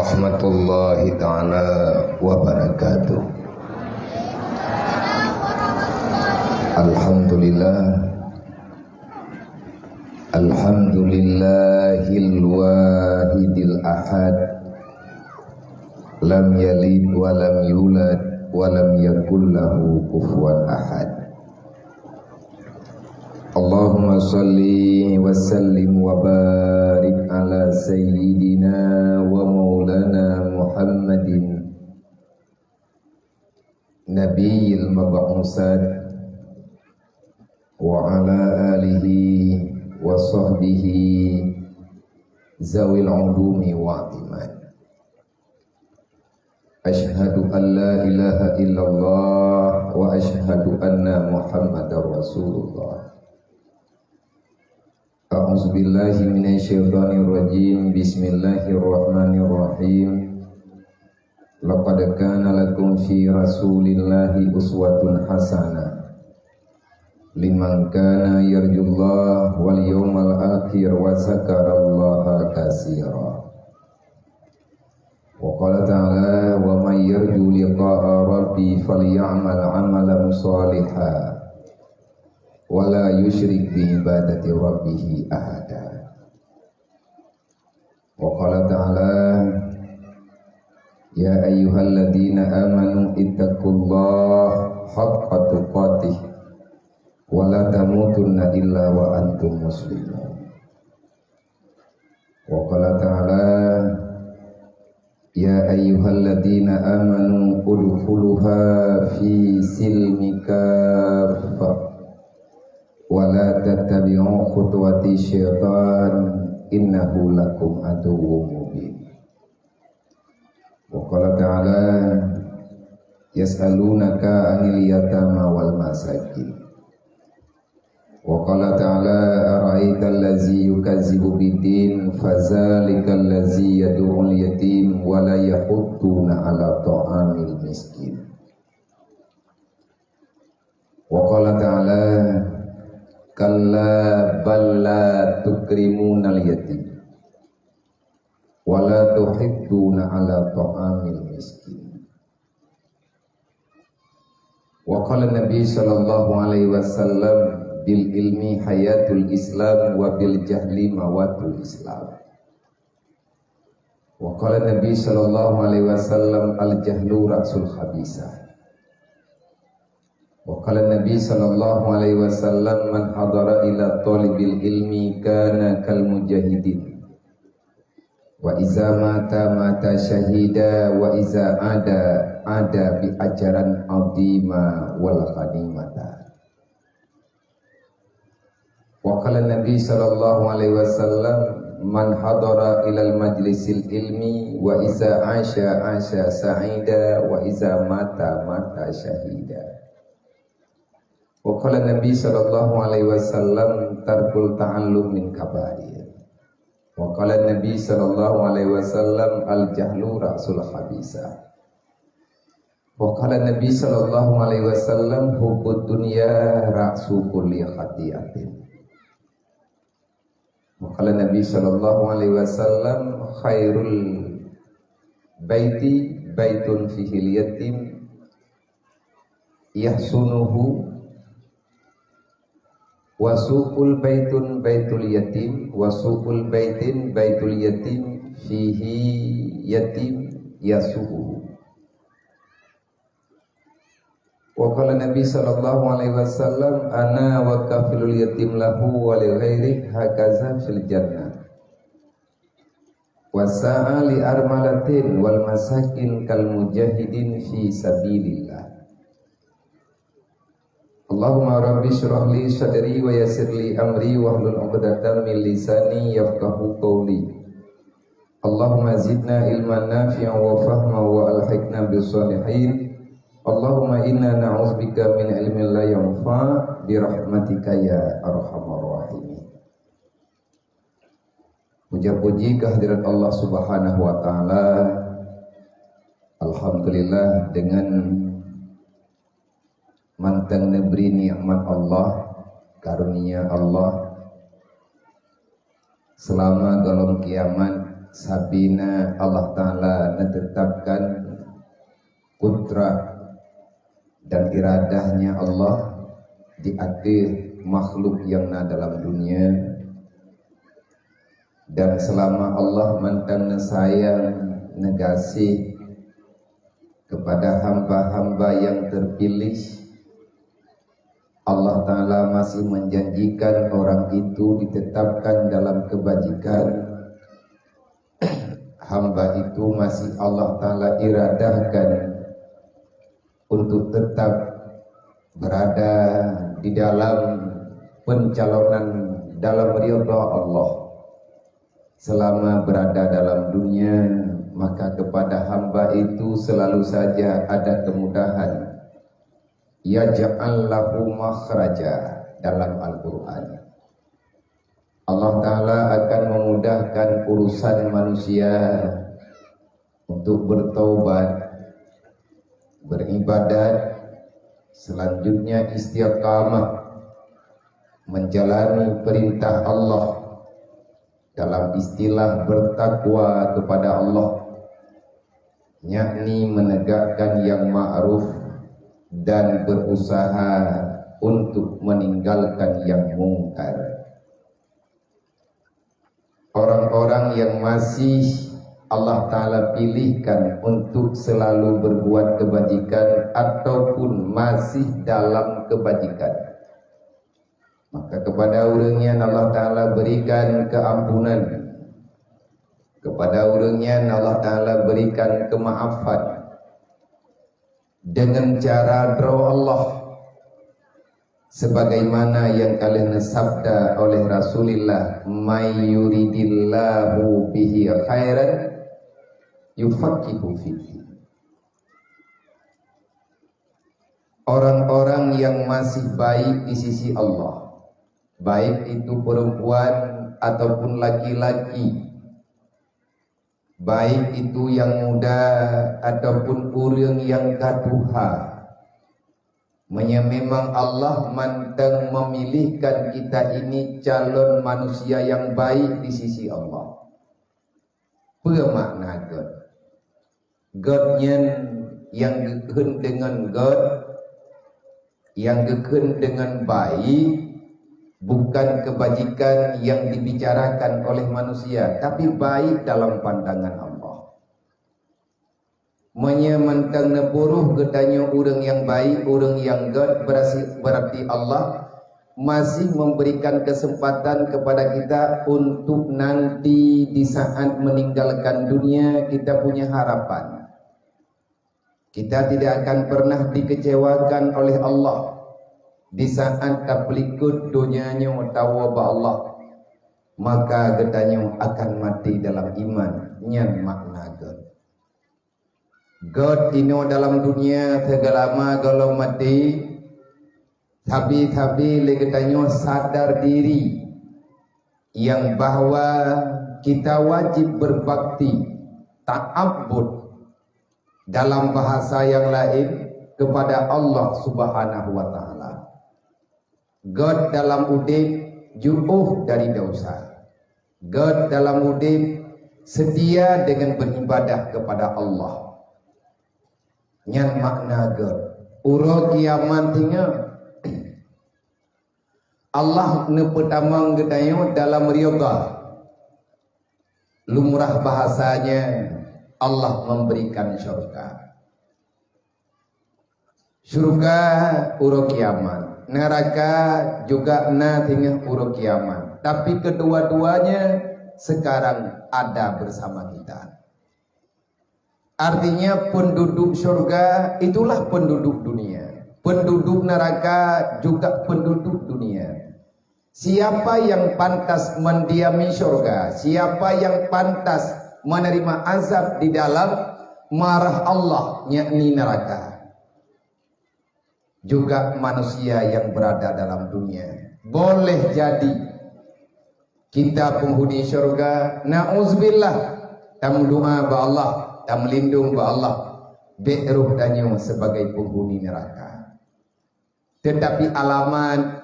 warahmatullahi ta'ala wabarakatuh. Alhamdulillahil wahidil ahad, lam yalid wa lam yulad wa lam yakul lahu kufuwan ahad. Allahumma salli wa sallim wa barik ala sayyidina wa maulana Muhammadin nabiyil mab'usat wa ala alihi wa sahbihi zawil ulumi wa iman. Ashhadu an la ilaha illallah wa ashhadu anna Muhammadar Rasulullah. A'udzu billahi minasyaitonir rajim. Bismillahirrahmanirrahim. Laqad kana lakum fi Rasulillahi uswatun hasanah liman kana yarjullaha wal yawmal akhir wa zakarallaha katsira. Wa qala ta'ala wa may yarju liqa'a rabbi falyamal 'amalan shalihan wa la yusyrik bi ibadati rabbih ahada. Wa qala ta'ala ya ayyuhalladzina amanu ittaqullaha haqqa tuqatih wa la tamutunna illa wa antum muslimun. Wa qala ta'ala ya ayyuhalladzina amanu udkhuluha fi silmi kaffah wa la tattabi'u khutuwati syaitan innahu lakum aduwwum mubin. Wa qala ta'ala yas'alunaka 'anil yatama wal masakin. Wa qala ta'ala ara'aital ladzi yukazzibu bid-din fadzalikal ladzi yad'ul yatim wa la yahudduna 'ala ta'amil miskin. Wa qala ta'ala kalla bal la tukrimunal yatim wa la tuhidduna 'ala ta'amil miskin. Wa qala Nabi sallallahu alaihi wasallam bil ilmi hayatul Islam wa bil jahli mawatul Islam. Wa qala Nabi sallallahu alaihi wasallam al jahlu ra'sul khabisah. Wa qala Nabi sallallahu alaihi wasallam man hadara ila talibil ilmi kana kal mujahidin wa iza mata mata syahida wa iza ada bi ajaran azima wal ghanimata. Wa qala Nabi sallallahu alaihi wasallam man hadara ilal majlisil ilmi wa iza asya sa'ida wa iza mata syahida. Wa qala Nabi sallallahu alaihi wasallam tarkul ta'allum min kabair. Wa qala Nabi sallallahu alaihi wasallam al jahlu ra'sul khabisah. Wa qala Nabi sallallahu alaihi wasallam hubbud dunya ra'su kulli khati'atin. Wa qala Nabi sallallahu alaihi wasallam khairul baiti baitun fihil yatim yahsunuhu wasuqul baitun baitul yatim wasuqul baitin baitul yatim fihi yatim yasuhu. Wa qala Nabi sallallahu alaihi wasallam ana wa kafilul yatim lahu wa li ghairi hakaza fil jannah wa sa'a li armalatin wal masakin kal mujahidin fi sabilillah. Allahumma rabbi syrah li sadri wa yassir li amri wa hlul 'uqdatam min lisani yafqahu qawli. Allahumma zidna ilman nafi'an wa fahman wa alhiqna bis salihin. Allahumma inna na'udzubika min ilmin la yanfa' bi rahmatika ya arhamar rahimin. Puja-puji kehadirat Allah Subhanahu wa taala. Alhamdulillah dengan mantang nebri nikmat Allah, karunia Allah selama dalam kiamat sabina Allah Ta'ala menetapkan kudrah dan iradahnya Allah di akhir makhluk yang ada dalam dunia. Dan selama Allah mantan sayang negasi kepada hamba-hamba yang terpilih, Allah Ta'ala masih menjanjikan orang itu ditetapkan dalam kebajikan. Hamba itu masih Allah Ta'ala iradahkan untuk tetap berada di dalam pencalonan dalam ridha Allah. Selama berada dalam dunia, maka kepada hamba itu selalu saja ada kemudahan. Yaj'al lahu makhraja dalam Al-Quran. Allah Ta'ala akan memudahkan urusan manusia untuk bertaubat, beribadat, selanjutnya istiqamah, menjalani perintah Allah, dalam istilah bertakwa kepada Allah, yakni menegakkan yang ma'ruf dan berusaha untuk meninggalkan yang mungkar. Orang-orang yang masih Allah Ta'ala pilihkan untuk selalu berbuat kebajikan ataupun masih dalam kebajikan, maka kepada orangnya Allah Ta'ala berikan keampunan, kepada orangnya Allah Ta'ala berikan kemaafan dengan cara doa Allah, sebagaimana yang kalian sabda oleh Rasulullah, may yuridillahu bihi khairan yufaqihu fiddin. Orang-orang yang masih baik di sisi Allah, baik itu perempuan ataupun laki-laki, baik itu yang muda ataupun orang yang kaduha, memang Allah manteng memilihkan kita ini calon manusia yang baik di sisi Allah. Bermakna God, Godnya yang geken dengan God, yang geken dengan baik, bukan kebajikan yang dibicarakan oleh manusia, tapi baik dalam pandangan Allah. Menyemantang neburuh gedanya orang yang baik, orang yang God, berarti Allah masih memberikan kesempatan kepada kita untuk nanti di saat meninggalkan dunia kita punya harapan. Kita tidak akan pernah dikecewakan oleh Allah di saat taplikut dunianya tawa ba Allah, maka gedanya akan mati dalam iman. Nyan makna God. God ini dalam dunia segalama kalau mati, tapi legetanya sadar diri yang bahwa kita wajib berbakti, ta'abbud, dalam bahasa yang lain kepada Allah Subhanahu wa Ta'ala. God dalam udip jauh dari dosa. God dalam udip setia dengan beribadah kepada Allah. Yang makna God uro kiamat tinggal Allah ne pertama gedayo dalam riyadha. Lumrah bahasanya Allah memberikan syurga. Syurga uro kiamat, neraka juga tinggal uro kiamat. Tapi kedua-duanya sekarang ada bersama kita. Artinya penduduk syurga itulah penduduk dunia, penduduk neraka juga penduduk dunia. Siapa yang pantas mendiami syurga, siapa yang pantas menerima azab di dalam marah Allah, yakni neraka, juga manusia yang berada dalam dunia. Boleh jadi kita penghuni syurga, na'udzubillah, tam doa ba Allah, tam lindung ba Allah, beruh danyo sebagai penghuni neraka. Tetapi alamat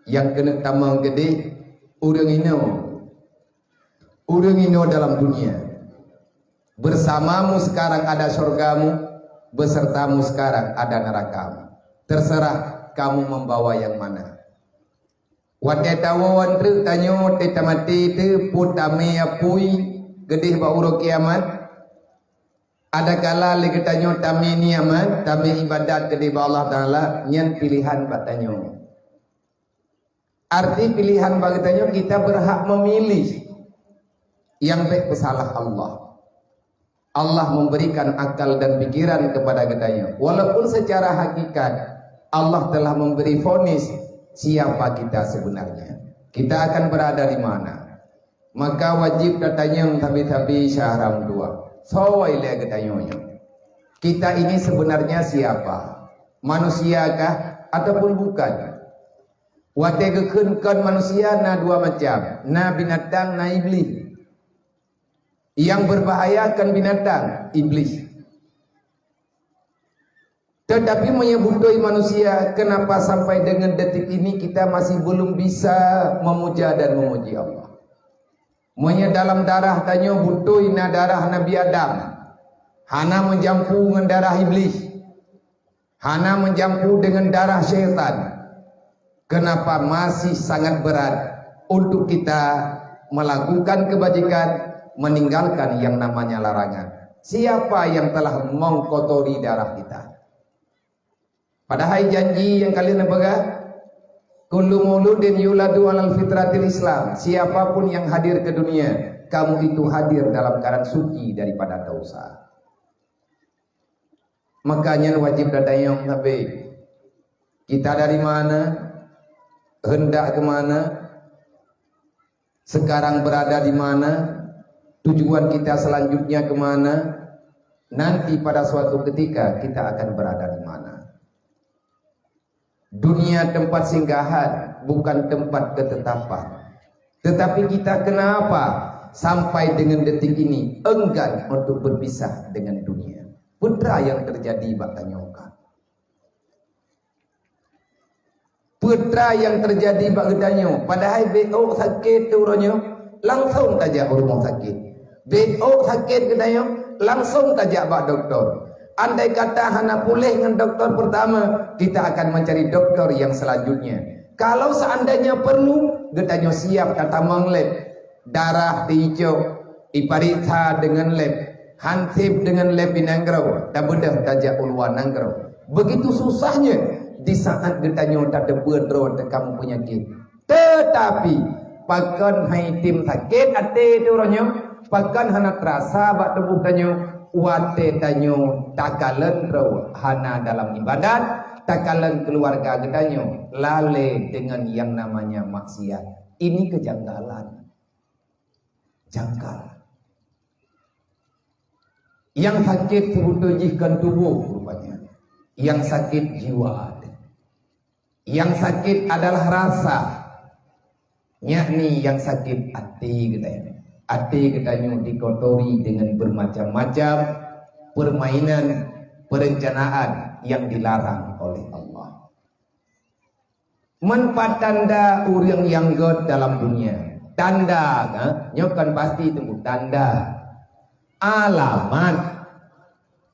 yang kena tamang gede, urang ino dalam dunia Bersamamu sekarang ada surgamu, besertamu sekarang ada nerakamu. Terserah kamu membawa yang mana. Wate tawon tu tanyo te tamati tu putame apui gedih ba uro kiamat. Ada kala lagi tanyo tame ni amat, tame ibadat gedih ba Allah Taala nyen pilihan ba tanyo. Arti pilihan bagi tanyo kita berhak memilih yang baik pesalah Allah. Allah memberikan akal dan pikiran kepada kita. Walaupun secara hakikat Allah telah memberi vonis siapa kita sebenarnya. Kita akan berada di mana. Maka wajib datanya tabi-tabi syahram dua. Sawailya ketanyonya. Kita ini sebenarnya siapa? Manusiakah ataupun bukan? Wate kekenkan manusia na dua macam. Na binatang, na iblis. Yang berbahayakan binatang, iblis. Tetapi menyebutui manusia, kenapa sampai dengan detik ini kita masih belum bisa memuja dan memuji Allah. Monya dalam darah tanyo butui na darah Nabi Adam. Hana menjampu dengan darah iblis. Hana menjampu dengan darah syaitan. Kenapa masih sangat berat untuk kita melakukan kebajikan, meninggalkan yang namanya larangan. Siapa yang telah mengkotori darah kita? Padahal janji yang kalian pegang, kullu mauludin yuladu alal fitratil Islam. Siapapun yang hadir ke dunia, kamu itu hadir dalam keadaan suci daripada dosa. Makanya wajib datang tapi kita dari mana, hendak ke mana, sekarang berada di mana, tujuan kita selanjutnya kemana, nanti pada suatu ketika kita akan berada di mana. Dunia tempat singgahan, bukan tempat ketetapan. Tetapi kita kenapa sampai dengan detik ini enggan untuk berpisah dengan dunia? Putra yang terjadi bakanya oka. Putra yang terjadi bakanya. Padahal BO sakit turunnya, langsung tajak rumah sakit. BO sakit katanya, langsung tajak bak doktor. Andai kata hana pulih dengan doktor pertama, kita akan mencari doktor yang selanjutnya. Kalau seandainya perlu, katanya siap kata menglep. Darah hijau, iparita dengan lab, hansip dengan lab binanggrau, tak bedah tajak ulwan nanggrau. Begitu susahnya di saat katanya tak ada berdro kamu penyakit. Tetapi pakan hai tim sakit ate turunnya, pakan hana terasa bak tubuh tanyo, wate tanyo takalan ro hana dalam ibadat, takalan keluarga gedanyo lale dengan yang namanya maksiat. Ini kejanggalan. Janggal. Yang sakit sebutujihkan tubuh rupanya. Yang sakit jiwa. Yang sakit adalah rasa. Yakni yang sakit hati katanya. Hati katanya dikotori dengan bermacam-macam permainan, perencanaan yang dilarang oleh Allah. Manfaat tanda orang yang god dalam dunia. Tanda, nyokan pasti tunggu tanda. Alamat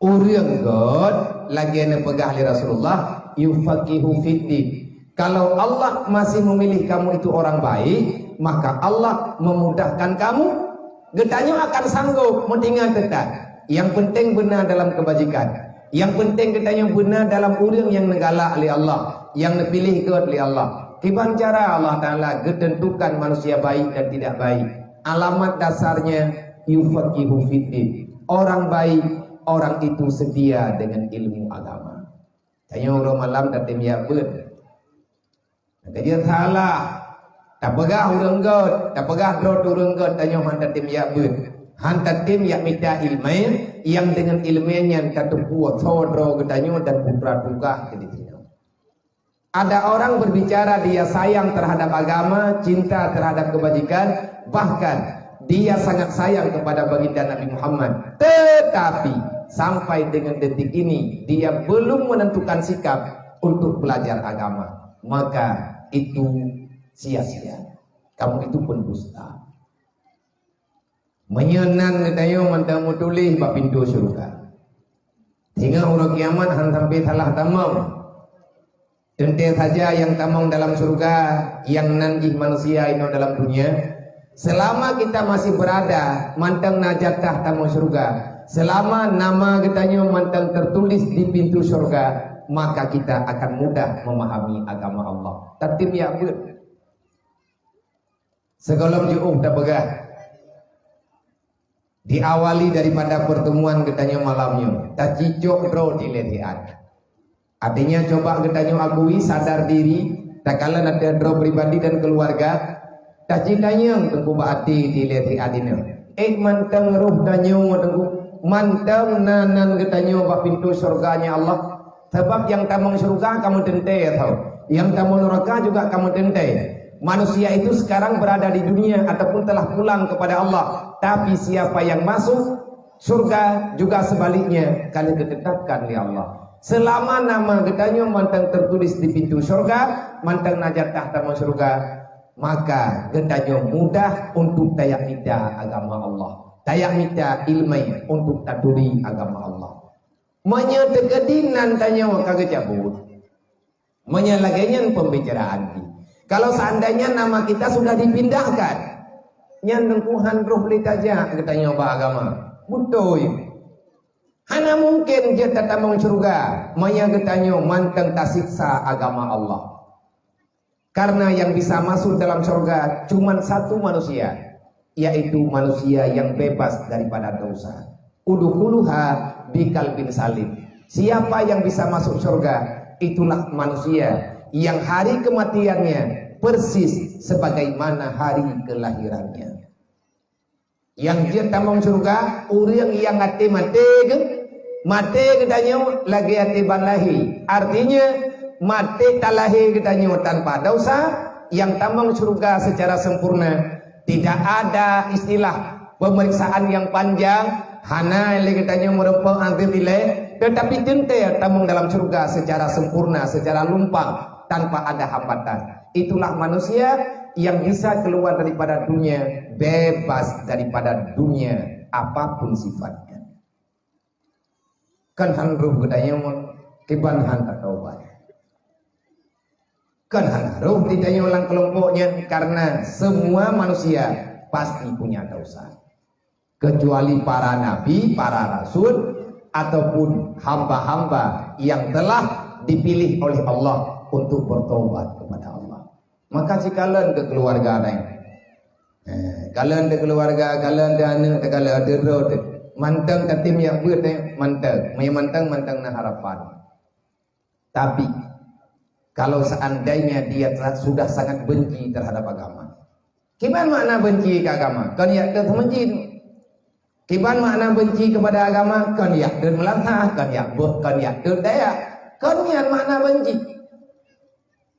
orang god lagi yang pegah oleh Rasulullah yufaqihu fiddin. Kalau Allah masih memilih kamu itu orang baik, maka Allah memudahkan kamu. Gedanya akan sanggup mendengar tetap. Yang penting benar dalam kebajikan. Yang penting gedanya benar dalam orang yang negala oleh Allah, yang dipilih oleh Allah. Kiban cara Allah Ta'ala ketentukan manusia baik dan tidak baik. Alamat dasarnya yufaqihu fiddin. Orang baik, orang itu sedia dengan ilmu agama. Tanya orang malam dan temia ber. Dia salah. Tak pegah orang god, tak pegah drot orang god. Tanya hantar temia ber. Hantar tim yang minta ilmu, yang dengan ilmunya kata buat sodro katanya dan putra tukah gitu. Ada orang berbicara dia sayang terhadap agama, cinta terhadap kebajikan, bahkan dia sangat sayang kepada baginda Nabi Muhammad. Tetapi sampai dengan detik ini dia belum menentukan sikap untuk belajar agama. Maka itu sia-sia. Kamu itu pendusta. menyenan katanya mantang tulis bab pintu syurga. Hingga orang kiamat han sampai salah tamam. Tentu saja yang tamam dalam surga, yang nanti manusia ini dalam dunia. Selama kita masih berada mantang najatah tamam surga, selama nama katanya mantang tertulis di pintu surga, maka kita akan mudah memahami agama Allah. Tatim ya ber. Segala ju'uh dah begah. Diawali daripada pertemuan katanya malamnya. Tak cicok bro di letian. Artinya coba katanya akui sadar diri. Tak kala ada bro pribadi dan keluarga. Tak cintanya tengku baati di letian ini. Mantang ruh danyo mantang nanan katanya bak pintu surganya Allah. Sebab yang tamang surga kamu tentai tahu. Yang tamang neraka juga kamu tentai. Manusia itu sekarang berada di dunia ataupun telah pulang kepada Allah. Tapi siapa yang masuk surga juga sebaliknya kalian ditetapkan oleh Allah. Selama nama katanya mantang tertulis di pintu surga, mantang najatah tamu surga, maka katanya mudah untuk tayak mita agama Allah. Tayak mita ilmai untuk taduri agama Allah. Menyetegedin nantanya kagak cabut. Menyalahkannya pembicaraan. Kalau seandainya nama kita sudah dipindahkan, nyandengkuhan roh aja katanya agama. Betul. Hana mungkin dia tetap mau surga, maya katanya manteng tasiksa agama Allah. Karena yang bisa masuk dalam surga cuma satu manusia, yaitu manusia yang bebas daripada dosa. Udkhuluha biqalbin salim. Siapa yang bisa masuk surga, itulah manusia yang hari kematiannya persis sebagaimana hari kelahirannya. Yang dia tamang surga, orang yang mati katanya lagi hati balahi. Artinya mati talahi katanya tanpa dosa. Yang tamang surga secara sempurna, tidak ada istilah pemeriksaan yang panjang. Hana yang katanya merupakan antitilai, tetapi tente tamang dalam surga secara sempurna, secara lumpang, tanpa ada hambatan. Itulah manusia yang bisa keluar daripada dunia, bebas daripada dunia apapun sifatnya. Kan han ruh gedanya kiban han atau banyak. Kan han ruh ditanya ulang kelompoknya, karena semua manusia pasti punya dosa. Kecuali para nabi, para rasul, ataupun hamba-hamba yang telah dipilih oleh Allah untuk bertobat kepada Allah. Maka si kalian ke keluarga lain, kalian ke keluarga, kalian ada anak, kalian ada roh, manteng katim yang buat manteng, manteng na harapan. Tapi kalau seandainya dia sudah sangat benci terhadap agama, gimana makna benci ke agama? Kan ya terbenci. Gimana makna benci kepada agama? Kan ya termelantah, kan ya terdaya, kan ya makna benci.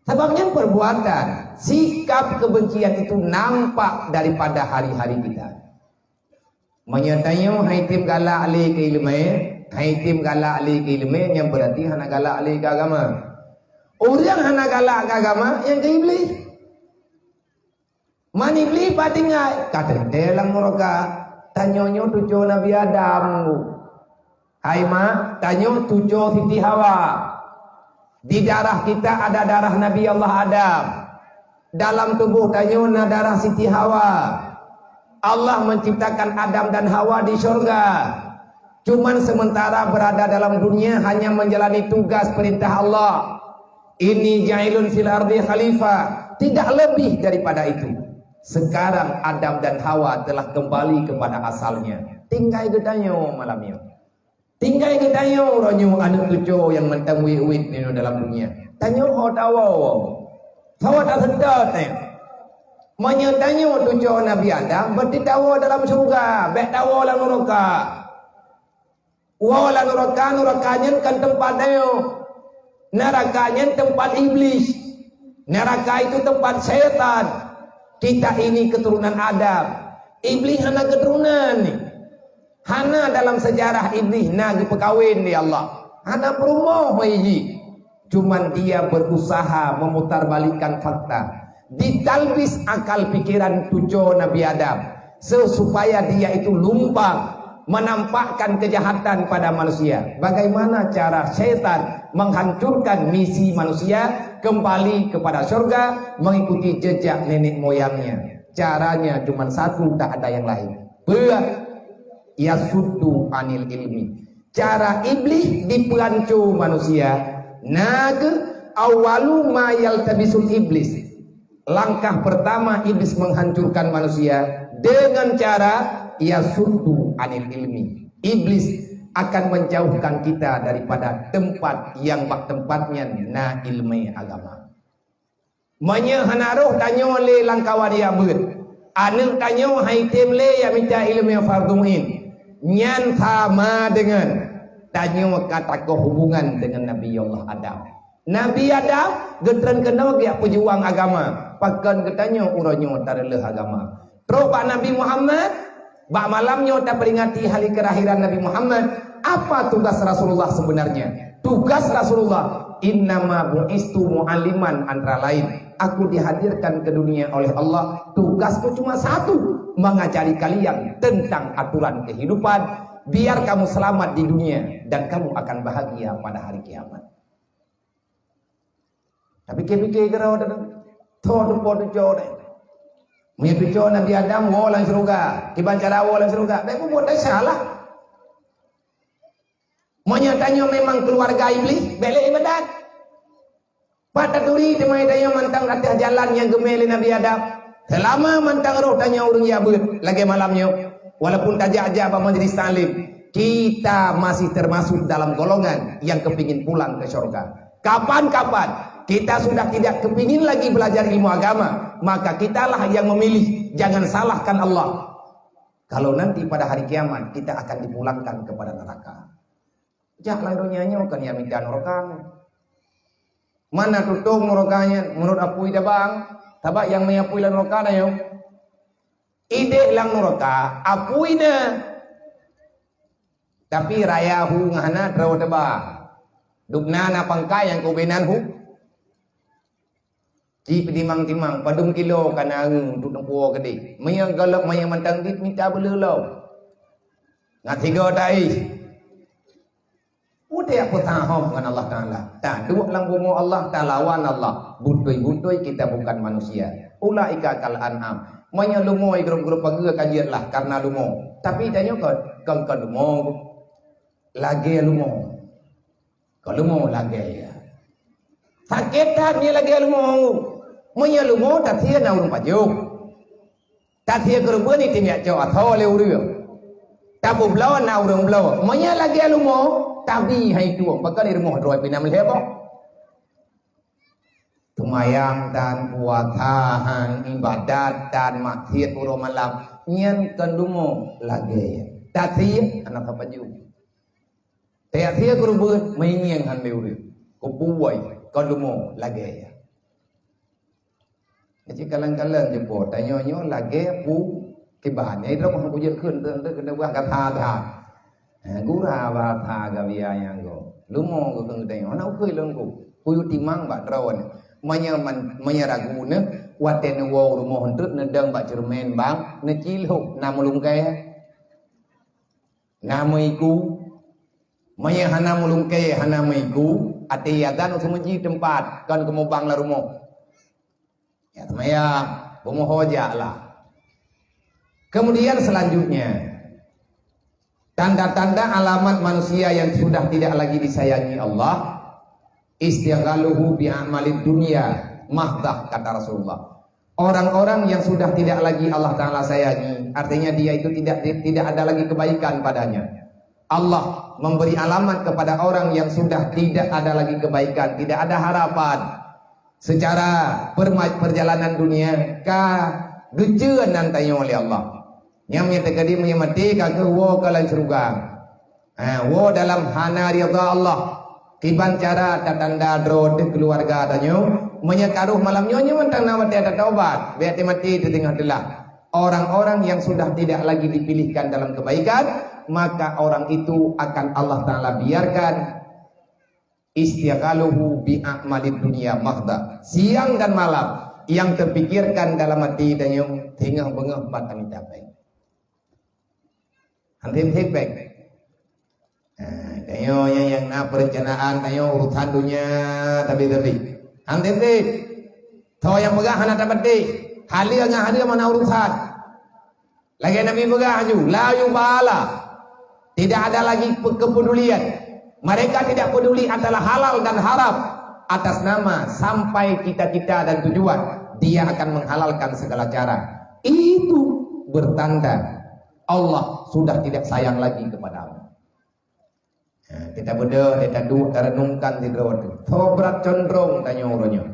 Sebabnya perbuatan, sikap kebencian itu nampak daripada hari-hari kita. Menyatanya haitim galak ali ke ilmu, haitim galak ali ke ilmu yang berarti hana galak ali ke agama. Orang hana galak ke agama yang ke iblis. Man iblis patingai kata dalam mereka tanyonyo tujuh Nabi Adam. Hai ma, tanyo tujuh Siti Hawa. Di darah kita ada darah Nabi Allah Adam. Dalam tubuh tanyo na darah Siti Hawa. Allah menciptakan Adam dan Hawa di surga. Cuman sementara berada dalam dunia hanya menjalani tugas perintah Allah. Ini ja'ilun fil ardi khalifah. Tidak lebih daripada itu. Sekarang Adam dan Hawa telah kembali kepada asalnya. Tinggal gedanyo malamnya. Tinggal gedanyo ronyo anak tujuh yang mentang wit-wit di dalam dunia. Tanyo ho tawo. Hawa tak sedot ni. Menyetanyo tujuh Nabi Adam berarti tawo dalam surga, bek tawo dalam neraka. Wa la nerakanya kan tempatnya. Nerakanya tempat iblis. Neraka itu tempat setan. Kita ini keturunan Adam. Iblis hana keturunan ni. Hana dalam sejarah iblis nagi perkawin di Allah. Hana berumah waiji. Cuman dia berusaha memutarbalikkan fakta. Ditalbis akal pikiran tujuh Nabi Adam. supaya dia itu lumpang menampakkan kejahatan pada manusia. Bagaimana cara setan menghancurkan misi manusia kembali kepada surga mengikuti jejak nenek moyangnya? Caranya cuma satu, tak ada yang lain. Yasuddu anil ilmi. Cara iblis dipelancu manusia. Awalu ma yaltabisul iblis. Langkah pertama iblis menghancurkan manusia dengan cara yasuddu anil ilmi. Iblis akan menjauhkan kita daripada tempat yang tempatnya na ilmu agama. Menyehanaruh tanya oleh langkawan dia ber. Anu tanya hai temle yang minta ilmu farduin. Nyan sama dengan tanya kata hubungan dengan Nabi Allah Adam. Nabi Adam getran kenal dia pejuang agama. Pakan ketanya uranyo tareleh agama. Terus Pak Nabi Muhammad bak malamnya tak peringati hari kelahiran Nabi Muhammad. Apa tugas Rasulullah sebenarnya? Tugas Rasulullah innama bu'istu mu'alliman, antara lain aku dihadirkan ke dunia oleh Allah. Tugasku cuma satu, mengajari kalian tentang aturan kehidupan biar kamu selamat di dunia dan kamu akan bahagia pada hari kiamat. Tapi kepikir kira ada tuh podo jore. Menyebutkan Nabi Adam walang surga, kiban cara walang surga. Tapi buat salah. Menyatanya memang keluarga iblis belek ibadat. Pada duri demai daya mantang ratih jalan yang gemeli Nabi Adam. Selama mantang roh tanya urang ya ber lagi malamnya. Walaupun tajak-ajak apa majelis taklim, kita masih termasuk dalam golongan yang kepingin pulang ke surga. Kapan-kapan kita sudah tidak kepingin lagi belajar ilmu agama, maka kitalah yang memilih. Jangan salahkan Allah. Kalau nanti pada hari kiamat kita akan dipulangkan kepada neraka. Jangan dunianya kan yang minta neraka. Mana tutup nerakanya? Menurut aku ida bang, tabak yang menyapui neraka na yo. Ide lang neraka, aku ida. Tapi rayahu ngana draw teba. Dukna na pangkay yang kubenanhu. Di pedimang-timang padung kilo kana untuk tempuh gede. Mayang galak mayang mantang dit minta belelau. Ngat tiga dai. Udah aku tahom dengan Allah Taala. Tak dua lang bumo Allah tak lawan Allah. Butoi-butoi kita bukan manusia. Ulaika kal an'am. Mayang lumoy grup-grup pagi kajian lah karena lumo. Tapi tanya kan lumo. Lagi lumo. Kalau lumo lagi ya. Sakit hati lagi lumo. Menyelumo tak sia na urung pajuk. Tak sia kerubun ni timnya cok atau le urang. Tak bublaw na urang bulaw. Menya lagi lumo tabi hai tu. Bakal di rumah roi pinam lebo. Tumayang dan puatahan ibadat dan maksiat urang malam. Nyen kan lumo lagi. Tak sia anak pajuk. Tak sia kerubun menyiang han le urang. Ko buai kan lumo lagi. Jadi kalang-kalang jemput tanya-nyo lagi pu kiban. Ini dah aku je kun tu kena buat kata dah. Gura bata gavia yang go. Lumo go keng tanya. Ana ukui lengku. Puyu timang ba drawan. Menyeragu ne waten wo rumo hentut ne dang ba cermen bang ne ciluk na mulungkai. Nama iku hana mulungkai hana maiku ate yadan usumuji tempat kan kemubang la rumo. Ya temaya pemohoja lah. Kemudian selanjutnya tanda-tanda alamat manusia yang sudah tidak lagi disayangi Allah, istighaluhu bi amalid dunia mahdah, kata Rasulullah. Orang-orang yang sudah tidak lagi Allah Ta'ala sayangi, artinya dia itu tidak ada lagi kebaikan padanya. Allah memberi alamat kepada orang yang sudah tidak ada lagi kebaikan, tidak ada harapan secara perjalanan dunia ka gejeun nantanya oleh Allah. Nyamnya terkadi menyamati ka wo kalan surga. Wo dalam hana ridha Allah. Kiban cara tatanda dro de keluarga danyo menyekaruh malamnya mentang nawati ada taubat. Biar mati di tengah delah. Orang-orang yang sudah tidak lagi dipilihkan dalam kebaikan, maka orang itu akan Allah Ta'ala biarkan istighaluhu bi a'malid dunia mahda. Siang dan malam yang terpikirkan dalam hati dan yang tengah bengah batang capai. Antim feedback. Tayo yang na perencanaan, tayo urusan dunia tapi. Antim tahu yang megah anak dapat halia ngah halia mana urusan. Lagi Nabi megah ju, la yubala. Tidak ada lagi kepedulian. Mereka tidak peduli antara halal dan haram atas nama sampai cita-cita dan tujuan. Dia akan menghalalkan segala cara. Itu bertanda Allah sudah tidak sayang lagi kepadamu. Nah, kita beda, kita renungkan di dalam. Sobrat condrong tanya orangnya.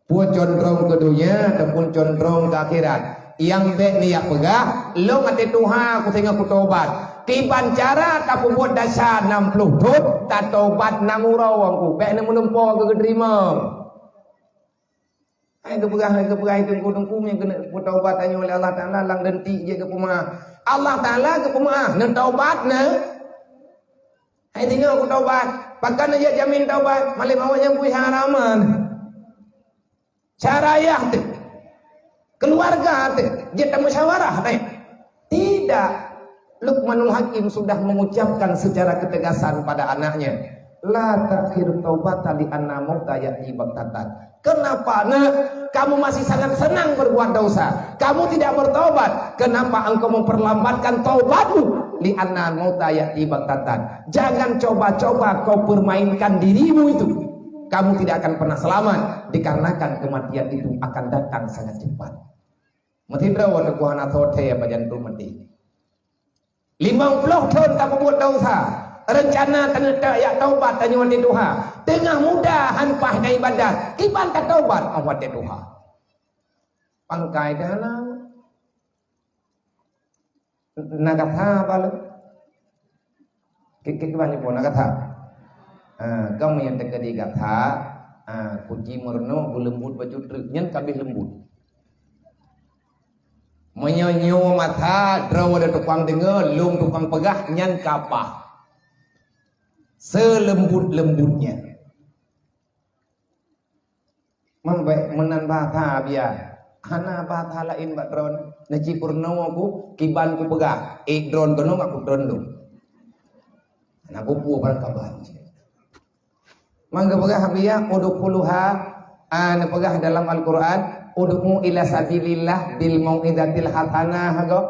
Buat condrong ke dunia ataupun condrong ke akhirat. Yang baik niat pegah, lo ngati Tuhan aku tengok aku tobat. Tiban cara tak buat dasar 60 tut, tak tobat 6 urau aku. Baik nak menumpah ke terima. Hai kepegah itu tunggu yang kena tobat tanya oleh Allah Taala lang denti je ke pemaaf. Allah Taala ke pemaaf, nak tobat na. Hai tengok aku tobat, pakan aja jamin tobat, malih awaknya puih haraman. Cara ya tu. Keluarga tu, dia tak musyawarah ni. Tidak. Luqmanul Hakim sudah mengucapkan secara ketegasan pada anaknya, la takhir taubata li anna mauta ya'ti baghtatan. Kenapa nak kamu masih sangat senang berbuat dosa? Kamu tidak bertobat. Kenapa engkau memperlambatkan taubatmu? Li anna mauta ya'ti baghtatan. Jangan coba-coba kau permainkan dirimu itu. Kamu tidak akan pernah selamat dikarenakan kematian itu akan datang sangat cepat. Mati berapa tu kuhana thote apa jantung mati. 50 tahun tak berbuat dosa. Rencana tak ya taubat tanya wali Tuhan. Tengah muda hanpah dan ibadat. Kiban tak taubat awat Tuhan. Pangkai dalam nagatha bala. Kikiban ni pun nagatha. Kamu yang terkedi gatha, kuci murno lembut baju truk nyen kabeh lembut. Menyonyo mata draw ada tukang dengar, lung tukang pegah nyan kapah. Selembut-lembutnya. Membaik menan bahasa biar. Hana bahasa lain bak drone. Naci purno aku kiban ku pegah. Drone kono aku drone tu. Aku pu barang kaban. Mangga pegah biar udukuluha ana pegah dalam Al-Qur'an. Ud'u ila sabilillah bil mau'izatil hasanah go.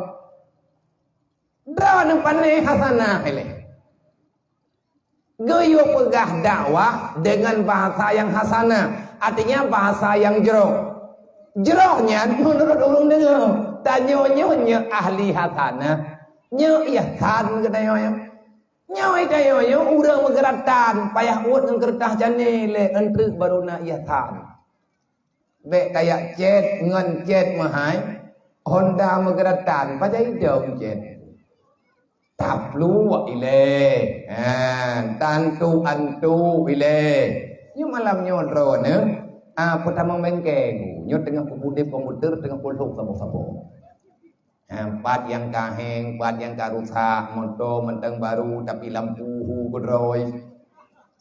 Drone pane hasanah ele. Goyo pegah dakwah dengan bahasa yang hasanah, artinya bahasa yang jero. Jerohnya menurut ulun dengar, tanyo-nyo ahli hasanah, nyo ihsan katayo. Nyo itayo urang megeratan, payah uut nang kertas jane le entru baruna ihsan. Bek kayak jet ngan jet mahai Honda megeratan pada hidung jet tak luak ile tantu antu ile nyu malam nyodro ne pertama bengkeng nyu tengah pupudip komputer tengah puluk sabo-sabo empat yang kaheng empat yang karusak motor menteng baru tapi lampu kodroy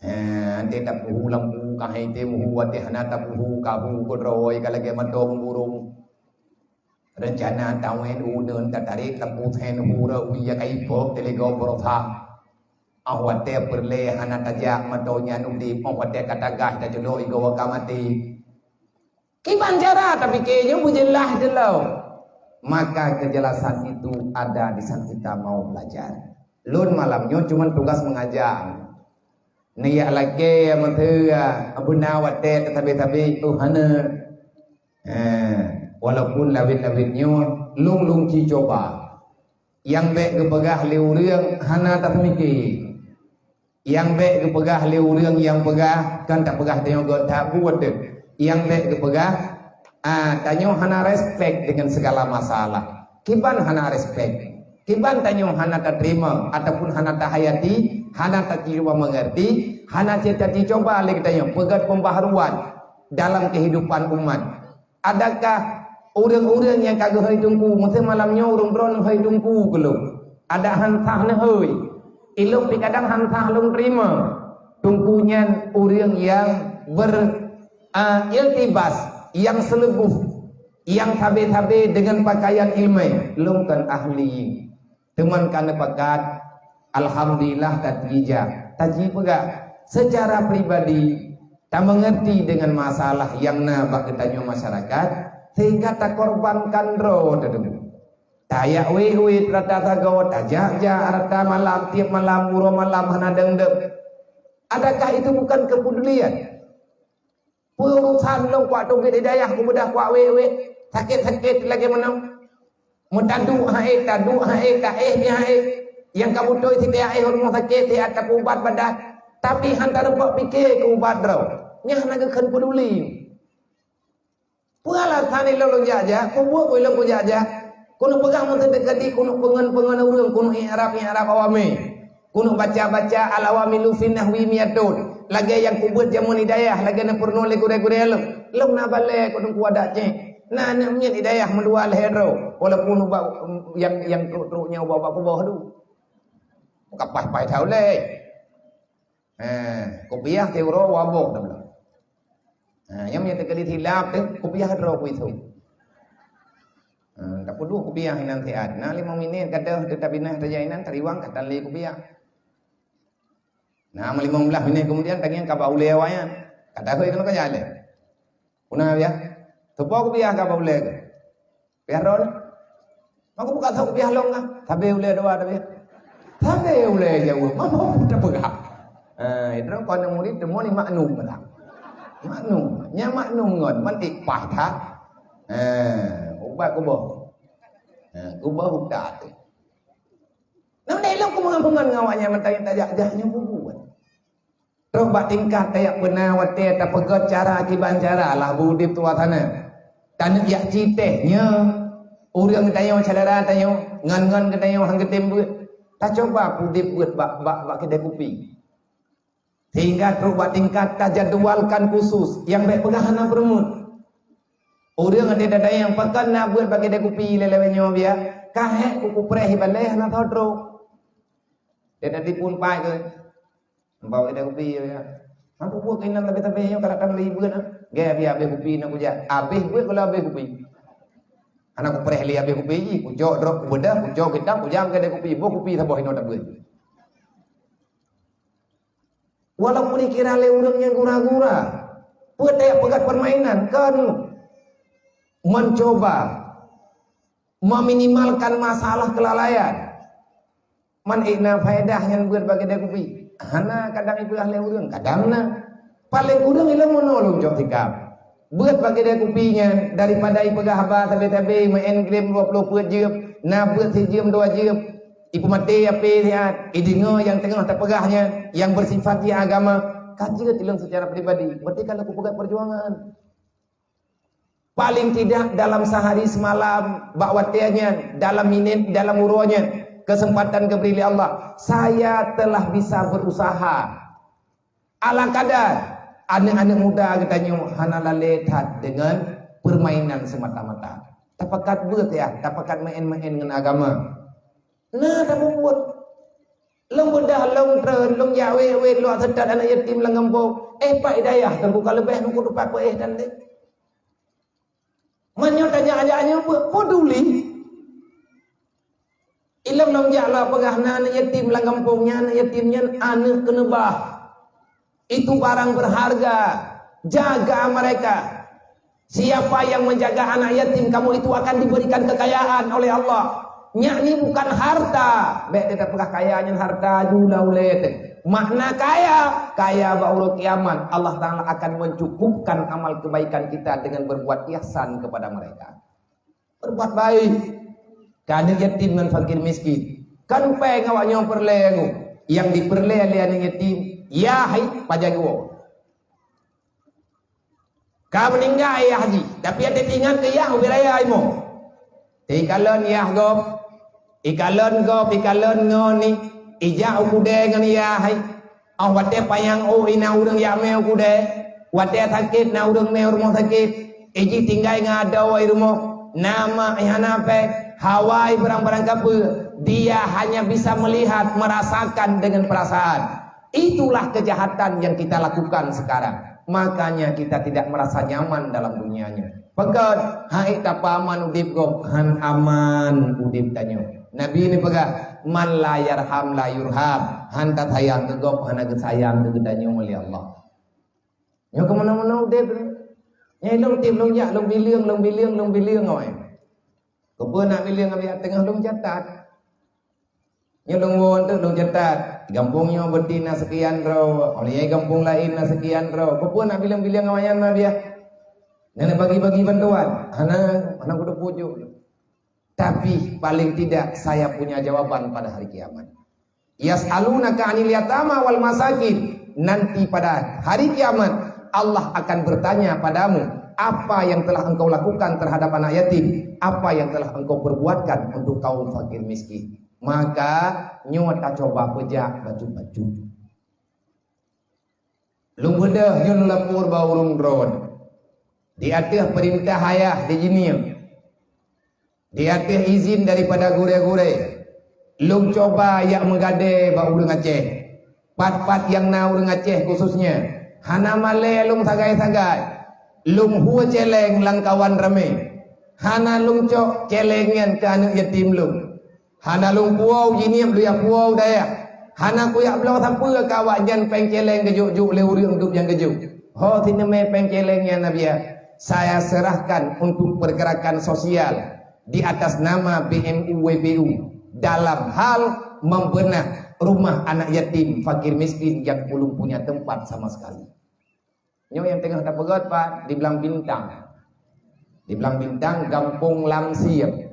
ante tak puhu lampu kahai temu wate hanata puhu kabu kodroy kalage matong burung rencana tawen udon tatarik lampu ten hura uya kai pok telego borotha awate perle hanata jak matonya nudi awate katagah ta jelo igo wakamati kiban cara tapi kayaknya bujelah jelau maka kejelasan itu ada di saat kita mau belajar lun malamnya cuma tugas mengajar niat lagi yang mentua abu nawat tetapi Tuhan walaupun lawit-lawitnya lung coba yang baik kepegah liu riang hana tak mikir yang baik kepegah liu riang yang pegah kan tak pegah tengok tak buat deh yang baik kepegah tanyo hana respect dengan segala masalah kiban hana respect kiban tanyo hana terima ataupun hana tahayati hana tak coba mengerti, hana cita-cita coba lagi tanya pegat pembaharuan dalam kehidupan umat. Adakah orang-orang yang kagak hai tungku, mesti malamnya orang drone hai tungku belum? Ada hantah ne hai. Ilok di kadang hantah belum terima. Tungkunya orang yang iltibas, yang selebuh, yang tabe-tabe dengan pakaian ilmu, belum kan ahli. Teman kana pakat alhamdulillah tajija. Taji pega secara pribadi tak mengerti dengan masalah yang nabak ketanya masyarakat sehingga tak korbankan ro tadu. Tayak we rata tagaw tajak ja arta malam tiap malam uro malam hana dengdep. Adakah itu bukan kepedulian? Urusan long kuat tunggu hidayah ku bedah kuat we sakit lagi menang. Mutadu hae tadu hae ka dia hae yang kamu tu tidak rumah sakit dia tak ubat badan tapi hantar buat fikir ke ubat draw nya nak kan peduli pula tani lolong jaja ku buat ku lolong jaja kuno pegang mun dekati kuno pengen urang kuno i'rab awami kuno baca al-awamilu fi nahwi miyatun lagi yang ku buat jamun hidayah lagi na purno le gure-gure lom na bale kuno ku ada ce nah namanya hidayah mendua lehero walaupun yang truk-truknya bawa ku bawah tu kapas pai thau le kopiah teuro wabok dah belum yang punya tekali hilap tu kopiah ro ku itu tak perlu kopiah hinan tiad nah 5 minit kada tetapi nah tajainan teriwang kata le kopiah nah 15 minit kemudian tangian ka baule wayan kata ko ikon ka jale una ya tupo kopiah ka baule piaron aku buka tahu kopiah long ah tabe ule doa tabe tabe ule jauh mama tak pegah itu kon murid demo ni maknum lah maknum nya maknum ngon man ikpah tha ubat kuboh udah tu nam dai long ku mengampungan ngawanya mentai tajak-jaknya bubuan roba tingkah tayak benar wate ta pegot cara akiban cara lah budip tua sana tan yak citehnya urang tayo saudara tayo ngan tayo hang getem duit tak coba budip buat bak kedai kopi sehingga terubah tingkat tak jadwalkan khusus yang baik pegahan bermut orang ada dada yang pakan nak buat bagi kedai kopi lelewenyo dia kahek kuku prehi baleh na thodro dia tadi pun pai ke bawa kedai kopi ya aku buat kinan tapi yo kalau kan libur na ge biar be kopi nak buat habis buat kalau habis kopi anak ku preh habis kopi ji ku jok drop ku bedah ku jok gedang ku jam kedai kopi bo kopi saboh ino tak buat walaupun dikira le urang yang gura-gura buat dia pegat permainan kan mencoba meminimalkan masalah kelalaian man ina faedah yang buat bagi dia kopi hana kadang itu ahli urang kadang na paling urang ilang menolong jok tikap buat bagi dia kopinya daripada ipegah haba tabe main game 20 buat jeup na buat sejam 2 jeup ibu mati apa lihat idingo yang tengah terpegahnya yang bersifat di agama kaji tilang secara pribadi berarti kalau aku pegat perjuangan paling tidak dalam sehari semalam bakwatianya dalam minit dalam uruannya kesempatan keberi Allah saya telah bisa berusaha ala kadar anak-anak muda katanya hana letat dengan permainan semata-mata tapakat buat ya tapakat main-main dengan agama nah dah buat long bedah long tren long yawe lo sedat anak yatim lang gembok pak hidayah terbuka lebih nunggu depan pe dan dek manyo tanya-tanya peduli ilang long jala pegahna anak yatim lang gempongnya anak yatimnya anak kenebah itu barang berharga jaga mereka siapa yang menjaga anak yatim kamu itu akan diberikan kekayaan oleh Allah ini bukan harta baik tidak pernah kayanya harta jula ulet makna kaya ba'ul kiamat Allah Ta'ala akan mencukupkan amal kebaikan kita dengan berbuat ihsan kepada mereka berbuat baik kadang yatim dan fakir miskin kan peng awaknya perlengu yang diperle oleh anak yatim ya hai pajago kau meninggal ya haji tapi ada tinggal ke ya ubiraya imo ikalon ya gop ikalon ngoni ija ukude ngani ya hai awate payang ina urang ya me ukude wate sakit na urang me rumah sakit iji tinggal ngada wai rumah nama ihana pe hawai barang-barang kapu dia hanya bisa melihat merasakan dengan perasaan itulah kejahatan yang kita lakukan sekarang makanya kita tidak merasa nyaman dalam dunianya pegat hai tapaman udip gop han aman udip tanyo Nabi ni pegah man la yarham la yurham. Hantat hayang tegop hana kesayang tegedanya oleh Allah. Nyo ke mana-mana udep ni. Nyai long tim long yak long biliang oi. Kepa nak biliang abi tengah long catat. Nyo long won tu long catat. Kampungnya betina sekian ro, oleh kampung lain na sekian ro. Kepa nak biliang awayan na dia. Nenek bagi-bagi bantuan. Hana kudu pujuk. Tapi paling tidak saya punya jawaban pada hari kiamat. Yas'alunaka 'anil yatama wal masakin. Nanti pada hari kiamat Allah akan bertanya padamu, apa yang telah engkau lakukan terhadap anak yatim, apa yang telah engkau perbuatkan untuk kaum fakir miskin. Maka nyota coba pejak baju-baju. Lung bedah nyun lapur baurung drone. Di atas perintah ayah di jinim. Di atas izin daripada gure-gure. Lung coba yang menggade bau urang Aceh. Pat-pat yang na urang Aceh khususnya. Hana male lung sagai-sagai. Lung hua celeng lang kawan rame. Hana lung cok celengan ke anak yatim lung. Hana lung puau jinim lu ya puau daya. Hana kuyak belau siapa kawak jan peng celeng kejuk-juk le urang duk yang kejuk. Ho tinne me peng celengnya nabiya. Saya serahkan untuk pergerakan sosial di atas nama BMU WBU dalam hal membenah rumah anak yatim fakir miskin yang belum punya tempat sama sekali. Nyo yang tengah tak pegat Pak di Belang Bintang. Di Belang Bintang Kampung Lamsiap.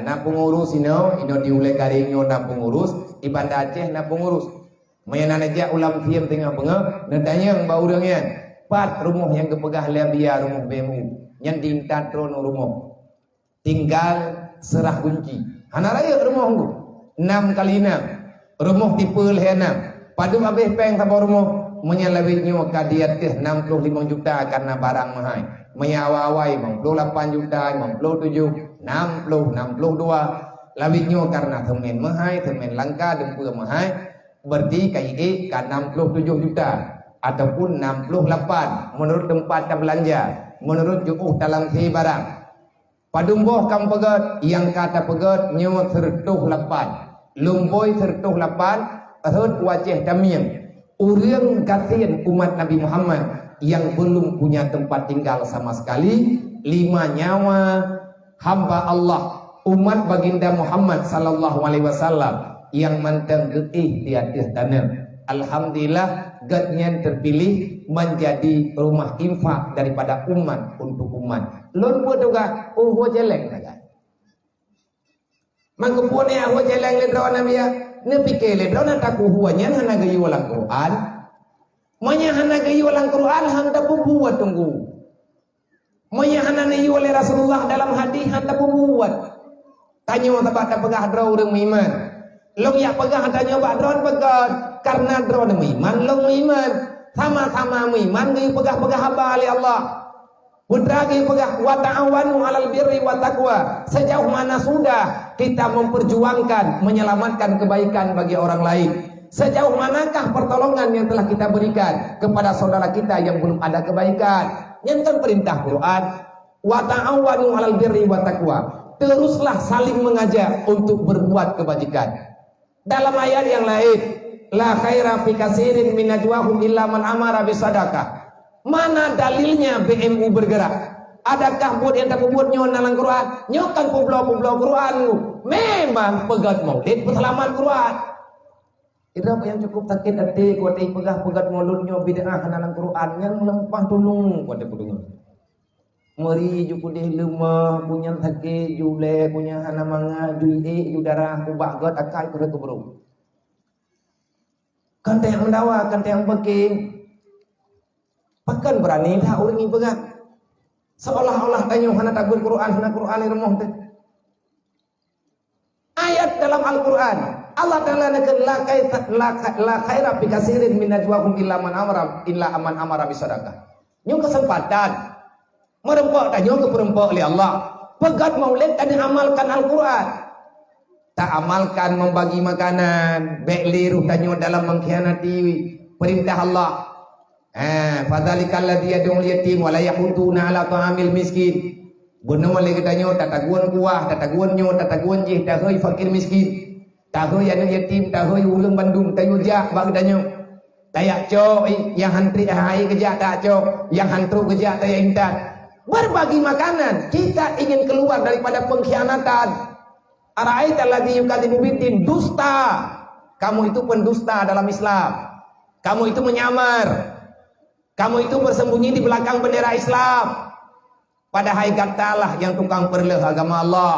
Na pengurus ino diulai garingnya na pengurus di Banda Aceh na pengurus. Mayan aja ulam fiam tengah pengah natanya mbak urangnya. Pat rumah yang kepegah biar rumah BMU yang diintat trono rumah tinggal serah kunci hana raya rumah aku 6 kali 6 rumah tipe lehana padu habis peng sama rumah menyalawitnya kadiat 65 juta karena barang mahal menyawawai 58 juta 57 60 62 lawitnya karena temen mahal temen langka dempur mahal berarti KIE kan 67 juta ataupun 68 menurut tempat belanja, menurut juuh dalam si barang. Padumboh kam pegat yang kata pegat nyo sertuh lapan, lumboy sertuh lapan, ahut wajah damiang. Urang kasihan umat Nabi Muhammad yang belum punya tempat tinggal sama sekali, 5 nyawa hamba Allah umat baginda Muhammad sallallahu alaihi wasallam yang manteng getih di atas tanah. Alhamdulillah gatnya terpilih menjadi rumah infak daripada umat untuk umat. Lon buat juga uhu jeleng saja. Mangkupune uhu jeleng le draw na biya. Ne pikir le draw na taku huanya hana gayu walang Quran. Manya hana gayu walang Quran hang tapu buat tunggu. Manya hana gayu oleh Rasulullah dalam hadis hang tapu buat. Tanya tabat pegah draw urang iman. Long ya pegah tanya bak draw pegah karena draw iman long iman. Sama-sama iman gayu pegah-pegah haba oleh Allah. Putra gayu pegah wa ta'awanu 'alal birri wa taqwa. Sejauh mana sudah kita memperjuangkan menyelamatkan kebaikan bagi orang lain? Sejauh manakah pertolongan yang telah kita berikan kepada saudara kita yang belum ada kebaikan? Yang kan perintah Quran, wa ta'awanu 'alal birri wa taqwa. Teruslah saling mengajak untuk berbuat kebajikan. Dalam ayat yang lain, la khaira fi katsirin min najwahum illa man amara bisadaqah. Mana dalilnya BMU bergerak? Adakah buat yang tak buat nyon dalam Quran? Nyokan publo Quran. Memang pegat maulid berselamat Quran. Itu yang cukup sakit hati kuat pegat mauludnya bid'ah dalam Quran yang melempah tulung kuat pedungan. Meri juku deh lemah punya sakit jule punya hana manga juie judara kubak got akai kuda kubro. Kan yang mendawa kan yang beki. Pakan berani dah orang ini pegang. Seolah-olah tanya hana takbir Quran hana Quran remah teh. Ayat dalam Al-Quran Allah Ta'ala nakal la khaira fi katsirin min najwahum illa man amara bisadaqah. Nyung kesempatan merempok tanya ke perempok oleh Allah. Pegat maulid dan amalkan Al-Quran. Tak amalkan membagi makanan, bekliru tanya dalam mengkhianati perintah Allah. Fadzalikal ladzi yad'ul yatim wa la yahuduna 'ala ta'amil miskin. Benar lagi katanya tataguan kuah, tataguan nyo, tataguan jih, tahui fakir miskin, tahui anak yatim, tahui ulang Bandung, tahu jak bang katanya. Tayak cok yang hantri hai kerja tak cok, yang hantru kerja tak intan. Berbagi makanan, kita ingin keluar daripada pengkhianatan. Ara'aita alladzi yukadzibu biddin, dusta. Kamu itu pendusta dalam Islam. Kamu itu menyamar. Kamu itu bersembunyi di belakang bendera Islam. Padahal katalah yang tukang perleh agama Allah.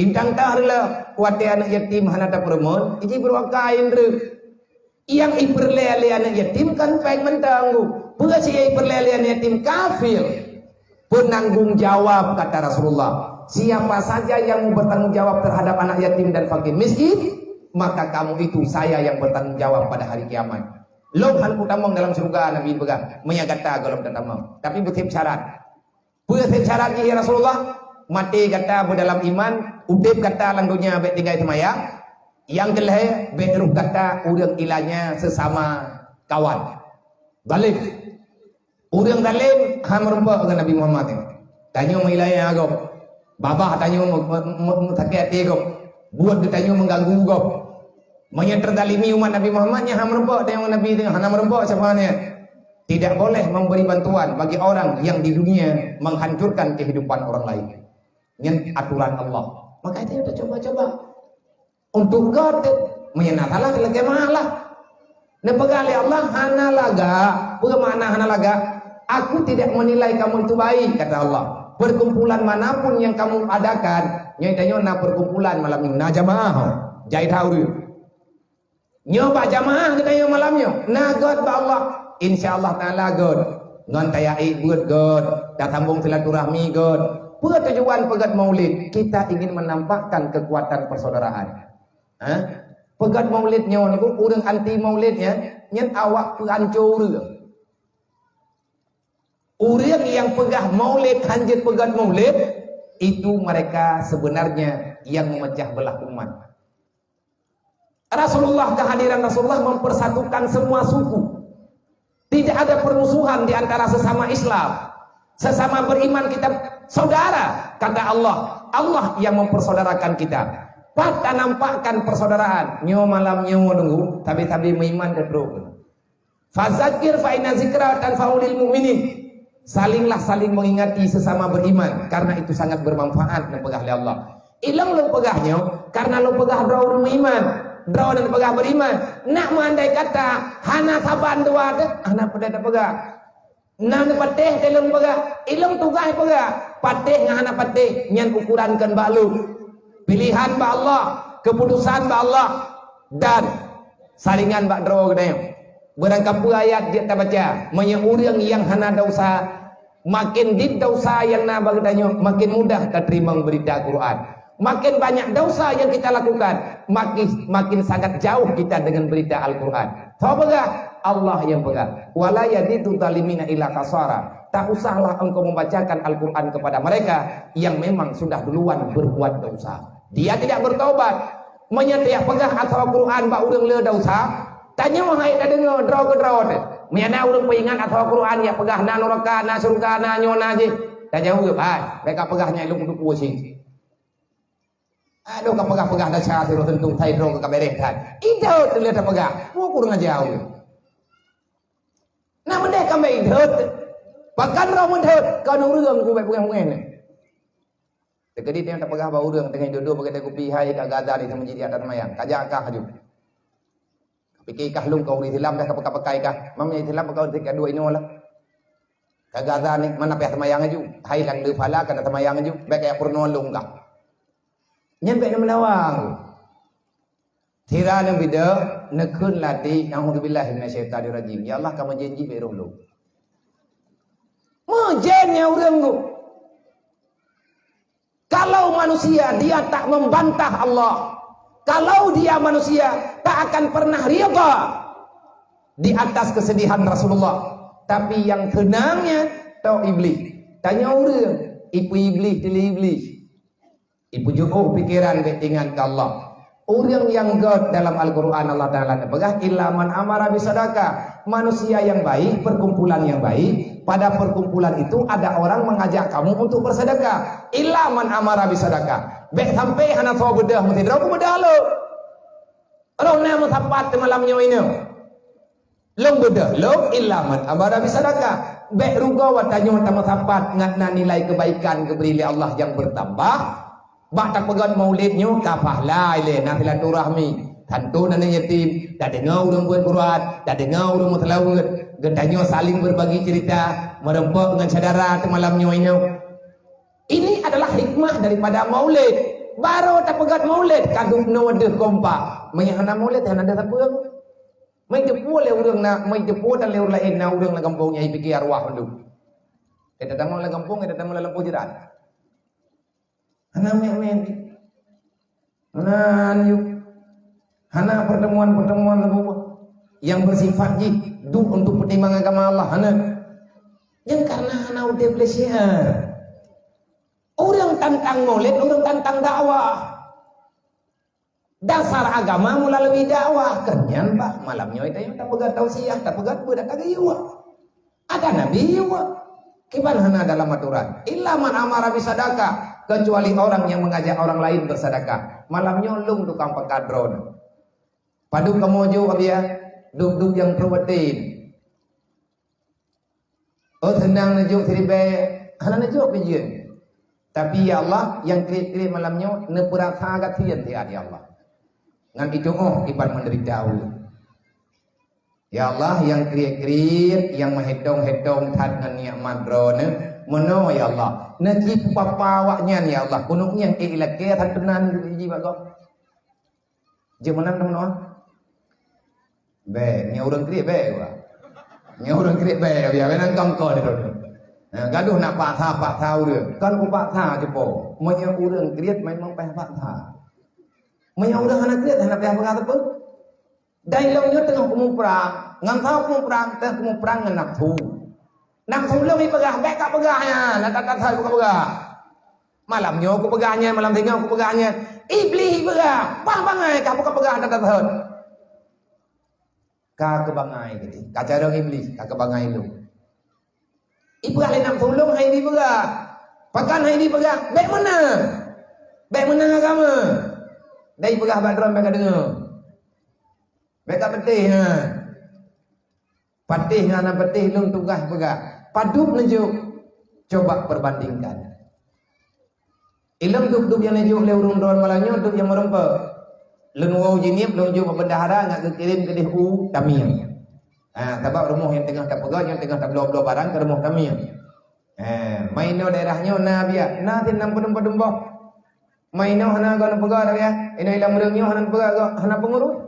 Intang tahrlah kuat anak yatim hanata peremon, iji berwakain re. Yang iperlele anak yatim kan peng mentanggu. Bukan si iperlele anak yatim kafir. Penanggung jawab kata Rasulullah. Siapa saja yang bertanggung jawab terhadap anak yatim dan fakir miskin, maka kamu itu saya yang bertanggung jawab pada hari kiamat. Long han kutamong dalam surga Nabi pegang menyagata golom tatamong. Tapi betip syarat. Betip syarat ya Rasulullah. Mati kata dalam iman, udip kata lang dunia bet tinggal semayang. Yang kelih bet ruh kata urang ilanya sesama kawan. Balik. Urang dalim ham rempa dengan Nabi Muhammad. Tanya ilanya agak. Babah tanya sakit hati agak. Buat ditanya mengganggu agak. Menyeterdalimi umat Nabi Muhammadnya ham rempa dengan Nabi itu ham rempa siapanya. Tidak boleh memberi bantuan bagi orang yang di dunia menghancurkan kehidupan orang lain. Ini aturan Allah. Maka itu kita coba-coba. Untuk God menyenatalah kelege malah. Nepegali Allah hanalaga. Bagaimana hanalaga? Aku tidak menilai kamu itu baik kata Allah. Perkumpulan manapun yang kamu adakan, nyatanya na perkumpulan malam ini na jamaah. Jahit hauri. Nyoba jamaah kita malamnya. Na God ba Allah. InsyaAllah ta'ala God ngon tayai buat God dah sambung silaturahmi God buat tujuan pegat maulid kita ingin menampakkan kekuatan persaudaraan. Pegat maulidnya niku urang anti maulidnya nyen awak perancur urang yang pegah maulid hanjit pegat maulid itu mereka sebenarnya yang memecah belah umat. Rasulullah, kehadiran Rasulullah mempersatukan semua suku. Tidak ada permusuhan di antara sesama Islam. Sesama beriman kita saudara. Kata Allah. Allah yang mempersaudarakan kita. Pada nampakkan persaudaraan. Nyo malam nyo nunggu. Tapi meiman kedua. Fazakir fa'ina zikra tanfa'ulil mu'minin. Salinglah saling mengingati sesama beriman. Karena itu sangat bermanfaat. Nepegah oleh Allah. Ilang lo pegahnya. Karena lo pegah draw iman. Draw dan pegah beriman. Nak mandai kata hana saban dua de, hana pada tak pegah. Nak pateh telung pegah, ilung tugas pegah. Pateh ngana pateh nyan ukuran kan balu. Pilihan ba Allah, keputusan ba Allah dan saringan ba draw gede. Berangkapu ayat dia tak baca, menyurang yang hana dosa makin dit dosa yang na bagdanya makin mudah terima berita Quran. Makin banyak dosa yang kita lakukan, makin sangat jauh kita dengan berita Al-Quran. Tahu pegah? Allah yang pegah. Wala yadidu zalimina illa kasara. Tak usahlah engkau membacakan Al-Quran kepada mereka yang memang sudah duluan berbuat dosa. Dia tidak bertobat. Menyetiak pegah atau Al-Quran ba urang le dosa. Tanya wahai dah dengar draw ke draw teh. Menyana urang peingat atau Al-Quran ya pegah na neraka na surga na nyona je. Tanya urang, mereka pegahnya ilmu untuk kucing. Aduh kapegah-pegah dah cara terus tentu thai drong ke berehan. Idot terlihat pegah. Mau kurang jauh. Nah mendek kami idot. Bahkan raw mendek kanu urang ku bae pengen-pengen. Tekedi dia tak pegah ba urang dengan jodoh bagi ku pihai ka gaza di menjadi adat mayang. Kajak kah haju. Pikir kah lung kau di dalam dah pakai kah. Mamnya dalam kau tiga dua ini lah. Ka gaza ni mana pihak mayang haju. Hai lang de phala kana mayang haju. Baik kayak purno lung kah. Nyampe na melawang. Tira yang beda nekun lati a'udzubillahi minasyaitonir rajim. Ya Allah kamu janji berong lu. Mujennya urang lu. Kalau manusia dia tak membantah Allah. Kalau dia manusia tak akan pernah rida di atas kesedihan Rasulullah. Tapi yang tenangnya tau iblis. Tanya urang, ibu iblis, tili iblis. Ibu jauh pikiran ketinggan ke Allah. Orang yang god dalam Al-Quran Allah Ta'ala nebegah illa man amara bisadaqah. Manusia yang baik, perkumpulan yang baik. Pada perkumpulan itu ada orang mengajak kamu untuk bersedekah. Illa man amara bisadaqah. Bek sampai hana tahu bedah mesti draw ku bedah lo. Orang nama tempat malamnya ini. Long bedah lo illa man amara bisadaqah. Bek ruga watanyo tama tempat ngatna nilai kebaikan keberi Allah yang bertambah. Bak tak pegang maulidnya kafah lai na silaturahmi. Tentu nana yatim, dah dengar orang buat Quran, dah dengar orang mutalawat, gendanya saling berbagi cerita, merempok dengan saudara ke malamnya ini. Ini adalah hikmah daripada maulid. Baru tak pegang maulid, kagum no ada kompak. Menyahana maulid hana ada apa? Mai depu le urang na, mai depu dan le urang lain na urang na kampung nyai fikir arwah dulu. Kita tamu la kampung, kita tamu la lampu jiran. Hana men. Hana pertemuan-pertemuan yang bersifat hidup untuk pertimbangan agama Allah. Hana yang karena hana udah belajar. Orang tantang maulid, orang tantang dakwah. Dasar agama melalui dakwah. Kenyan pak malamnya itu yang tak pegat tausiah, tak pegat budak tak gayuah. Ada nabi yuah. Kiban hana dalam aturan. Illa man amara bisadaqah. Kecuali orang yang mengajak orang lain bersedekah. Malamnya lung tukang pekadron. Padu kamu jauh ya, duk yang protein. Oh senang najuk seribe, hana najuk pijen. Tapi ya Allah yang kiri malamnya nepurata gatian tiada ya Allah. Ngan itu ibarat menderita. Ya Allah yang kiri yang menghitung tad dengan nikmat drone meno ya Allah. Najib papawaknya ya Allah. Kunuknya yang ilake tad tenan jiwa kau. Jemanan teman-teman. Be, nya orang kiri be wa. Nya orang kiri be ya benan kongko de. Gaduh nak pak tha dia. Kan ku pak tha je po. Nya orang kiri memang pak tha. Nya orang anak kiri anak yang berkata pun. Dai longnya tengah kumu perang. Ngan tahu kumu perang, tengah kumu perang ngan nak tu. Nak tu long ni pegah, baik tak pegahnya. Nak tak saya bukan pegah. Malamnya aku pegahnya, malam tengah aku pegahnya. Iblis pegah. Pang bangai kau bukan pegah tak tahu. Ka kebangai gitu. Kaca dong iblis, ka kebangai lu. Ibu ahli nak tolong hai di pegah. Pakan hai di pegah. Baik mana? Baik mana agama? Dai pegah badron baik dengar. Mereka petih ha. Patih ngana petih lung tugas pegah. Paduk nejuk. Coba perbandingkan. Ilmu duk yang nejuk le urung don malangnya duk yang merempa. Lung wau jinip lung juk bendahara ngak kirim ke dehu tamim. Sebab rumah yang tengah tak pegah yang tengah tak belah barang ke rumah tamim. Maino daerahnya na biar. Na tin 60 dembah. Maino hana gana pegah ya. Ina ilang merengnya hana pegah hana pengurus.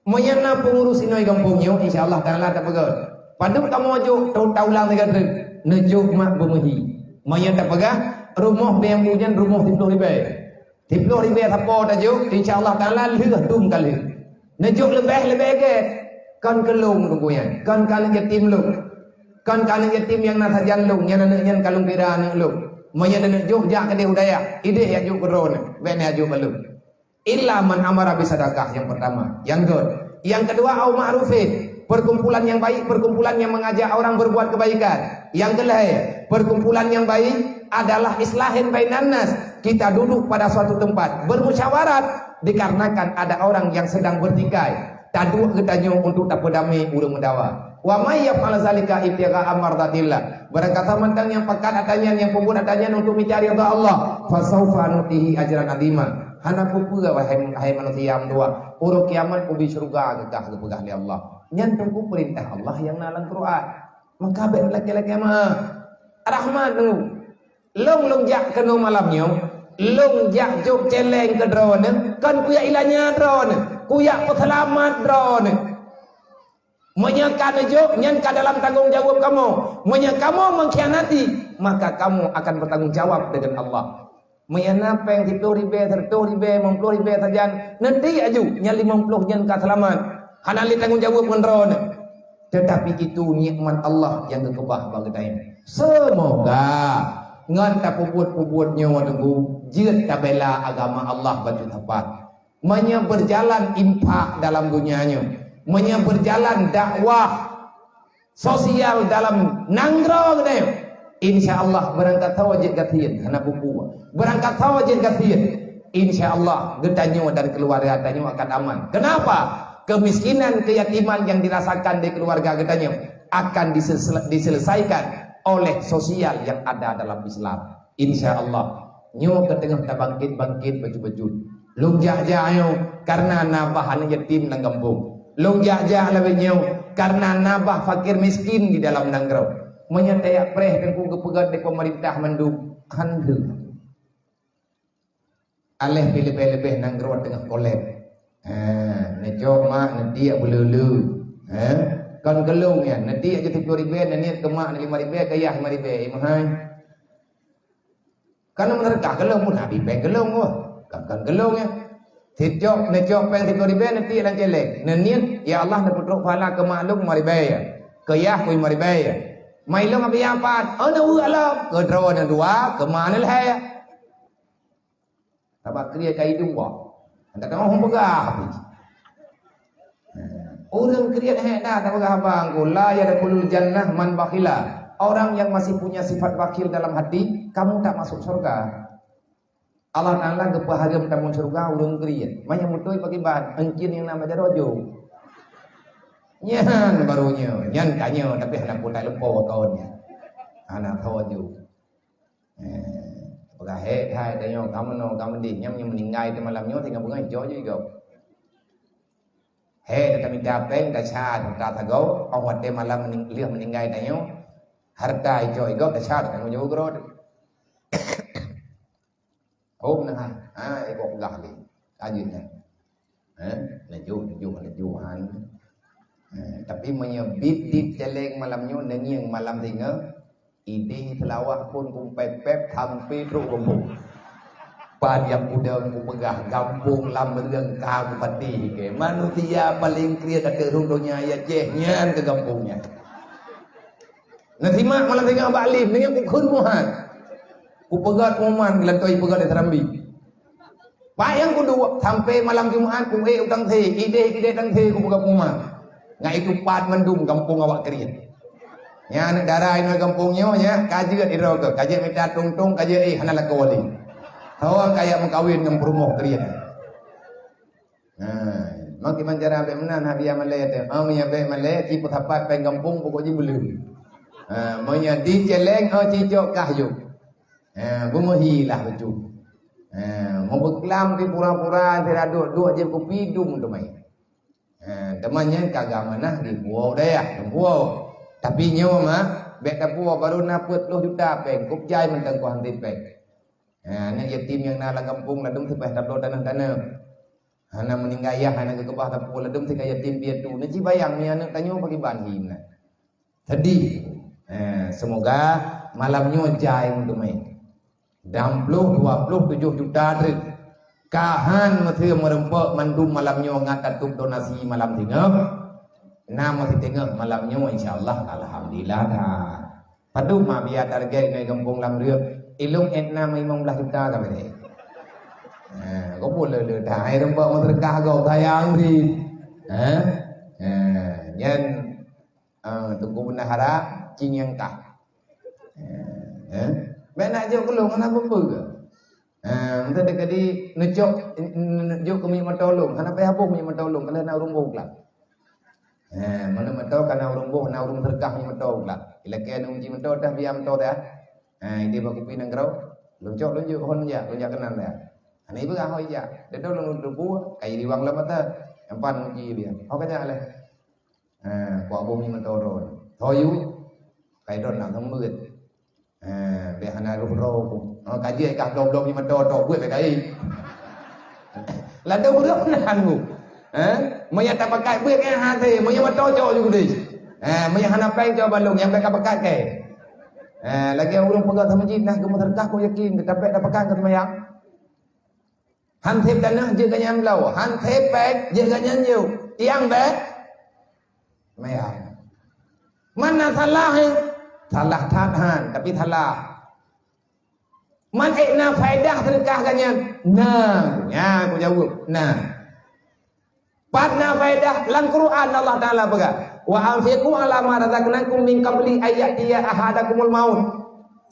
Mayana pengurus inoi kampungnya insyaallah taala tak pegang. Padahal kamu ajo taulang dekat nejuk mak bemuhi. Mayan tak pegang rumah yang hujan rumah 10 ribu. 10 ribu apa tajuk insyaallah taala leh dum kali. Nejuk lebih ke kan kelung tunggunya. Kan kalung yatim lu. Kan kalung yatim yang nasajan lu yang nyan kalung kira lu. Mayan nejuk jak ke udaya. Ide ya juk ron. Bene aju balu. Illa man amara bisadaqah yang pertama. Yang kedua au ma'rufin. Perkumpulan yang baik, perkumpulan yang mengajak orang berbuat kebaikan. Yang kedua, perkumpulan yang baik adalah islahin bainan nas. Kita duduk pada suatu tempat bermusyawarat dikarenakan ada orang yang sedang bertikai. Tadu ketanya untuk tak berdamai urang mendawa. Wa may yaf'al zalika ibtigha'a mardatillah. Berkata mentang yang pekat adanya yang pembun adanya untuk mencari ridha Allah, fa saufa nutihi ajran azima. Hana pupua wahai manusia dua. Urang kiamat ubi surga gekah kepegah li Allah. Nyan tunggu perintah Allah yang nalang Quran. Maka ben laki-laki mah rahmat tu. Long jak kena malamnya. Long jak juk celeng ke drone. Kan kuya ilanya drone. Kuya peselamat drone. Menyekan juk nyanka dalam tanggung jawab kamu. Menyekan kamu mengkhianati, maka kamu akan bertanggung jawab dengan Allah. Mayana peng 10 ribu, 30 ribu, 50 ribu saja. Nanti aju nya 50 nya ka selamat. Hanali tanggung jawab menron. Tetapi itu nikmat Allah yang kekebah bagi kita. Semoga ngan tak puput-puputnya nunggu Jid tabela agama Allah baju tepat. Manya berjalan impak dalam dunianya. Manya berjalan dakwah sosial dalam nanggro gede. InsyaAllah berangkat tawajid gatian anak buku. Berangkat tawajid gatian. InsyaAllah gedanyo dan keluarga gedanyo akan aman. Kenapa? Kemiskinan, keyatiman yang dirasakan di keluarga gedanyo akan diselesaikan oleh sosial yang ada dalam Islam. InsyaAllah. Nyo ketengah tak bangkit baju-baju. Long jak-jak karena nabah anak yatim nang kampung. Long jak-jak lebih nyo karena nabah fakir miskin di dalam nanggro. Menyatayak preh dan ku kepegat di pemerintah mendung handel. Aleh lebih-lebih nanggro tengah kolep. Necok mak nanti ya belulu. Kan gelung ya nanti aja 7.000 nanti ke mak 5.000 ke yah 5.000 imahai. Karena menerkah gelung pun habis pe gelung wah. Kan gelung ya. Necok peng 7.000 nanti lan celek. Nanti ya Allah nak putruk pahala ke maklum 5.000 ya. Ke yah ku 5.000 ya. Mai long apa yang pat? Oh na ualam. Ke draw na dua ke mana lah ya. Apa kriya kai dua. Anda tahu orang begah habis. Orang kriya dah tak begah bang. La yadkhulul jannah man bakhila. Orang yang masih punya sifat bakhil dalam hati, kamu tak masuk surga. Allah Ta'ala kepahaga tamu surga urang kriya. Manya mutoi pakai ban, encin yang nama jarojo. Nyan barunya, nyan kanyo tapi hendak pun tak lupa tahunnya. Anak tahu. Pagah hai tanyo kamu di nyam meninggal itu malamnya tinggal bunga hijau juga. Tapi minta peng dah chat tak tahu awak dia malam meninggal tanyo harta hijau juga dah chat tanyo juga. Hôm nay ikut gah ni kajinya. Laju han. Tapi menyebit di celeng malamnya nengiang malam tinggal ide telawah pun kumpet-pet sampai teruk gembung. Pan yang udah kupegah kampung lam bereng kampati ke manusia paling kriya dak dunia ya jehnya ke kampungnya. Nanti mak malam tinggal balik dengan kukun muhan. Kupegat muman gelantoi pegat di Serambi. Payang kudu sampai malam Jumat ku utang the ide tang the ku pegat muman. Ngai itu pat mendum kampung awak kriya. Ya negara ini kampungnya ya kaji di roga kaji minta tungtung kaji hanala kawali tahu kayak mengkawin dengan perumah krian. Makin menjara bemenan habis amalai tu ya be malai tipu tapat pen kampung pokoknya belum monya di celeng cicok kahyu bumohi lah betul mau berkelam di pura-pura tidak dua je kopi dum tu mai temannya kagak mana di puau dah ya puau. Tapi nyawa mah bek buah baru naput 10 juta peng kup jai mentang ku hanti peng. Anak yatim yang nala kampung ladum sepeh taplo tanah-tanah. Hana meninggal ayah hana ke kebah tapu ladum si kaya yatim piatu. Nanti bayang ni anak tanyo bagi banhin. Sedih. Semoga malamnya jai untuk main. 20 juta trik. Kahan masih merempok mandum malamnya ngatatuk donasi malam tinggal. Nama si tengok malamnya insyaAllah alhamdulillah dah. Padu mah biar target ngai kampung lam rước ilung etna 15 juta tak boleh. Kau boleh le dah hai rembak merkah kau tayang di. Nyen tunggu benahara cing yang kah. Benak je kelung kenapa ke? Mungkin dekat di nejok kami matolong. Kenapa habuk kami matolong kalau nak rumbuh lah. Mana mentau karena urung boh na urung berkah ni mentau lah. Ilakian uji mentau dah biar mentau dah. Dia bagi pinang kerau. Lonjok hon ya, lonjak kenan dah. Ani berkah hoi ya. Dia tu long debu kai diwang lah mata. Empan uji dia. Hau kanya lah. Kuat bumi mentau ron. Toyu kai don nak tembut. Dia hana roh. Kaji kah dom ni mentau tok buat kai. Lada budak nanggu. Maya tak pakai buat kan hati, maya matau jauh juga deh. Maya hana peng jauh balung yang mereka pakai ke. Lagi orang pegang sama masjid nah kamu terkah aku yakin kita dah pakai ke maya. Han thep dan je ganyan lau, han thep peng je ganyan you. Tiang be maya. Mana salah salah tahan tapi salah. Man na faedah sedekah kanyan. Nah, ya aku jawab. Nah. Padna faedah lang Quran Allah Taala berkata, wa anfiqu ala ma razaqnakum min qabli ayyatiya ahadakumul maut.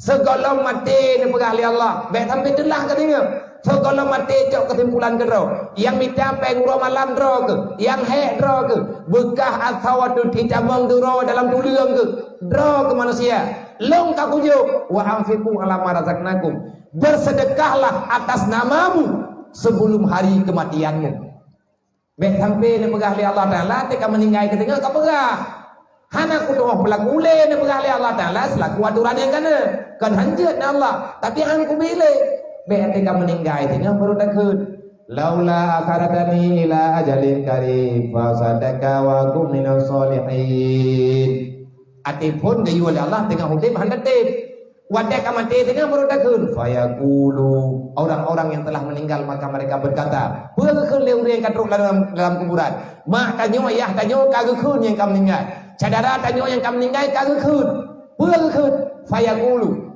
Segala mati ni perah oleh Allah. Baik sampai telah katanya. Segala mati cok kesimpulan ke draw. Yang minta penguro malam draw ke, yang hek draw ke, bekah asawatu dicabang draw dalam tuliang ke, draw ke manusia. Long kakujo wa anfiqu ala ma razaqnakum. Bersedekahlah atas namamu sebelum hari kematianmu. Baik sampai ni perah oleh Allah Taala tika meninggal ketinggal ka perah. Hana ku doa pelaku ule ni perah oleh Allah Taala selaku aturan yang kana. Kan hanjat na Allah, tapi hang ku bile. Baik tika meninggal tinggal baru dak keun. Laula akharatani ila ajalin qarib fa sadaka wa kum minas solihin. Atipun gayu oleh Allah tengah hudib handatib. Wadah kamati tengah baru dak keun. Fayaqulu, orang-orang yang telah meninggal maka mereka berkata, "Beul keun le urang kadruk dalam kuburan." Mak tanyo ayah tanyo kagak keun yang kam meninggal. Saudara tanyo yang kam meninggal kagak keun. Beul keun. Fayaqulu.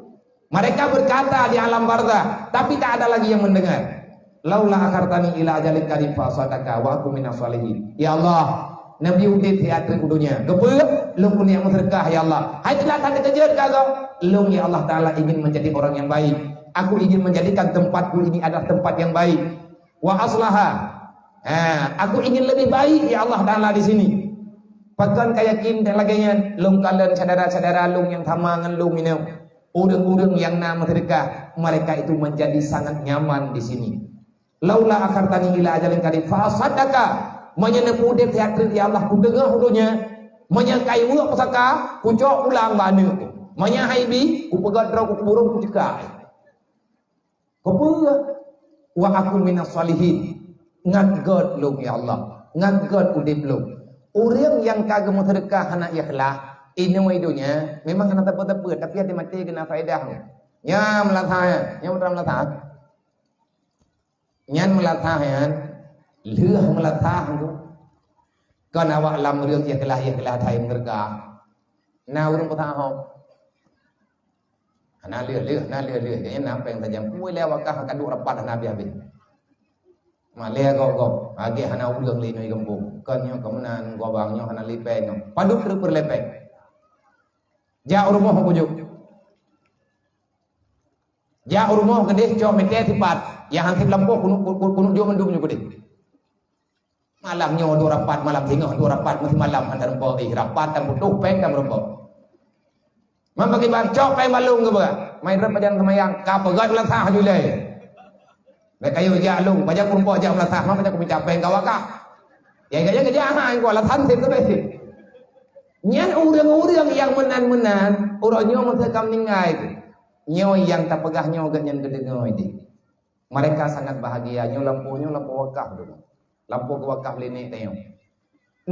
Mereka berkata di alam barzah, tapi tak ada lagi yang mendengar. Laula akhartani ila ajalin qarib fa sadaka wa aku minas solihin. Ya Allah, Nabi udit di akhir dunia. Gebeuk lung punya sedekah ya Allah. Hai telah tanda kejut kagak. Lung ya Allah Taala ingin menjadi orang yang baik. Aku ingin menjadikan tempatku ini adalah tempat yang baik. Wa aslaha. Aku ingin lebih baik ya Allah Taala di sini. Pakan kayakin dan laganya lung kalian saudara-saudara lung yang tamangan lung minum. Orang-orang yang nama sedekah, mereka itu menjadi sangat nyaman di sini. Laula akhartani ila ajalin qarib fa sadaka, menyenepu dek teatri ya Allah ku dengar hudunya, menyakai uak pusaka, ku cok ulang bana, menyahai bi, ku pegat draw ku burung ku cekai. Kebuah, wa aku minas salihin, ngagot lu ya Allah, ngagot udip lu. Orang yang kagak mau sedekah anak ikhlas. Ini hidunya memang kena tepat-tepat tapi ada mati kena faedah. Nya melatah, nya betul melatah. Nyan melatah yan, leuh melatah tu. Kan awak lam reung ikhlas thai mereka. Na urang patah. Na leuh dia nampeng tajam. Pui lewakah kaduk rapat nabi habis. Malia go age hana urang li noi gembung. Kan nyo kemenan go bang nyo hana lipeng. Paduk per lepeng. Ja rumah kujuk. Ja rumah kedeh cok mete tipat. Yang hantip lampu kunuk jo mendung jo kedeh. Malam nyo do rapat malam tengah do rapat mesti malam hantar rempo rapat dan butuh peng dan rempo. Membagi bang cok peng malung ke ba. Main rap pajan semayang ka pegat lasah julai. Baik kayu ja lung pajak rempo ja lasah mah pajak minta peng kawakah. Ya gaya kerja hang ko lasan tip tu besi. Nyan orang-orang yang menan-menan, orangnya mentekam ningai itu. Nyo yang tak pegah nyo ganyan gedengoi itu. Mereka sangat bahagia. Nyo lampu wakaf dulu. Lampu ke wakaf lini tengok.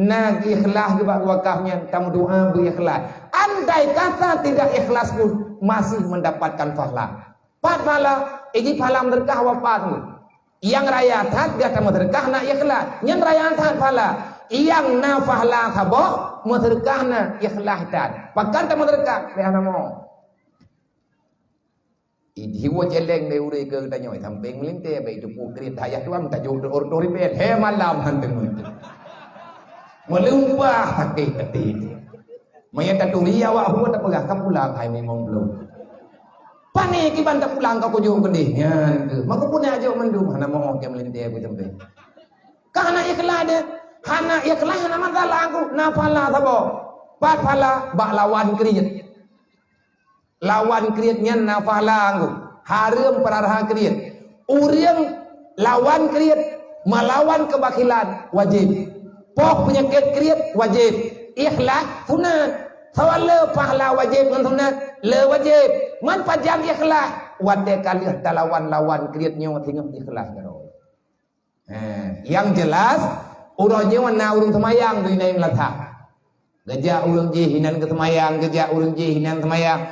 Nah ikhlas ke wakafnya, kamu doa berikhlas. Andai kata tidak ikhlas pun masih mendapatkan pahala. Pahala, ini pahala berkah wafatmu. Yang raya tak gak kamu berkah nak ikhlas. Yang raya tak pahala. Yang na pahala kabah. Mudrikahna ikhlas dan pakan ta mudrikah behana mo hiwo jeleng de ure ke ta nyoi samping linte be tu pukri tayah tuam ta jo or tori be he malam hanteng melumpah hati maya ta turia wa huwa ta pegah ka pulang hai memang belum pane ki ban ta pulang ka ko jo gede nyan ke maka pun aja mendum hana mo ke melinte be tempe kana ikhlas de hana ikhlas hana masalah aku nafala sabo pat pala bak lawan kriet nafala aku harum pararha kriet urang lawan kriet melawan kebakilan wajib poh penyakit kriet wajib ikhlas sunat sawale pahala wajib ngan sunat le wajib man pajang ikhlas wade kali lawan krietnya tinggal ikhlas karo yang jelas urangnya warna urang semayang tu inaim latah. Gejak urang je hinan ke semayang, gejak urang je hinan semayang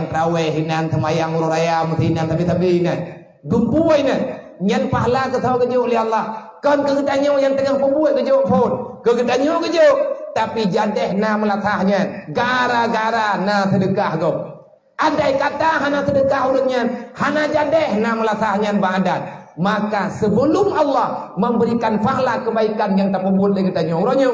tarawih hinan semayang urang raya mesti hinan tapi hinan. Dumpu hinan. Nyan pahala ke tahu kejuk oleh Allah. Kan kegedanyo yang tengah pembuat kejuk pun. Kegedanyo kejuk tapi jadeh na melatahnya gara-gara na sedekah go. Andai kata hana sedekah ulunnya, hana jadeh na melasahnya badan, maka sebelum Allah memberikan pahala kebaikan yang tak pun dengan tanya orangnya,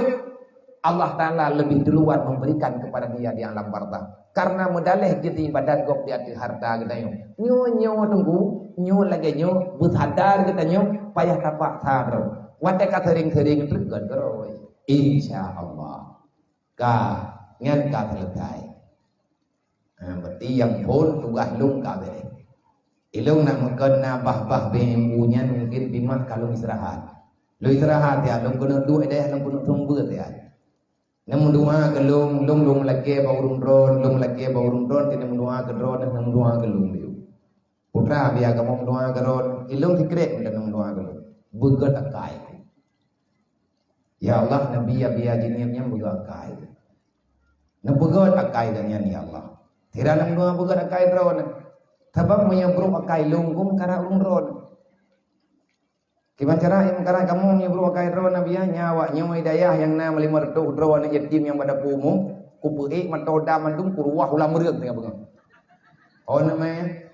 Allah Ta'ala lebih duluan memberikan kepada dia di alam barzah. Karena medalih gitu ibadat gok di hati harta kita nyo tunggu nyo lagi nyo bersadar kita nyo payah tapak sadar wadah kata sering-sering tergan keroi insya Allah ngan selesai. Berarti yang pun tugas lung kabeh. Ilung nak makan na bah BMU nya mungkin bimah kalau istirahat. Lu istirahat ya, lung kena duit dah, lung kena tunggu ya. Namun doa ke lung lagi baurung drone, tidak mendoa ke drone, namun doa ke lung dia. Putra biar kamu mendoa ke drone, ilung dikrek dan mendoa ke lung. Begat akai. Ya Allah, Nabi ya biar jinnya begat akai. Nabegat akai dengan ya Allah. Tidak nak doa begat akai drone. Sebab menyebruh akai lung kum karena ulung drone. Gimana cara karena kamu menyebruh akai drone Nabi ya nyawa hidayah yang na melimar tu drone yatim yang pada pumu kupuik matoda mandung kuruah ulam merek tengah bengang. Oh namanya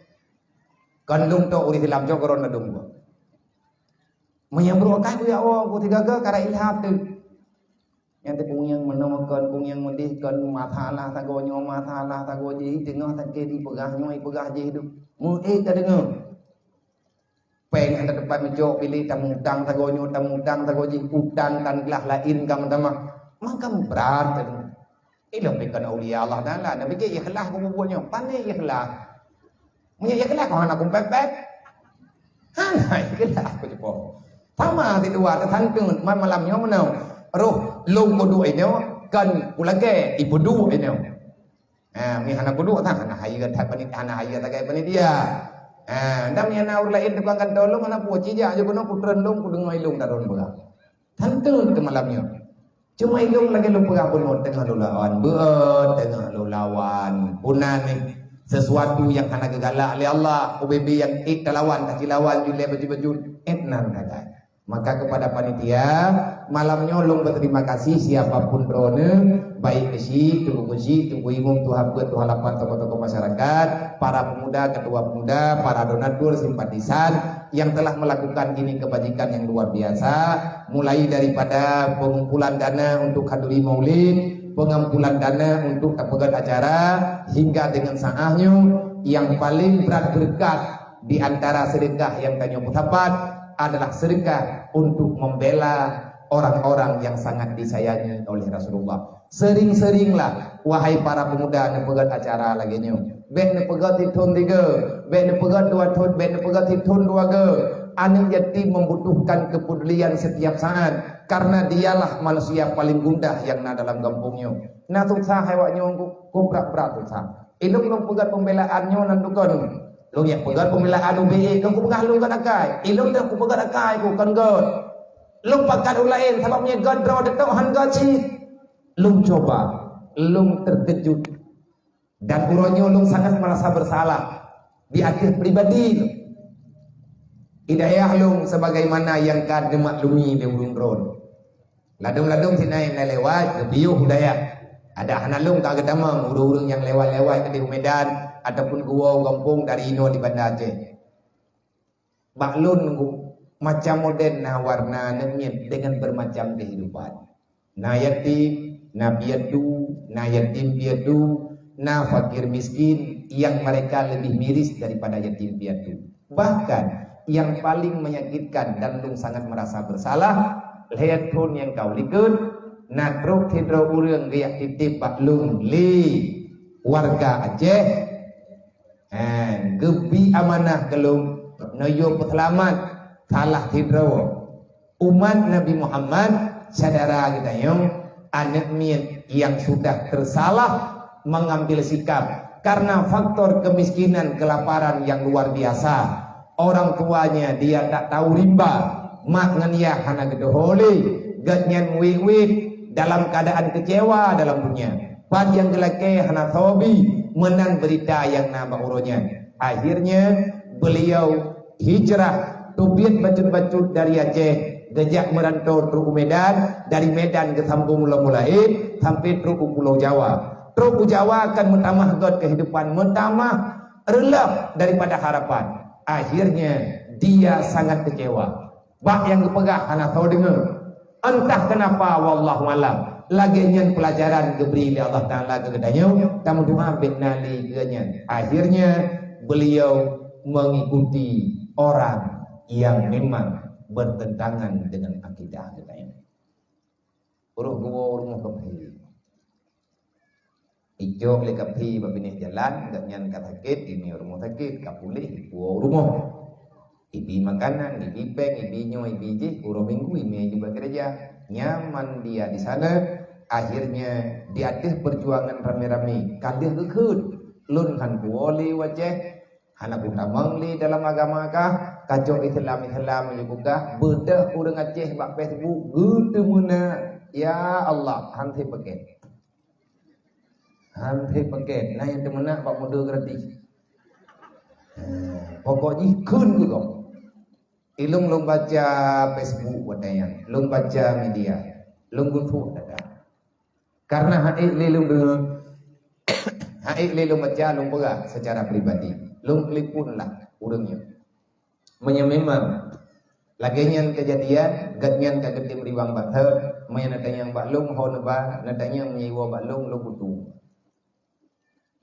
kandung tu uri hilam jauh korona dum gua. Menyebruh akai tu ya Allah ku tiga ke karena ilham tu. Yang tepung yang menamakan pung yang mendihkan matalah tagonyo matalah tagoji tengah tak di pegah nyoi pegah je hidup muik tak dengar peng anda depan mejo pilih tamudang tagoji utang dan gelah lain kamu tama makam berat ilmu pekan aulia Allah Taala nabi ke ikhlas ku bubunya pandai ikhlas punya ikhlas kau anak kumpet hana ikhlas ku cepo sama di luar tertantun malamnya menau roh lung kudu enyo kan kulage ibudu enyo mi hana kudu ta hana hayga ta panit hana hayga ta kai panitia ndam yana ur lain tukang kan tolong hana puci ja aja kuno putren lung kudu ngai lung daron bega tantun ke malamnya cuma ilung lagi lung bega pun tengah lulawan beut tengah lulawan punan ni sesuatu yang hana gegala oleh Allah UBB yang lawan lawan jule baju-baju etnan kata. Maka kepada panitia malamnya long berterima kasih siapapun drone baik kesi, tunggu imum, tuhan halapan tokoh-tokoh masyarakat, para pemuda, ketua pemuda, para donatur, simpatisan yang telah melakukan ini kebajikan yang luar biasa, mulai daripada pengumpulan dana untuk haduri maulid, pengumpulan dana untuk pegat acara, hingga dengan saahnya yang paling berat berkat di antara sedekah yang tanya mutabat adalah sedekah untuk membela orang-orang yang sangat disayangi oleh Rasulullah. Sering-seringlah wahai para pemuda yang pegat acara lagi nyo. Ben pegat titun tiga, ben pegat dua tun, ben pegat titun dua ge. Anak yatim membutuhkan kepedulian setiap saat karena dialah manusia paling gundah yang ada dalam kampungnya. Nah susah hewaknya kubrak berat susah. Ilung long pegat pembelaannya nandukan. Lu yang pegat pembelaan UBE kan ku pegat lu kan akai ilung dah ku pegat akai ku kan god lu pakat ulain sebabnya god draw detok han gaci lu coba lu terkejut dan uronyo lu sangat merasa bersalah di akhir pribadi hidayah lu sebagaimana yang kad demaklumi di urung drone ladung-ladung sinai lewat biuh hidayah ada hanalung tak gedamang urung-urung yang lewat-lewat ke di Medan ataupun gua kampung dari Ino di Banda Aceh. Baklun macam modern nah warna nengit dengan bermacam kehidupan. Na yatim, na piatu, na yatim piatu, na fakir miskin yang mereka lebih miris daripada yatim piatu. Bahkan yang paling menyakitkan dan lung sangat merasa bersalah, lihat pun yang kau likut, na truk hidro urang riak titip baklun li warga Aceh. Gebi amanah kelum noyo peselamat salah hidro umat Nabi Muhammad saudara kita yang anak min yang sudah tersalah mengambil sikap karena faktor kemiskinan kelaparan yang luar biasa orang tuanya dia tak tahu rimba mak ngania hana gedoholi gatnyan wiwit dalam keadaan kecewa dalam dunia pad yang gelake hana thobi menang berita yang nama uronya. Akhirnya beliau hijrah tubiat bacut-bacut dari Aceh gejak merantau ke Medan dari Medan ke Sambung mulai sampai ke Pulau Jawa terus ujawakan mutamah god kehidupan, mutamah relaf daripada harapan. Akhirnya dia sangat kecewa. Bak yang kepegah anak tahu dengar. Entah kenapa wallahu alam. Laginya pelajaran diberi oleh Allah Taala kepadanya, tamu doa benali kenya. Akhirnya beliau mengikuti orang yang memang bertentangan dengan akidah katanya. Uruh gua rumah kepi. Ijo le kepi babini jalan ganyan katakit ini rumah sakit kapulih gua rumah. Ibi makanan, ibi peng, ibi nyo, ibi je, urung minggu ini juga kerja. Nyaman dia di sana. Akhirnya di atas perjuangan rame-rame kalih gekut lun han boleh wajah anak utamang li dalam agama kah kacau Islam menyebutkan bedah urang Aceh bak Facebook gitu muna ya Allah hanti paket nah yang temena bak muda gratis pokoknya kun gitu ilung lung baca Facebook wadaya lung baca media lung gufu dada karena haik lelung baca lung pegah secara pribadi lung lipun lah urangnya menyememang laginya kejadian gatnyan kaget meriwang bakter menyanatanya yang baklung ho neba natanya menyiwa baklung lung butu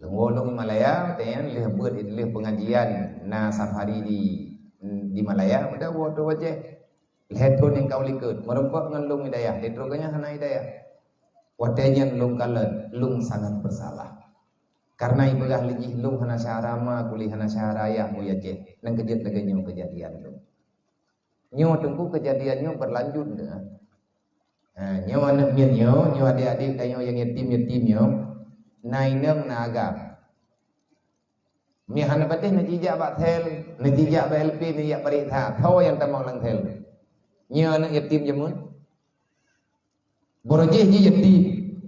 lung Malaya tayan leh buat leh pengajian na safari di Malaya pada waktu wajah leton yang kau likut merempak ngan lung hidayah letroganya hana hidayah wadanya lung kalan lung sangat bersalah karena ibagah lagi lung hana syarama kulih hana syaraya mu yaje nang kejadian laganya kejadian lung nyo tunggu kejadiannya berlanjut dah nyo anak nyo adik-adik kayo yang yatim nyo nainang naga mi hana patih natijak bak thel natijak bak LP ni yak paritha tho yang tamang lang thel nyo anak yatim jamun borojeh ji yatim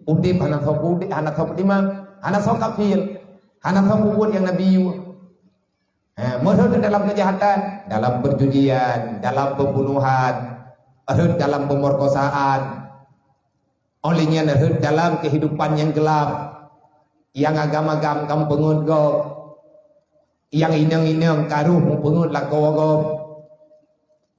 udip anak thopudi anak thopudima anak thokafil anak thopubut yang nabi merhut dalam kejahatan dalam perjudian dalam pembunuhan dalam pemerkosaan olehnya merhut dalam kehidupan yang gelap yang agama-agama kamu pengut go yang inang-inang karuh mu pengut lakau go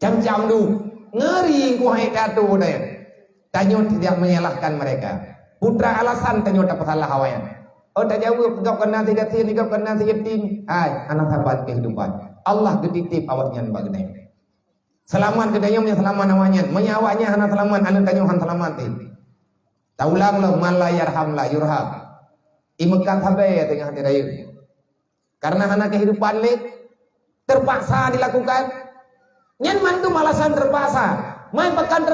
jam-jam du ngeri ku hai datu deh tanyo tidak menyalahkan mereka putra alasan tanyo tak salah hawayan tak jauh kau kena tiga tin kau kena yatim anak sahabat kehidupan Allah getitip awaknya bagne selamat kedanya punya selamat namanya menyawanya anak selamat anak tanyo han selamat taulang lo malayarham la yurham imekat habe tengah hati raya karena anak kehidupan ni terpaksa dilakukan nyaman tu malasan terpaksa main pekan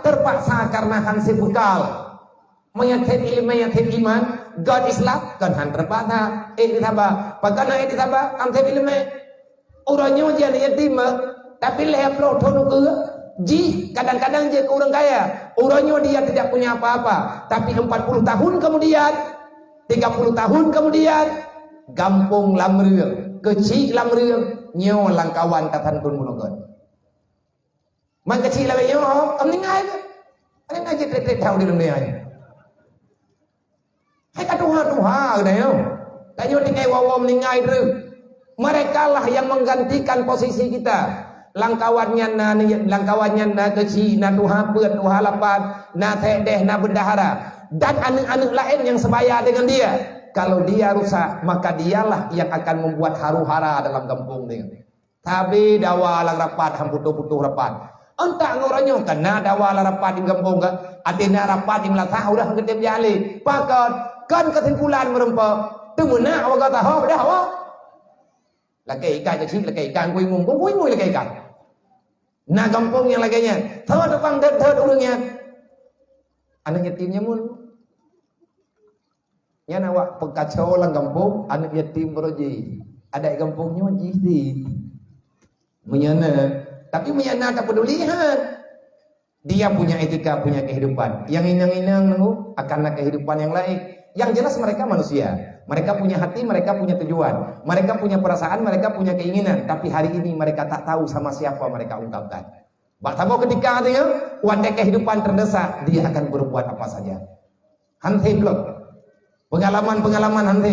terpaksa karena hansi bekal menyakit iman God Islam kan han terpaksa ditambah pakana ditambah hansi ilmu orangnya jadi yatim tapi leh proton ke ji kadang-kadang je orang kaya orangnya dia tidak punya apa-apa tapi 40 tahun kemudian 30 tahun kemudian gampung lamreung kecil lamreung nyo langkawan tatan pun mulogon man kecil la yo am ningai ke ani ngaji tet tahu di dunia ni hai ka tuha dah yo kayo tingai wawom ningai re mereka lah yang menggantikan posisi kita langkawannya na kecil na tuha peut tuha lapan na tedeh na bendahara dan anak-anak lain yang sebaya dengan dia kalau dia rusak maka dialah yang akan membuat haru-hara dalam kampung ni tapi dawa lang rapat hamputu-putu rapat entah ngorangnya kena dawa lang rapat di kampung kan atina rapat di melatah udah ketep jali pakat kan kesimpulan merempak temuna awak kata ha dah awak laki ikan kecil laki ikan kuing laki ikan nah kampung yang laginya thơ depan thơ urangnya anak yatimnya mun nya awak pekacau lang kampung anak yatim beroji ada kampungnya jihdi menyana tapi menyana tak pedulihan dia punya etika punya kehidupan yang inang-inang nunggu akan kehidupan yang lain yang jelas mereka manusia mereka punya hati mereka punya tujuan mereka punya perasaan mereka punya keinginan tapi hari ini mereka tak tahu sama siapa mereka ungkapkan bahkan ketika dia wadai kehidupan terdesak dia akan berbuat apa saja hanti blok Pengalaman-pengalaman nanti.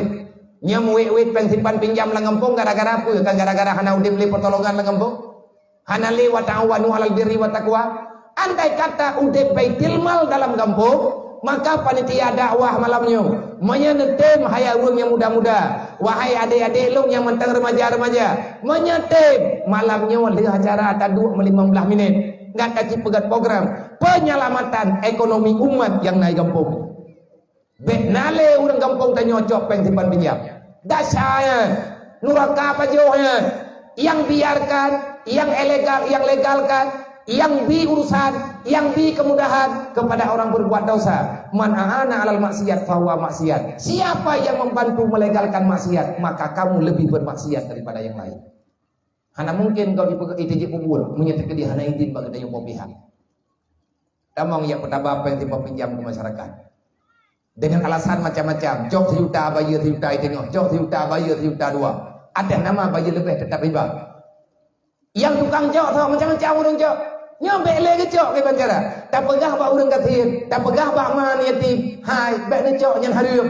Nya muwit-wit simpan pinjam lang kampung gara-gara apa? Kan gara-gara hana udah beli pertolongan lang kampung. Hana li wa ta'awanu 'alal birri wa taqwa. Andai kata udah baitil mal dalam kampung, maka panitia dakwah malamnya menyetem hai urang yang muda-muda, wahai adik-adik long yang mentang remaja-remaja, menyetem malamnya li acara tadu 15 minit. Enggak kaji pegat program penyelamatan ekonomi umat yang naik kampung. Benale urang kampung tanya nyocok peng simpan pinjam. Dasarnya nuraka apa jauhnya yang biarkan, yang ilegal, yang legalkan, yang bi urusan, yang bi kemudahan kepada orang berbuat dosa. Man a'ana 'alal maksiat fahuwa maksiat. Siapa yang membantu melegalkan maksiat, maka kamu lebih bermaksiat daripada yang lain. Hana mungkin kau itiji kubur menyetek dia hana izin bagi dayu pihak. Tamang yang pertama apa yang tiba pinjam ke masyarakat. Dengan alasan macam-macam, jok sejuta bayar sejuta tengok, jok sejuta bayar sejuta dua. Ada nama bayar lebih tetap riba. Yang tukang jok tahu macam-macam orang jok. Nyampe lagi jok ke bandara. Tak pegah ba urang kathir, tak pegah ba man yatim. Hai, bek ne jok yang harieup.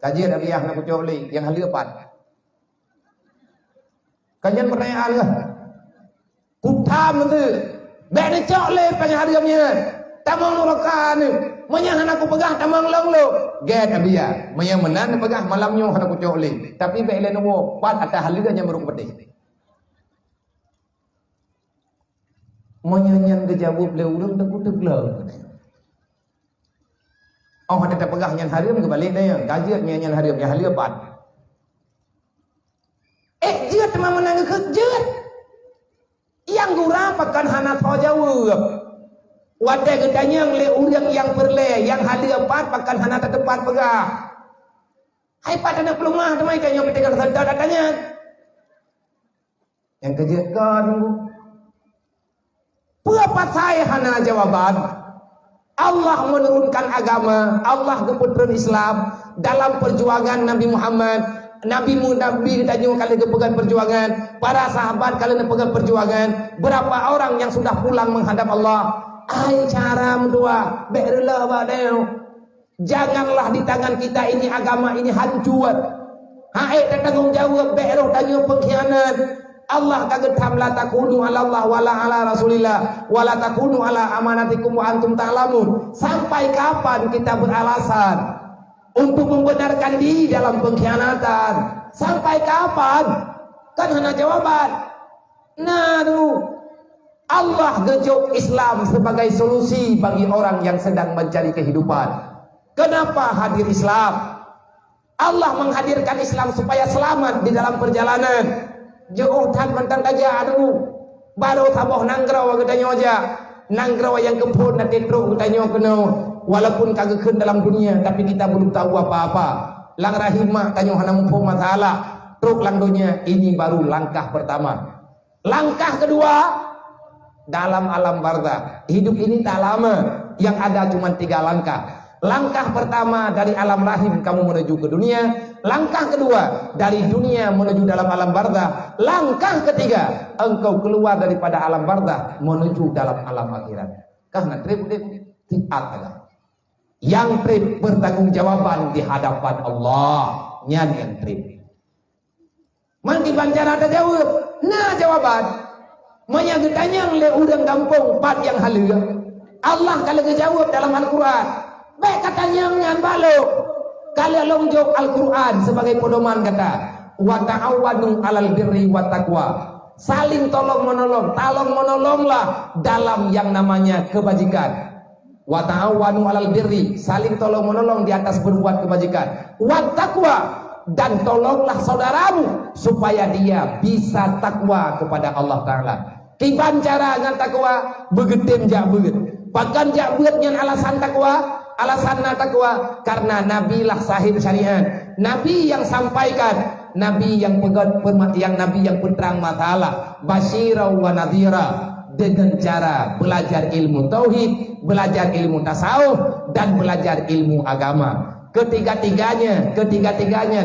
Kajian abiah nak jok li yang halieupan. Kajian pertanyaan ke? Kutam tu. Bek ne jok li pang harieupnya. Tamang nurakan ni. Manya hana ku pegah tamang long lo. Get abiah. Manya menan pegah malamnya hana ku jok li. Tapi bek le no pat atah halieunya merung pedih. Menyanyian kejawab le urang tak kutek lah. Oh ada tak pegah nyan harium ke balik dah yang gajiat nyan harium yang halieupan. Jeut mah menang kejeut. Yang gura pakan hana tho jawab. Wadah gedanyang le urang yang perle yang halieupan pakan hana tetepat pegah. Hai pada nak pelumah temai tanya petegang sedar datanya. Yang kejeut kan Berapa saya hana jawaban? Allah menurunkan agama, Allah keputusan Islam dalam perjuangan Nabi Muhammad. Nabi ditanya kali kepegang perjuangan, para sahabat kali kepegang perjuangan. Berapa orang yang sudah pulang menghadap Allah? Ai cara mendua, berlah badeu. Janganlah di tangan kita ini agama ini hancur. Hai tanggung jawab beroh tanya pengkhianat. Allah kagak la takunu ala Allah wala ala Rasulillah wala takunu ala amanatikum wa antum ta'lamun. Sampai kapan kita beralasan untuk membenarkan diri dalam pengkhianatan? Sampai kapan? Kan hanya jawaban. Nah, Allah gejok Islam sebagai solusi bagi orang yang sedang mencari kehidupan. Kenapa hadir Islam? Allah menghadirkan Islam supaya selamat di dalam perjalanan. Jauh tan mentang aja aduh baru taboh nanggraw katanya aja nanggraw yang kempun nanti truk katanya kena walaupun kagak keun dalam dunia tapi kita belum tahu apa-apa lang rahimah tanya hana mumpung masalah truk lang dunia ini baru langkah pertama. Langkah kedua dalam alam barzakh. Hidup ini tak lama, yang ada cuma 3 langkah. Langkah pertama dari alam rahim kamu menuju ke dunia. Langkah kedua dari dunia menuju dalam alam barzakh. Langkah ketiga engkau keluar daripada alam barzakh menuju dalam alam akhirat. Karena trip tiat yang trip bertanggungjawaban di hadapan Allah. Nyan yang trip. Mandi bancara ada jawab. Nah jawaban. Manya getanyang le udang kampung pat yang halia. Allah kalau jawab dalam Al-Quran. Baik katanya ngan balo. Kalau longjok Al-Quran sebagai pedoman kata, wa ta'awanu 'alal birri wa taqwa. Saling tolong menolonglah dalam yang namanya kebajikan. Wa ta'awanu 'alal birri, saling tolong menolong di atas berbuat kebajikan. Wa taqwa, dan tolonglah saudaramu supaya dia bisa takwa kepada Allah Ta'ala. Kiban cara ngan takwa begetem jak beget. Bahkan jak beget ngan alasan takwa. Alasan takwa karena Nabi lah sahib syariat, Nabi yang sampaikan, Nabi yang Nabi yang penerang masalah, basyira wa nadhira, dengan cara belajar ilmu tauhid, belajar ilmu tasawuf dan belajar ilmu agama. Ketiga-tiganya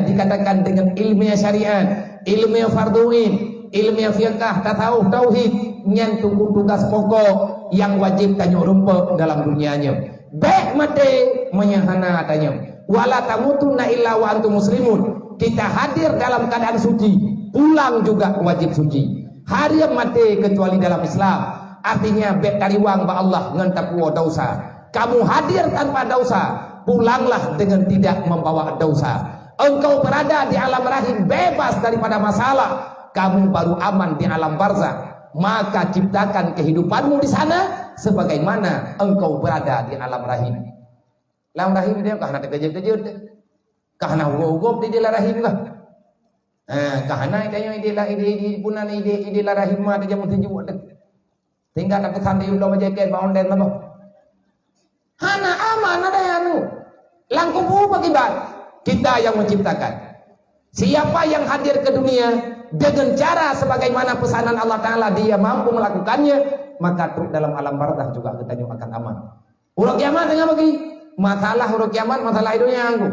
dikatakan dengan ilmu syariat, ilmu fardhuin, ilmu fiqh, tasawuf, tauhid, nyentuh tugas pokok yang wajib tanya rumput dalam dunianya. Baik mati menyahana tanya wala tamutunna illa wa antum muslimun. Kita hadir dalam keadaan suci, pulang juga wajib suci. Hari mati kecuali dalam Islam. Artinya bet dari wang ba Allah ngentap wa dosa. Kamu hadir tanpa dosa, pulanglah dengan tidak membawa dosa. Engkau berada di alam rahim bebas daripada masalah. Kamu baru aman di alam barzakh. Maka ciptakan kehidupanmu di sana sebagaimana engkau berada di alam rahim. Alam rahim dia kahana terkejut-kejut, kahana hukum di dalam rahim lah. Kahana idenya ide punan ide rahim mah dia mesti juga. Tinggal nak kesan di udah majakan baon dan apa. Hana aman ada yang langkubu bagi kita yang menciptakan. Siapa yang hadir ke dunia dengan cara sebagaimana pesanan Allah Ta'ala dia mampu melakukannya, maka truk dalam alam barzakh juga kita akan aman. Urut kiamat dengan bagi masalah urut kiamat, masalah hidupnya anggu.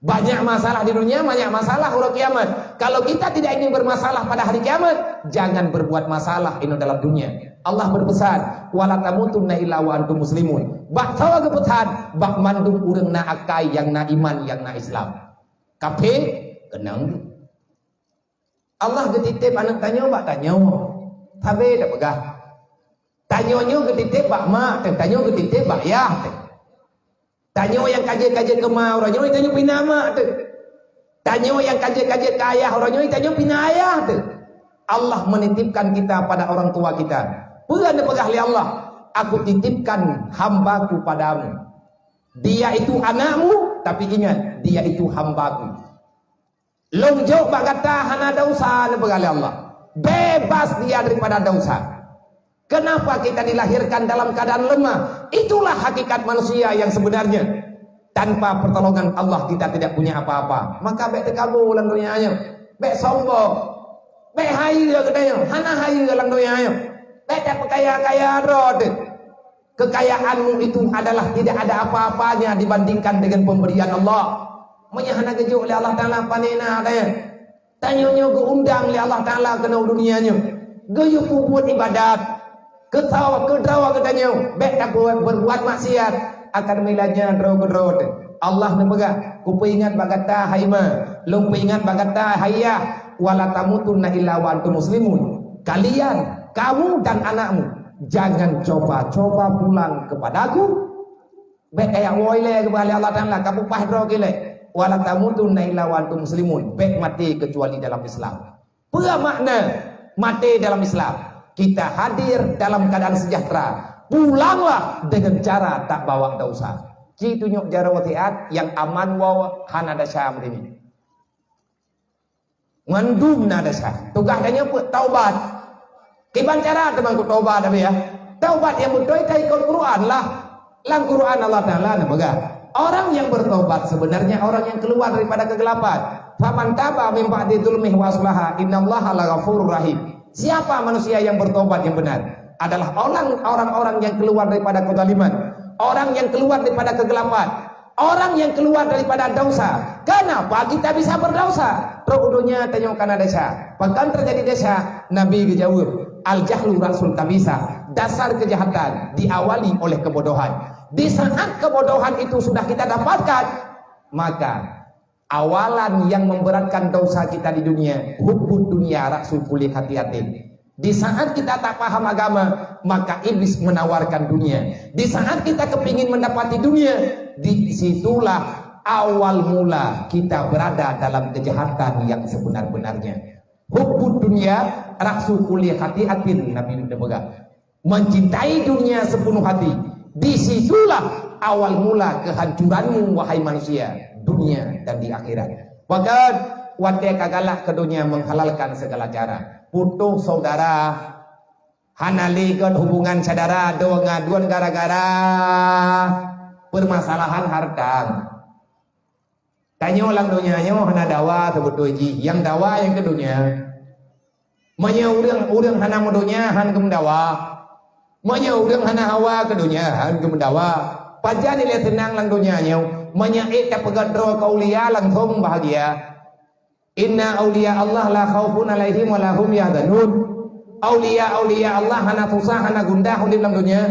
Banyak masalah di dunia, banyak masalah urut kiamat. Kalau kita tidak ingin bermasalah pada hari kiamat, jangan berbuat masalah ini dalam dunia. Allah berpesan, wala tamutunna illa wa antum muslimun. Bak tawa kepesan, bak mandung urang na akai yang na iman yang na Islam. Kape kenang Allah ketitip anak tanya bak tanya. Tabe dak pegah. Tanyonyo ketitip bak mak, tanya ketitip bak yah. Tanya yang kaje-kaje ke mau, orangnya tanya pina mak tu. Tanya yang kaje-kaje ke ayah, orangnya tanya pina ayah tu. Allah menitipkan kita pada orang tua kita. Bukan pegah li Allah. Aku titipkan hambaku padamu. Dia itu anakmu, tapi ingat dia itu hambaku. Longjok bak kata hana dosa nepegah li Allah. Bebas dia daripada dosa. Kenapa kita dilahirkan dalam keadaan lemah? Itulah hakikat manusia yang sebenarnya. Tanpa pertolongan Allah kita tidak punya apa-apa. Maka bek tekabul lang dunianya. Bek sombong. Bek hayu katanya. Hana hayu lang dunianya. Bek tak kaya-kaya rod. Kekayaanmu itu adalah tidak ada apa-apanya dibandingkan dengan pemberian Allah. Menyahana kejuk oleh Allah Ta'ala panena katanya. Tanyonyo keundang oleh Allah Ta'ala kena dunianya. Gayuh buat ibadat. Ketawa kedrawa katanya, baik tak berbuat maksiat akan milanya draw. Allah nepegah, ku peingat bagata haima, lum peingat bagata hayah, wala tamutunna illa wa antum muslimun. Kalian, kamu dan anakmu jangan coba-coba pulang kepadaku. Baik kayak woile kepada Allah Taala, kamu pahdro kile. Wala tamutunna illa wa antum muslimun. Baik mati kecuali dalam Islam. Apa makna mati dalam Islam? Kita hadir dalam keadaan sejahtera, pulanglah dengan cara tak bawa dosa. Citu nyok jarawatiat yang aman wawa hanada syam ini. Ngandum nada syam. Tugas danya taubat. Kiban cara teman ku taubat tapi ya. Taubat yang betul kai Quran lah. Lang Quran Allah Taala namaga. Orang yang bertobat sebenarnya orang yang keluar daripada kegelapan. Faman taba min ba'di dzulmihi wa aslaha innallaha laghafurur rahim. Siapa manusia yang bertobat yang benar? Adalah orang-orang yang keluar daripada kezaliman, orang yang keluar daripada kegelapan, orang yang keluar daripada dosa. Kenapa kita bisa berdosa? Rohudunya tanya kana dosa. Bahkan terjadi dosa, Nabi dijawab, al-jahlu rasul kabisa. Dasar kejahatan diawali oleh kebodohan. Di saat kebodohan itu sudah kita dapatkan, maka awalan yang memberatkan dosa kita di dunia, hubbud dunia rasul kulli khatiatin. Di saat kita tak paham agama, maka iblis menawarkan dunia. Di saat kita kepingin mendapati dunia, disitulah awal mula kita berada dalam kejahatan yang sebenar-benarnya. Hubbud dunia rasul kulli khatiatin. Nabi menemukan mencintai dunia sepenuh hati. Disitulah awal mula kehancuranmu wahai manusia, dunia dan di akhirat. Bahkan wadai kagalak ke dunia menghalalkan segala cara. Putuh saudara, hanalikan hubungan saudara, doa ngaduan gara-gara permasalahan harta. Tanya ulang dunianya, hana dawa sebetulnya yang dawa yang ke dunia. Manya urang hana mudunya han kem dawa. Manya urang hana hawa ke dunia han kem dawa. Pajan nilai tenang lang dunianya. Menyaik pegat roh kaulia langsung bahagia. Inna auliya Allah la khaufun alaihim wa lahum yahzanun. Auliya Allah hana susah hana gundah hidup dalam dunia.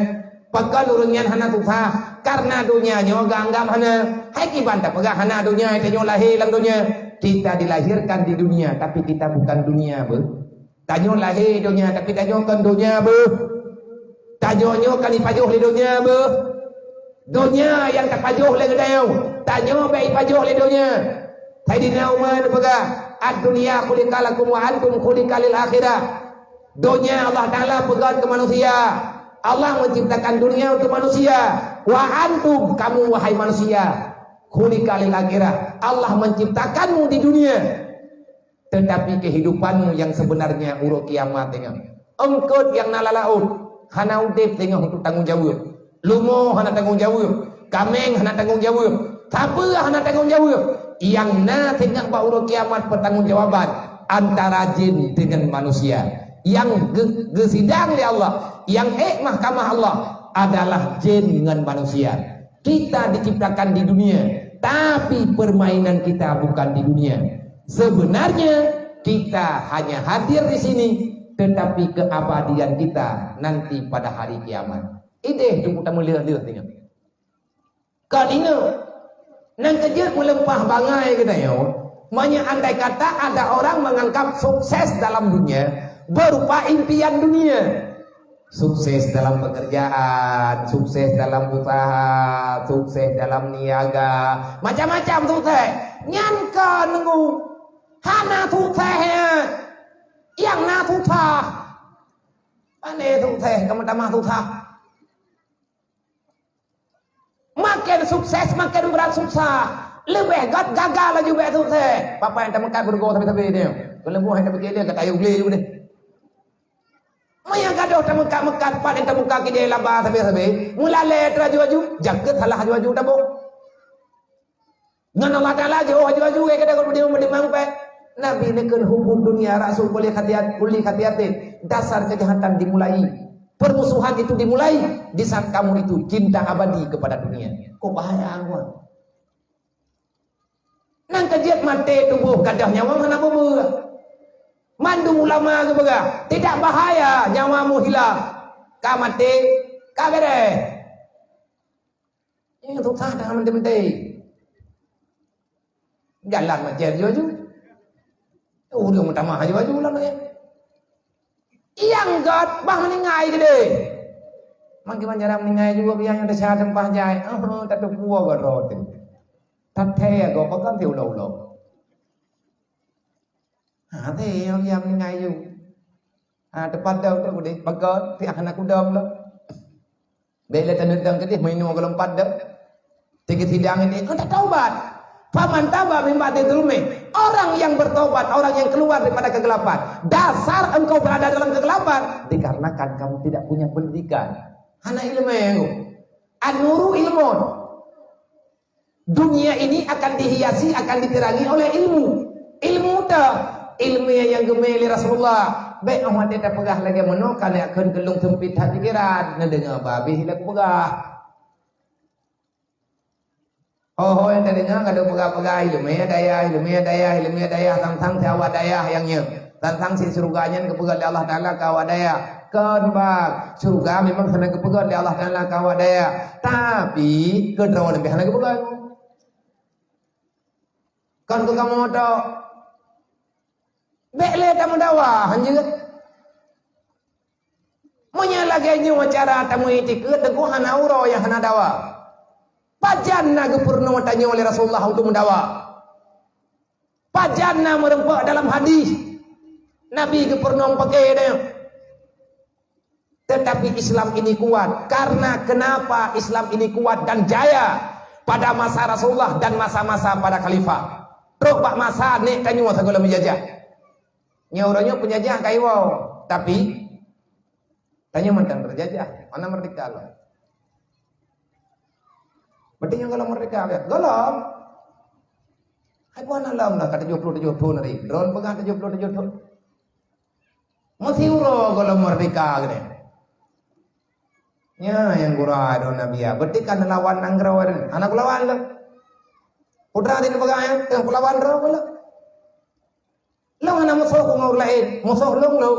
Pagal urunyan hana tuha karena dunia nyo ganggam hana. Hai kiban tak pegah hana dunia itu nyo lahir dalam dunia. Kita dilahirkan di dunia tapi kita bukan dunia ber. Tanyo lahir dunia tapi tanyo kan dunia ber. Tanyo nyo kan ipajuh di dunia ber. Dunia yang tak pajuh le gedau. Tanyo baik pajuh le dunia. Sayyidina Umar pegah ad-dunya khuliqalakum wa antum khuliqalil akhirah. Dunia Allah Taala pegang ke manusia. Allah menciptakan dunia untuk manusia. Wa antum, kamu wahai manusia, khuliqalil akhirah. Allah menciptakanmu di dunia. Tetapi kehidupanmu yang sebenarnya urut kiamat tengok. Engkau yang nalalaut, hana udip tengok untuk tanggung jawab. Lumo hana tanggung jawab. Kameng hana tanggung jawab. Siapa hana tanggung jawab? Yang na tengok ba urut kiamat pertanggungjawaban antara jin dengan manusia. Yang gesidang di Allah, yang mahkamah Allah adalah jin dengan manusia. Kita diciptakan di dunia, tapi permainan kita bukan di dunia. Sebenarnya kita hanya hadir di sini, tetapi keabadian kita nanti pada hari kiamat. Ide itu kita melihat-lihat tengok. Kadina nang kejut melempah bangai kita yo. Maknanya andai kata ada orang menganggap sukses dalam dunia berupa impian dunia. Sukses dalam pekerjaan, sukses dalam usaha, sukses dalam niaga, macam-macam sukses. Nyangka nunggu hana suksesnya yang na susah. Pane sukses kamu tambah susah. Makin sukses makin berat susah. Lebih gagal lagi berat sukses. Papa yang temukan bergo tapi dia. Kalau buah yang pergi dia kata ayo beli juga deh. Maya gadoh temukan pan yang temukan kita laba sabi. Mula le teraju-aju jagat halah aju-aju tabo. Ngan Allah Taala aju-aju ke kada ko dia mendimang pe. Nabi nekeun hukum dunia rasul boleh hati-hati dasar kejahatan dimulai. Permusuhan itu dimulai di saat kamu itu cinta abadi kepada dunia. Kok bahaya gua. Nang kajiat mati tubuh kadah nyawa mana bubuh. Mandu ulama ke bega. Tidak bahaya nyawamu hilang. Ka mati ka bere. Ini susah dah menti-menti. Jalan macam jaju. Udah mutamah jaju lah ya. Yang god bah meningai gede. Mangkiman jaram meningai juga biang yang dah tempah jai. Tak tu puas garot. Tak theh go pakan tiu lau. Thế yang meningai ju. Depan dah tu gede pagat ti anak kudam lah. Bela tanudang gede mainu kalau empat dah. Tiga sidang ini tak taubat. Faman taba min ba'di dzulmi. Orang yang bertobat, orang yang keluar daripada kegelapan. Dasar engkau berada dalam kegelapan dikarenakan kamu tidak punya pendidikan. Hana ilmu. An-nuru ilmun. Dunia ini akan dihiasi, akan diterangi oleh ilmu. Ilmu dah. Ilmu yang gemeli Rasulullah. Baik awak tidak pegah lagi menokan yang akan gelung sempit hati kirat. Ngedengar babi hilang pegah. Oh yang tadinya kada pegah-pegah ilmu daya tentang siapa daya yangnya tentang si surganya kepegang Allah Taala kawa daya kan bang surga memang sana kepegang Allah Taala kawa daya tapi kedrawan lebih hana kepegang kan ke kamu to bekle tamu dawa hanjut menyalagi nyu cara tamu itikut teguh hana uro yang hana dawa. Pajanna gepurna tanya oleh Rasulullah untuk mendawa. Pajanna merempak dalam hadis. Nabi gepurna pakai dia. Tetapi Islam ini kuat. Karena kenapa Islam ini kuat dan jaya pada masa Rasulullah dan masa-masa pada khalifah. Terobak masa ni kanyu segala menjajah. Nyaurannya penjajah kaiwau. Tapi tanya mantan terjajah. Mana merdeka lah. Berarti yang kalau merdeka ya, galam. Hai puan alam lah kata 70 nari. Drone pegang 70. Masih uro kalau merdeka gini. Ya yang gura do nabi ya. Berarti kan lawan anggrawan. Anak lawan lah. Putra din pegang ya, yang lawan ro lah. Lawan musuh ku ngau lain, musuh long lo.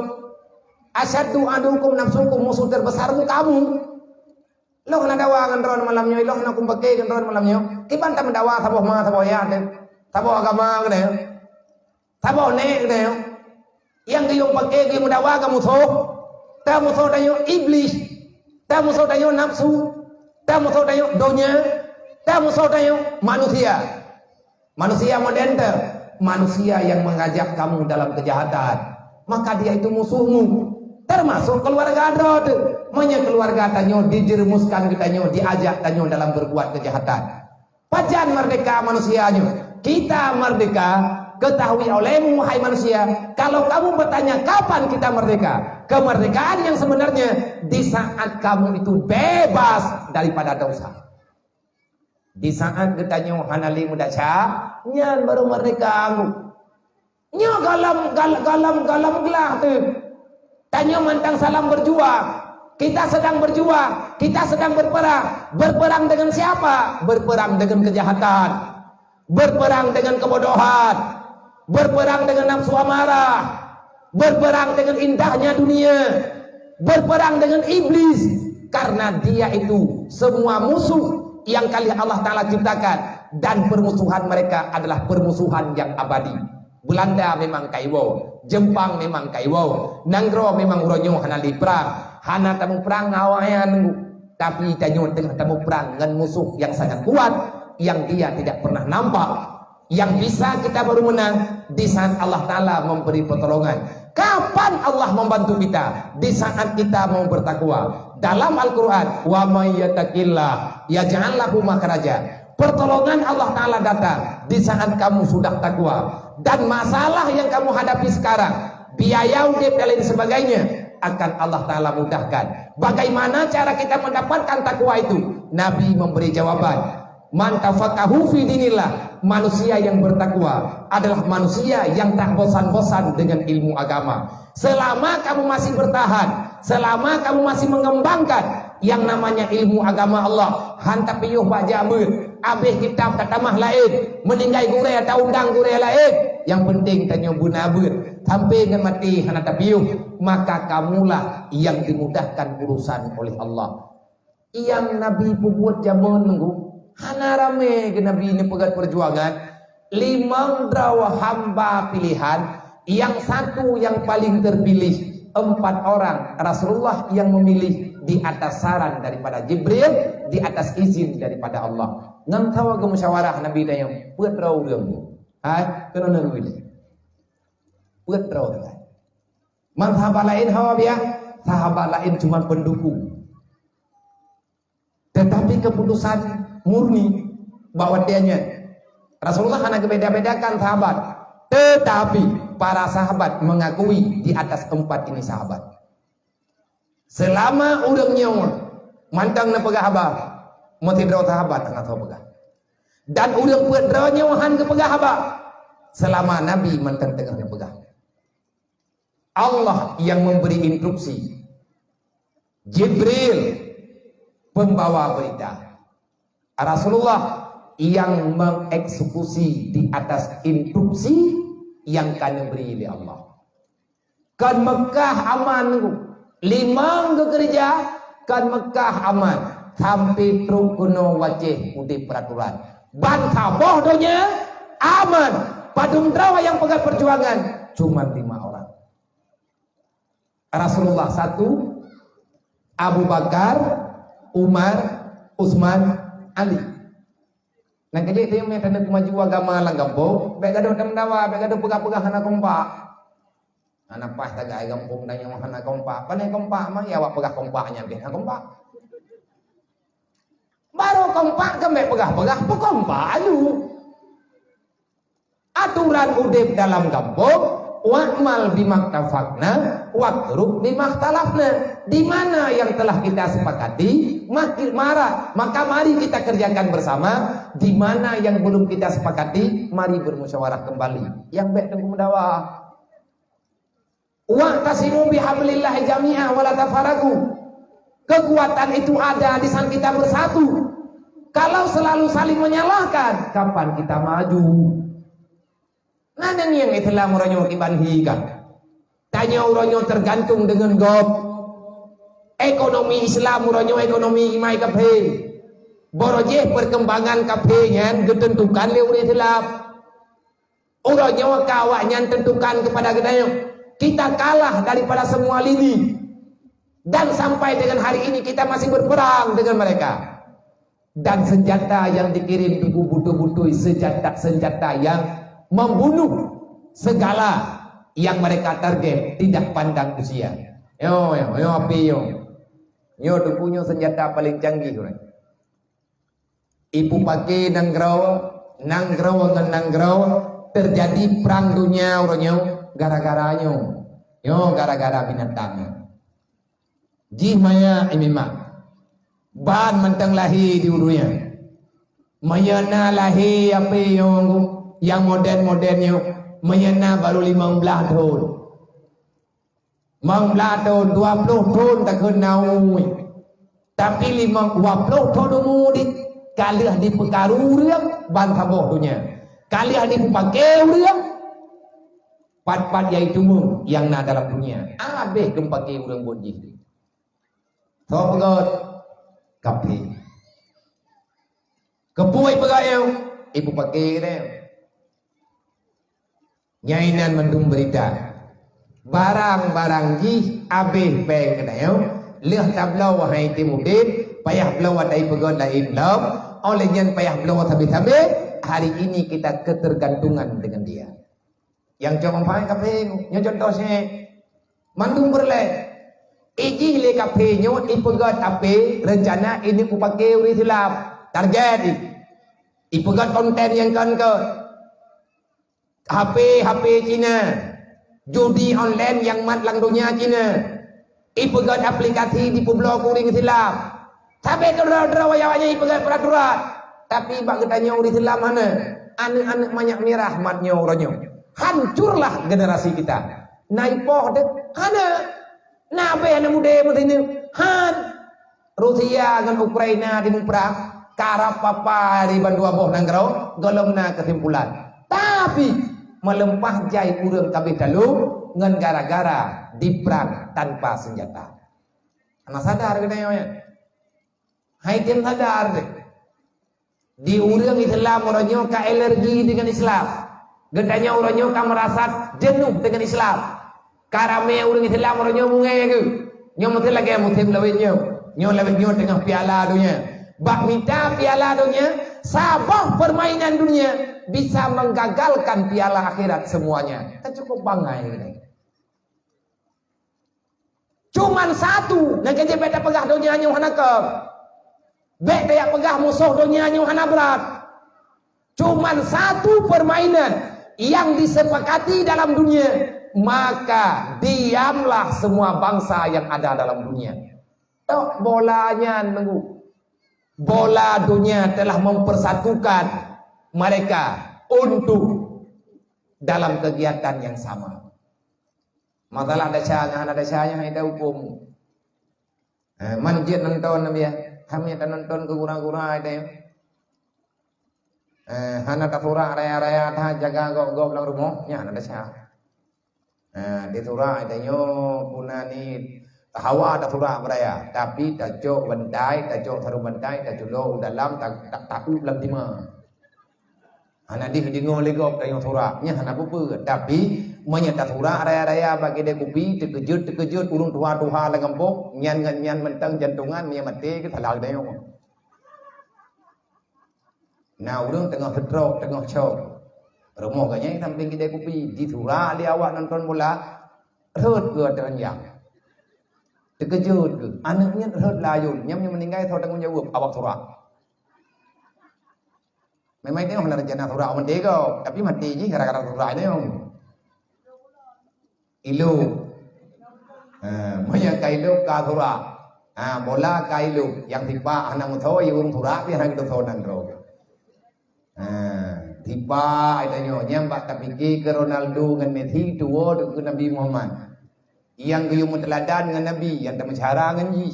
Asyaddu adukum nafsukum musuh terbesarmu kamu. Lo kena dawa kan ron malamnya, lo kena kumpake kan ron malamnya. Kiban ta mendawa saboh ma saboh ya, saboh agama kan ya. Saboh ne kan ya. Yang kayong pakai kayong mendawa ka musuh. Ta musuh tayo iblis. Ta musuh tayo nafsu. Ta musuh tayo dunia. Ta musuh tayo manusia. Manusia modern, manusia yang mengajak kamu dalam kejahatan. Maka dia itu musuhmu. Termasuk keluarga Android. Manya keluarga tanyo dijerumuskan tanyo, diajak tanyo dalam berbuat kejahatan. Pajan merdeka manusianya. Kita merdeka, ketahui olehmu wahai manusia, kalau kamu bertanya kapan kita merdeka, kemerdekaan yang sebenarnya di saat kamu itu bebas daripada dosa. Di saat kita hanali muda cah, nyan baru merdeka aku. Nyo galam gelah tu. Tanya mantang salam berjuang. Kita sedang berjuang, kita sedang berperang. Berperang dengan siapa? Berperang dengan kejahatan. Berperang dengan kebodohan. Berperang dengan nafsu amarah. Berperang dengan indahnya dunia. Berperang dengan iblis. Karena dia itu semua musuh yang kali Allah Ta'ala ciptakan. Dan permusuhan mereka adalah permusuhan yang abadi. Belanda memang kaiwo, Jepang memang kaiwo, Nanggro memang uronyo hanali perang. Hana tamu perang ngawayan, tapi tanyo tengah tamu perang dengan musuh yang sangat kuat, yang dia tidak pernah nampak. Yang bisa kita baru menang di saat Allah Ta'ala memberi pertolongan. Kapan Allah membantu kita? Di saat kita mau bertakwa. Dalam Al-Quran, wa may yattaqillah yaj'al lahu makhraja. Pertolongan Allah Ta'ala datang di saat kamu sudah takwa. Dan masalah yang kamu hadapi sekarang, biaya udip dan lain sebagainya, akan Allah Ta'ala mudahkan. Bagaimana cara kita mendapatkan takwa itu? Nabi memberi jawaban. Man tafaqahu fi dinillah, manusia yang bertakwa adalah manusia yang tak bosan-bosan dengan ilmu agama. Selama kamu masih bertahan, selama kamu masih mengembangkan yang namanya ilmu agama Allah, hantap piyuh baca amun, abih kitab katamah lain, meninggai gure atau undang gure lain. Yang penting tanya bunabun sampai dengan mati hantap piyuh, maka kamulah yang dimudahkan urusan oleh Allah. Yang Nabi buat zaman nunggu hana rame ke Nabi ini pegat perjuangan, 5 draw hamba pilihan, yang satu yang paling terpilih, 4 orang Rasulullah yang memilih di atas saran daripada Jibril, di atas izin daripada Allah. Ngam tawa ke musyawarah Nabi dayang buat draw urang. Hai, kena nunggu buat draw kan. Man sahabat lain hawa biar, sahabat lain cuma pendukung. Tetapi keputusan murni bahwa dianya Rasulullah hanya beda-bedakan sahabat, tetapi para sahabat mengakui di atas 4 ini sahabat. Selama urang nyawa mantang na pegah abah mati draw sahabat tengah tahu pegah, dan urang buat draw nyawahan ke pegah abah selama Nabi mantang tengah na pegah. Allah yang memberi instruksi, Jibril pembawa berita, Rasulullah yang mengeksekusi di atas instruksi yang kami beri oleh Allah. Kan Mekah aman, 5 ke gereja, kan Mekah aman, sampai truk kuno wajah udah peraturan. Ban kaboh donya aman, padung drawa yang pegang perjuangan cuma 5 orang. Rasulullah 1, Abu Bakar, Umar, Utsman, Ali. Nang kejadian itu yang tanda kemaju agama lang gampong, baik ada orang dawa, baik ada pegah-pegah anak kompak. Anak pas tagay gampong dan yang anak kompak. Panai kompak mah ya wak pegah kompaknya deh, anak kompak. Baru kompak kan baik pegah-pegah, kompak ayu. Aturan udip dalam gampong, wa'mal bimaktafakna waqrub bimaktalafna. Di mana yang telah kita sepakati makin marah, maka mari kita kerjakan bersama. Di mana yang belum kita sepakati, mari bermusyawarah kembali. Yang baik tunggu mendawa. Wa'tasimu bihablillah jami'ah wa la tafarraqu. Kekuatan itu ada di saat kita bersatu. Kalau selalu saling menyalahkan, kapan kita maju? Nanang yang itulah muronyo ibanhikan. Tanya uronyo tergantung dengan gob. Ekonomi Islam uronyo ekonomi imai kafe. Borojeh perkembangan kafenya ditentukan oleh Islam. Uronyo kawaknya tentukan kepada gedanya. Kita kalah daripada semua lini. Dan sampai dengan hari ini kita masih berperang dengan mereka. Dan senjata yang dikirim itu butuh-butuh senjata yang membunuh segala yang mereka target, tidak pandang usia. Yo api yo. Yo tu punya senjata paling canggih orang. Ibu pakai nanggraw terjadi perang dunia orangnya gara-garanya. Yo gara-gara binatang. Jimaya imimah. Ban mentang lahir di urunya. Mayana lahir apa yang modern-modernnya. Mayana baru 15 tahun. 15 tahun, 20 tahun tak kenal. Tapi 20 tahun umur kaliah dipekaru riang ban kaboh dunia. Kaliah dipakai riang pat-pat yaitu yang na dalam dunia. Abeh kempakai urang bonji. So pegot kapi. Kepuai pegayau ibu pakai dia. Nyainan mendung berita. Barang-barang ji abih peng kedayau leh tablau wahai timudin payah belau wadai pegon lain belau oleh nyan payah belau tabi-tabi hari ini kita ketergantungan dengan dia yang coba faham kape nyo contoh se mandung berle iji le kape nyo ipegot ape rencana ini upake uri silap target ipegot konten yang kan ke HP Cina judi online yang mat lang dunia Cina. Ipegat aplikasi di pulau kuring Islam. Sampai ke dera-dera ipegat peraturan. Tapi bak ketanya uri Islam mana? Anak-anak banyak merah matnya orangnya. Hancurlah generasi kita. Naipoh dek. Hana. Nabe anak muda macam ini. Han. Rusia dengan Ukraina di perang. Karap papa di bandua boh nanggrau. Golongna kesimpulan. Tapi melempah jai urang kabeh dalu ngan gara-gara diperang tanpa senjata. Anak sadar gedanya ya. Hai tim sadar deh. Di urang Islam orangnya ka alergi dengan Islam. Gedanya orangnya ka merasa jenuh dengan Islam. Karame urang Islam orangnya mungai ke. Nyo mesti lagi muslim lawinnya. Nyo lawinnya tengah piala dunia. Bak minta piala dunia, sabah permainan dunia bisa menggagalkan piala akhirat semuanya. Kita cukup bangga ini. Cuman satu yang kerja beda pegah dunia nyu hana ke. Beda yang pegah musuh dunia nyu hana berat. Cuman satu permainan yang disepakati dalam dunia, maka diamlah semua bangsa yang ada dalam dunia. Tok bolanya nunggu. Bola dunia telah mempersatukan mereka untuk dalam kegiatan yang sama. Masalah ada syahnya ada hukum. Manjid nonton nabi ya, kami nonton ke kurang-kurang ada ya. Hana tafura raya-raya dah jaga gok dalam rumahnya ada syah. Di surah ada yo punani Hawa ada surah beraya, tapi tajok bandai, tajok saru bandai, tajok lo dalam tak tahu dalam lima. Hana di ngol legop tayong surahnya hana apa, tapi menyata surah raya-raya bagi dia kopi terkejut urung tuha-tuha lengempok nyan mentang jantungan dia mati ke salah dia. Nah urung tengah stroke, tengah shock. Rumah kanya samping kedai kopi di surah dia awak nonton bola, rut ke teranjang. Terkejut ke anaknya terhad layun nyamnya meninggal tahu tanggung jawab awak surah. Memang dia nak rencana surah mendega tapi mati je gara-gara surah ini om. Ilu banyak kailu ka surah. Bola kailu yang tiba anak mutho yang urung surah dia hang tahu nangro. Tiba adanya nyambak tapi ke Ronaldo dengan Messi dua ke Nabi Muhammad. Yang gayung teladan dengan Nabi, yang tak mencara dengan Ji.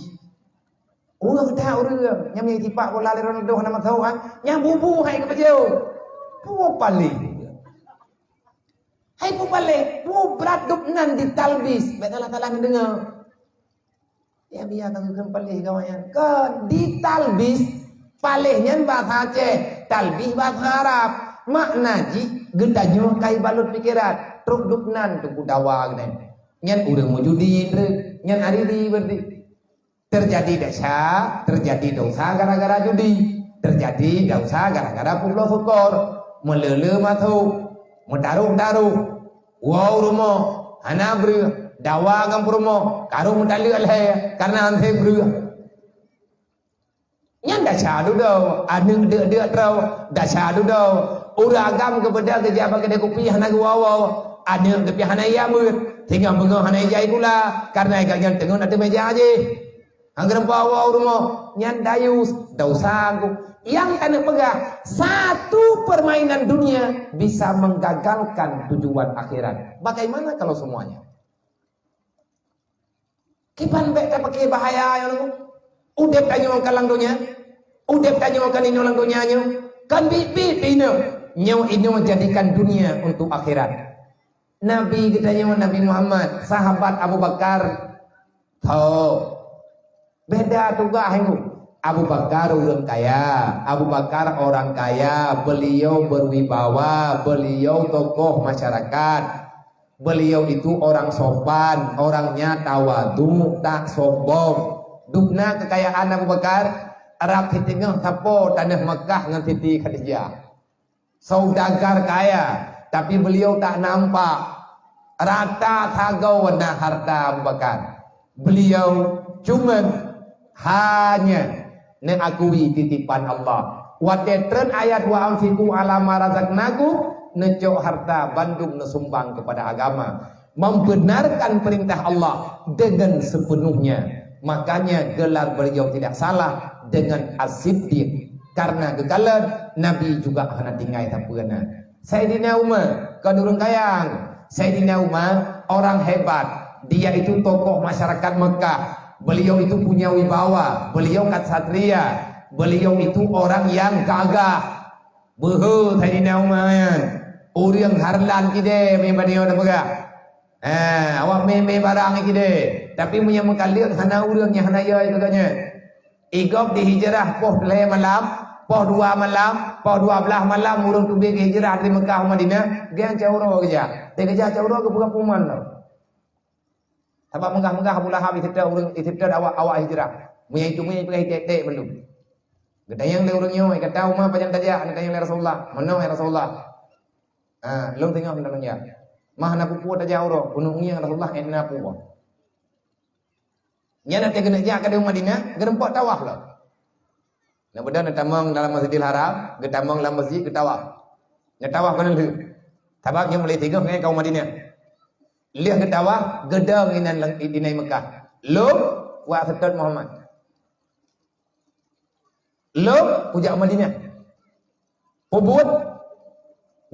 Orang tahu orang, yang mai tipak bola le Ronaldo nama tahu kan, yang bubu hai ke bajau. Pu pale. Hai pu pale, pu berat duk nan ditalbis, baiklah talah dengar. Ya biar kan palih kawan. Kan ditalbis palihnya bahasa Aceh, talbis bahasa Arab. Makna ji gendanyo kai balut pikiran. Truk duknan tu dawa gini. Nyan urang mau judi, nyan hari di berarti terjadi dosa gara-gara judi, terjadi dosa gara-gara pulau syukur, melele matu, mendaruh, wow rumo, hana beri, dawa ngam rumo, karu mendali alhe, karena ante beri. Nyan dasar dudau, anu de trau, dasar dudau, uragam kepada kejabat kedai kopi hana guawa. Ada tapi hana ya mur, tinggal bengong hana jai pula, karena ganyan tengun ada meja aja. Angger bawa rumah nyan dayus dosa aku. Yang kena pegang satu permainan dunia bisa menggagalkan tujuan akhirat. Bagaimana kalau semuanya? Kipan bek pakai bahaya yang udep tanyo kalang dunia, udep tanyo kan ino lang dunia nyo, kan bibit ino nyo jadikan dunia untuk akhirat. Nabi kita Nabi Muhammad, sahabat Abu Bakar, tahu beda tugas itu. Abu Bakar orang kaya, Abu Bakar orang kaya, beliau berwibawa, beliau tokoh masyarakat, beliau itu orang sopan, orangnya tawadu, tak sombong. Dukna kekayaan Abu Bakar, Arab titinggal tapo tanah Mekah ngan titi Khadijah, saudagar kaya. Tapi beliau tak nampak rata tagaw na harta Abu Bakar. Beliau cuma hanya mengakui titipan Allah. Watetren ayat wa amfiku ala marazaknaku, necok harta bandung nesumbang kepada agama, membenarkan perintah Allah dengan sepenuhnya. Makanya gelar beliau tidak salah dengan as-siddiq, karena kekalan Nabi juga hana tinggai tak pernah. Sayyidina Umar, kadurung kayang. Sayyidina Umar orang hebat. Dia itu tokoh masyarakat Mekah. Beliau itu punya wibawa. Beliau ksatria. Beliau itu orang yang gagah. Behu Sayyidina Umar. Orang harlan kide membadiyo na baga. Awak me barang kide. Tapi punya mekalian hana orang yang hana ya katanya. Igop dihijrah poh le malam. Poh 2 malam, poh 12 malam urang tu begi hijrah dari Mekah Madinah, dia cauro kerja. Dia kerja cauro ke bukan puman tau. Sebab Mekah pula habis itibda awak hijrah. Munya itu pergi tek belum. Gedayang le urangnya kata umah panjang saja anak yang Rasulullah. Mana ya Rasulullah? Long tengok benarnya. Mah na pupu ta jauro, unungnya Rasulullah enna pupu. Nya nak kena ja ke Madinah, gerempok tawaf lah. Nah, benar tamang dalam Masjidil Haram, getamang dalam masjid getawaf. Getawaf kan lu. Tabak yang boleh tiga ngai kaum Madinah. Lihat getawaf gedang inan dinai Mekah. Lu wa fatat Muhammad. Lu pujak Madinah. Ubud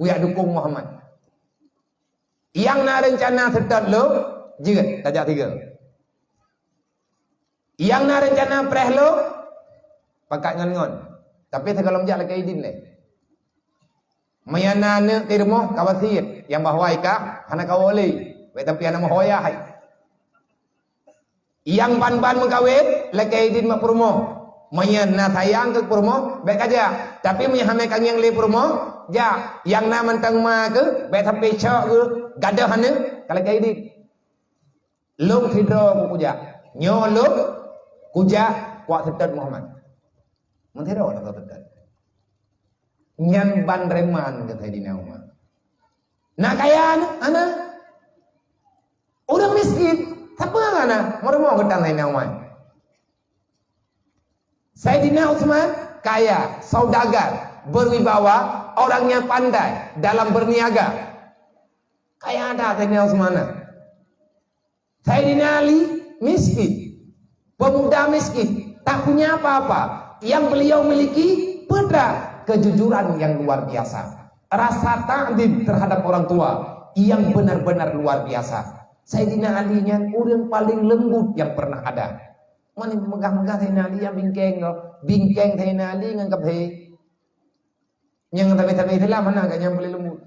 wa dukung Muhammad. Yang na rencana setat lu jigat tajak tiga. Yang na rencana preh lu pakat ngon. Tapi segalom jak lagi idin le. Mayana ne tirmo kawasit yang bahwa ika hana kawali. We tapi ana mohoya hai. Yang ban-ban mengkawin lagi idin mak purmo. Mayana sayang ke purmo baik aja. Tapi menyahame kang yang le purmo ja yang na mentang ma ke baik tapi chok ke gadah hana kalau lagi idin. Long tidro kuja. Nyolong kuja kuat setat Muhammad. Mentera orang kata nyan ban reman kata Sayyidina Umar. Nak kaya anak orang miskin, siapa anak? Mau ketang Sayyidina Umar. Sayyidina Utsman kaya, saudagar, berwibawa, orangnya pandai dalam berniaga. Kaya ada Sayyidina Utsman. Sayyidina Ali miskin, pemuda miskin, tak punya apa-apa. Yang beliau miliki putra kejujuran yang luar biasa, rasa ta'zim terhadap orang tua yang benar-benar luar biasa. Sayyidina Ali nya orang paling lembut yang pernah ada. Mana megah-megah Sayyidina Ali yang bingkeng Sayyidina Ali nganggap he. Yang tapi itulah mana agaknya paling lembut.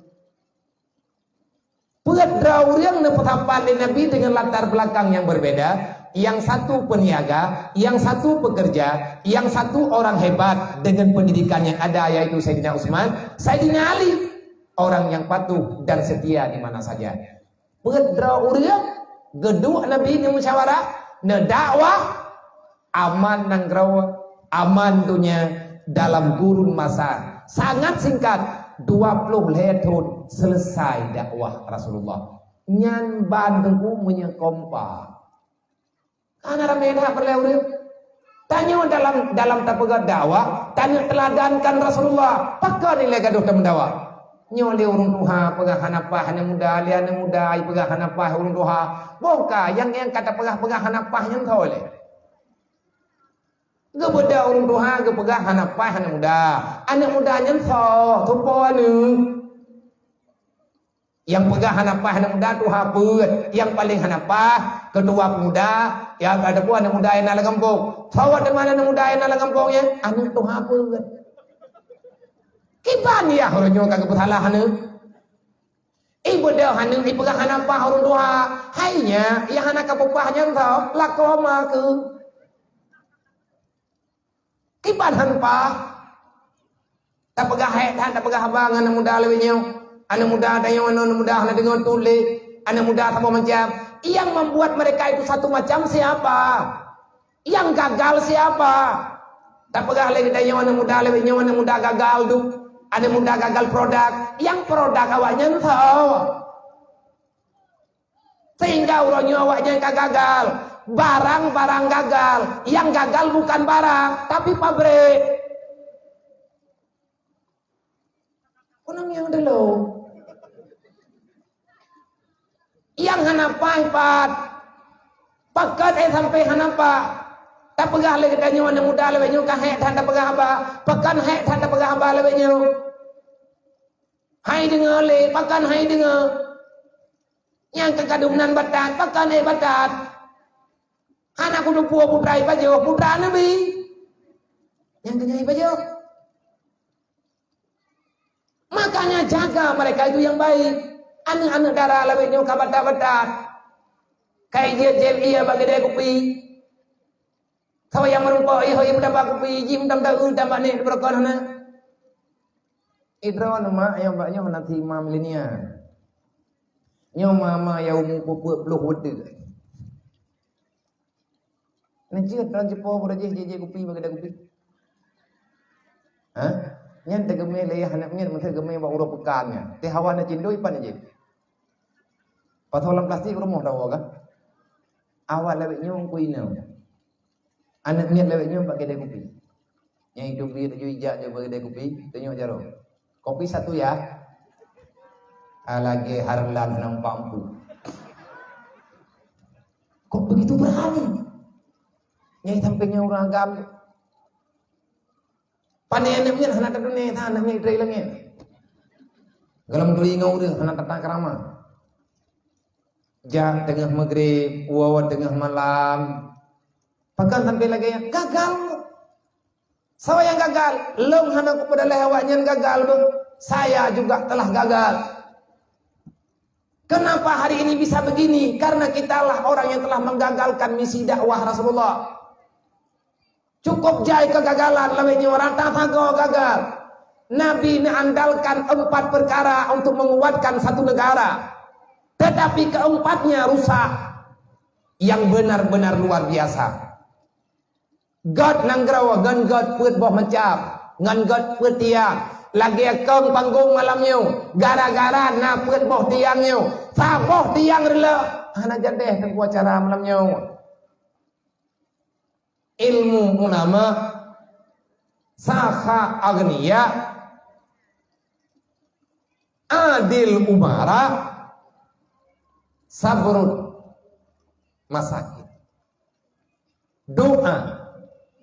Putra orang nepatapan Nabi dengan latar belakang yang berbeda. yang satu peniaga, yang satu pekerja, yang satu orang hebat dengan pendidikan yang ada, yaitu Sayyidina Utsman, Sayyidina Ali, orang yang patuh dan setia di mana saja. Pedra urang geduk Nabi ni musyawarah, na dakwah aman nang grawa, aman dunia dalam kurun masa sangat singkat 20 tahun selesai dakwah Rasulullah. Nyan bantu punya kompa. Karena ramai dah perlu tanya dalam tapagat dakwah, tanya teladankan Rasulullah. Pakar nilai gaduh dalam dakwah. Nyoli urung tuha pegahan apa hanya muda lian muda ai pegahan apa urung tuha. Boka yang kata pegahan apa yang tahu le. Gebeda urung tuha gepegahan apa hanya muda. Anak muda yang tahu tupo anu. Yang pegang hanapah anak muda tu haput, yang paling hanapah kedua muda, yang ada pun anak muda yang dalam kampung. Fawat dengan anak muda yang dalam kampungnya, anak tu haput. Kiban ya orang nyoka keputalah anak. Ibu dah anak dipegang hanapah orang tua, hanya yang anak kapupahnya tahu lakoma ke. Kiban hanapah, tak pegang head, tak pegang abang anak muda lebihnya. Anak muda ada yang anak muda anak dengar tulis, anak muda apa macam yang membuat mereka itu satu macam siapa? Yang gagal siapa? Tak pegah lagi ada yang anak muda lebih yang anak muda gagal tu, anak muda gagal produk, yang produk awaknya tahu. Sehingga orangnya awaknya gagal, barang-barang gagal, yang gagal bukan barang tapi pabrik. Orang yang dulu yang hanapa ipat pakat sampai hanapa tak pegah lagi tanya anak muda lebih nyuka hek tak pegah apa pakan hek tak pegah apa lebih nyu hai dengar le pakan hai dengar yang kekadunan batat pakan batat anak kudu putra ibajo putra nabi yang kenyai ibajo. Makanya jaga mereka itu yang baik. Anak-anak darah lebihnya kabat-kabat. Kayak jel iya bagi dia kopi. Kalau yang merupakan iya mendapat kopi, jim tambah ni berkon na. Idro nama yang baknya nanti imam milenia. Nyo mama yang umum pupuk belum wede. Nanti orang Jepang boleh je kopi bagi dia kopi. Hah? Nyan tegeme le hanapnya menteri geme ba uro pekangnya. Teh hawana cindo ipan aja. Patolang plastik rumah dawa kan. Awal lewetnya kuino. Anaknya lewetnya pakai dai kopi. Yang hidup dia tu ijak je pakai dai kopi, tengok jaro. Kopi satu ya. Lagi harlan nang pampu. Kok begitu berani? Nyai sampingnya orang agam. Pandai anaknya anak terdunia, anaknya itu hilangnya. Galam duri ngau dia anak tak kerama. Jam tengah maghrib, wawan tengah malam. Pakan sampai lagi yang gagal. Saya yang gagal, long anak kepada lewatnya gagal dong. Saya juga telah gagal. Kenapa hari ini bisa begini? Karena kitalah orang yang telah menggagalkan misi dakwah Rasulullah. Cukup jai kegagalan, lebihnya orang tak gagal. Nabi mengandalkan 4 perkara untuk menguatkan satu negara. Tetapi keempatnya rusak. Yang benar-benar luar biasa. God nanggrawa, gan God put boh mencap, ngan God put tiang. Lagi keng panggung malamnya, gara-gara na put boh tiangnya. Saboh tiang rela. Anak jadeh tengku acara malamnya. Ilmu ulama, saha agniya, adil umara, sabrun masakin, doa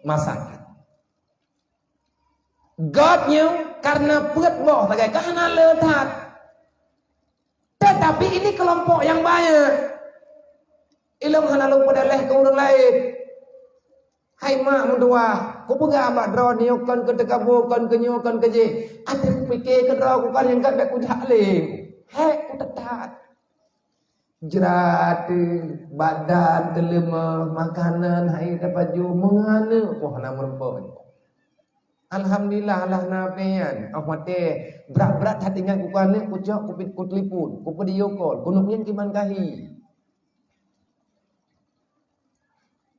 masakin. Godnya karena buat boh bagai karena letat. Tetapi ini kelompok yang banyak. Ilmu hanalu pada leh ke orang lain. Hai mak mudua, ku pegang abak draw ni kon ke tekabu kon ke nyu kon ke je. Ada ku fikir ke draw ku kan yang kat ku jalim. Hek ku tetat. jerat badan terlemah makanan hai dapat ju mengana wah namun pun alhamdulillah lah napian ahmate berat-berat hatingan ku kana ku cak ku pit ku telefon ku video call ku nuknyen kiman kahi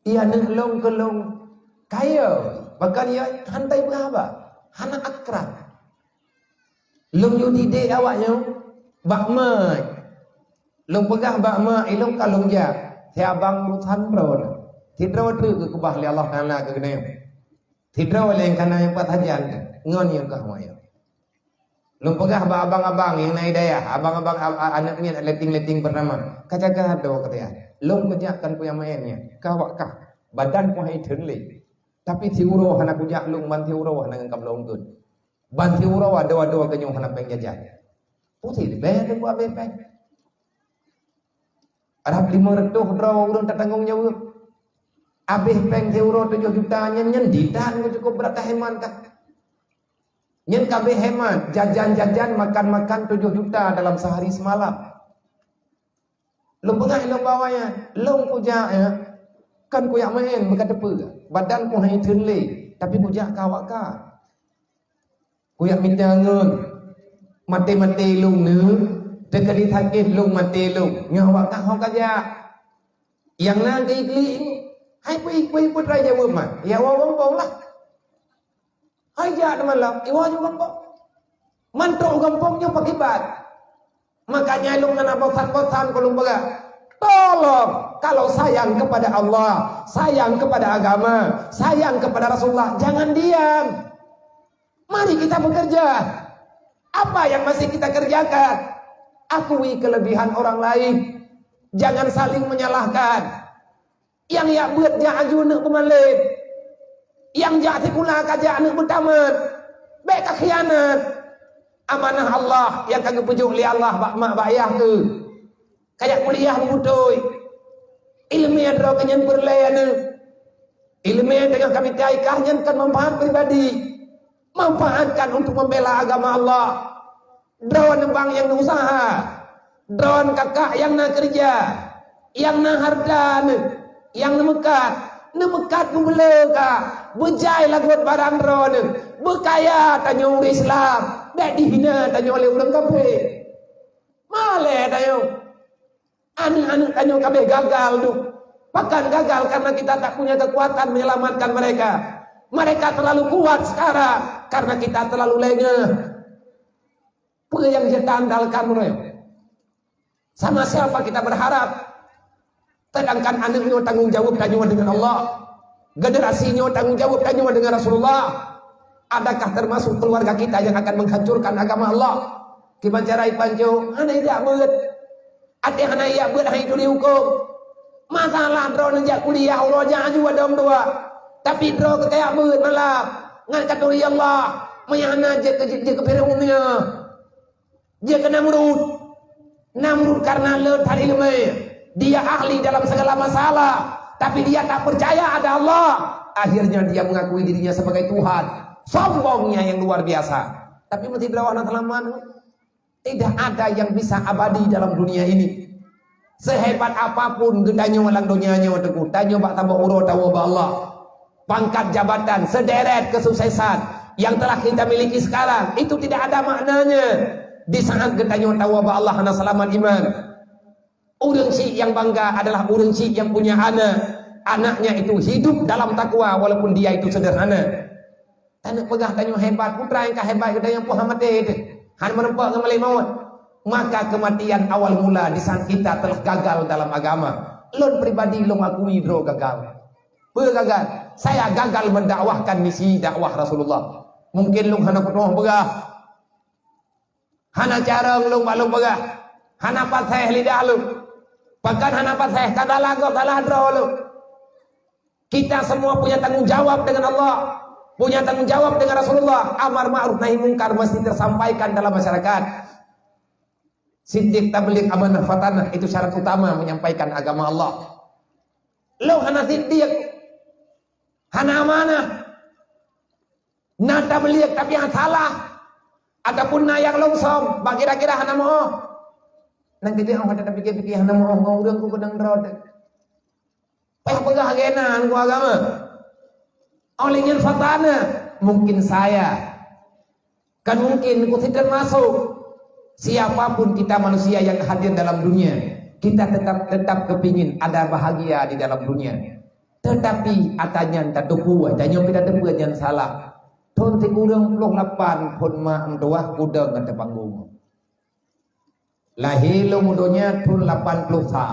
ia nak long kelong kaya bahkan ia hantai berapa hana akrab long yo dide awaknya bakmat long pegah bakma ilong kalong ja thi abang rutan bro tidro tu ke kubah li Allah Taala ke gene tidro le kana yang patajan ngon yang ka moyo long pegah ba abang-abang yang nai daya abang-abang anaknya leting-leting bernama kajaga do katanya long kejakkan ku yang mainnya kawak kah badan ku hai thun le tapi thiuro hana ku jak long ban thiuro hana ngam long kun ban thiuro ado-ado ke nyong hana peng jajan putih de be ku abe peng Arab 500 draw urang tak tanggung jawab. Habis peng euro 7 juta nyen didan cukup berapa hemat kah? Nyen kabeh hemat, jajan-jajan makan-makan 7 juta dalam sehari semalam. Lu pengah lu bawanya, lu puja ya. Kan ku yak main bukan depe. Badan ku hai thunle, tapi puja kawak ka. Ku yak minta ngun. Mati-mati lu ne Dekali sakit lung mati lung nyawa tak hok aja yang nanti kli hai kui putra jawab mah ya wong lah hai ja teman lah iwa juga kampung mantu kampungnya pakibat makanya lung ngana bosan-bosan kalau baga tolong kalau sayang kepada Allah sayang kepada agama sayang kepada Rasulullah jangan diam mari kita bekerja apa yang masih kita kerjakan akui kelebihan orang lain jangan saling menyalahkan yang ya buat ja aju nak kemalik yang ja tikula kaja nak bertamat baik khianat amanah Allah yang kagak pujuk li Allah bak mak bayah tu kayak kuliah membutoi ilmu yang ro kenyan berlayana ilmu yang dengan kami taikah nyen kan manfaat pribadi manfaatkan untuk membela agama Allah drone bang yang usaha, drone kakak yang nak kerja, yang nak hardan, yang nemekat membelaka, berjaya lakukan barang drone, berkaya tanya orang Islam, dah dihina tanya oleh orang kafir, malah tanya, anak-anak tanya kafir gagal tu, bahkan gagal karena kita tak punya kekuatan menyelamatkan mereka, mereka terlalu kuat sekarang karena kita terlalu lengah. Apa yang kita andalkan mereka? Sama siapa kita berharap? Sedangkan anaknya tanggung jawab tanya dengan Allah, generasinya tanggung jawab tanya dengan Rasulullah. Adakah termasuk keluarga kita yang akan menghancurkan agama Allah? Gimana cara ipanjo? Hana tidak buat. Ada hana ia buat hari itu dihukum. Masalah drone nejak kuliah Allah jangan juga dong dua. Tapi drone kekaya buat malam. Ngan katuli Allah menyana je ke Firaunnya. Dia ke Namrud karena letak ilmu. Dia ahli dalam segala masalah, tapi dia tak percaya ada Allah. Akhirnya dia mengakui dirinya sebagai Tuhan. Sombongnya yang luar biasa. Tapi mesti berawana telaman. Tidak ada yang bisa abadi dalam dunia ini. Sehebat apapun gendanya walang dunianya teguh. Tanya bak tambah uro tawa ba Allah. Pangkat jabatan, sederet kesuksesan yang telah kita miliki sekarang, itu tidak ada maknanya di saat kita tahu bahwa Allah hana selamat iman. Urang si yang bangga adalah urang si yang punya anaknya itu hidup dalam takwa walaupun dia itu sederhana. Tanah pegah tanya hebat, putra yang hebat kita yang puha mati itu han menempak ngemeli maut. Maka kematian awal mula di saat kita telah gagal dalam agama. Lon pribadi lo ngakui bro gagal. Gagal. Saya gagal mendakwahkan misi dakwah Rasulullah. Mungkin lo hana kutuh pegah. Hana carang lu malum bagah, hana patah lidah lu, bahkan hana patah kada lagu kalah draw lu. Kita semua punya tanggung jawab dengan Allah, punya tanggung jawab dengan Rasulullah. Amar ma'ruf nahi mungkar mesti tersampaikan dalam masyarakat. Siddiq tabligh amanah fatanah itu syarat utama menyampaikan agama Allah. Lu hana siddiq, hana amanah, na tabligh tapi yang salah. Adapun na yang longsom, kira-kira hana moh. Nang tidak orang ada fikir-fikir hana mau ngurang ku kedang rod. Payah pegah genan ku agama. Olehnya fatana mungkin saya kan mungkin ku tidak masuk. Siapapun kita manusia yang hadir dalam dunia, kita tetap kepingin ada bahagia di dalam dunia. Tetapi atanya tak duku, atanya kita terbuat yang salah. Ton ti kurang 28 pun ma mdoah kuda ngata panggung. Lahilo mudonya tun 80 sa.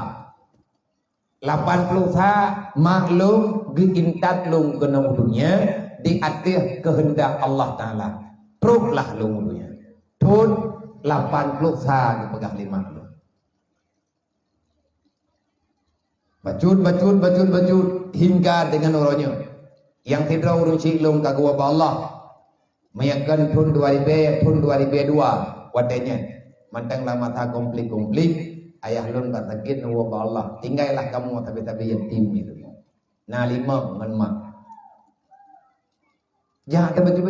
80 sa maklum giintat lung kena mudunya di atas kehendak Allah Taala. Truklah lung mudunya. Tun 80 sa dipegang 50. Bacut hingga dengan orangnya yang tidak urung cilung kagua Allah meyakan pun 2002 wadanya mantang lama tak komplit ayah lun batakit nuwa Allah tinggallah kamu tapi yatim itu nah 5 menmak jangan baju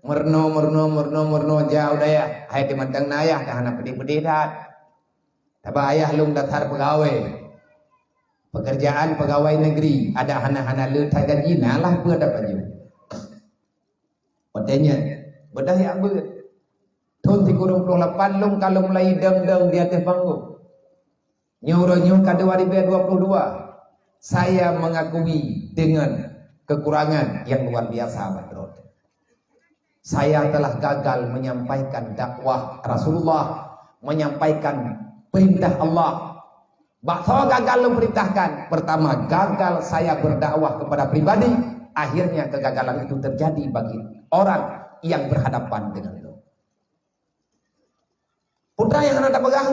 merno jauh daya hai di mantang nayah dah anak pedih dah tapi ayah lung datar pekerjaan pegawai negeri ada hana-hana letak gaji nalah pun dapat je padanya bedah yang ber tahun 38 lung kalau mulai deng di atas panggung nyuruh ke 2022 saya mengakui dengan kekurangan yang luar biasa betul. Saya telah gagal menyampaikan dakwah Rasulullah, menyampaikan perintah Allah. Bakso gagal memerintahkan. Pertama, gagal saya berdakwah kepada pribadi. Akhirnya kegagalan itu terjadi bagi orang yang berhadapan dengan itu. Putra yang ada pegang,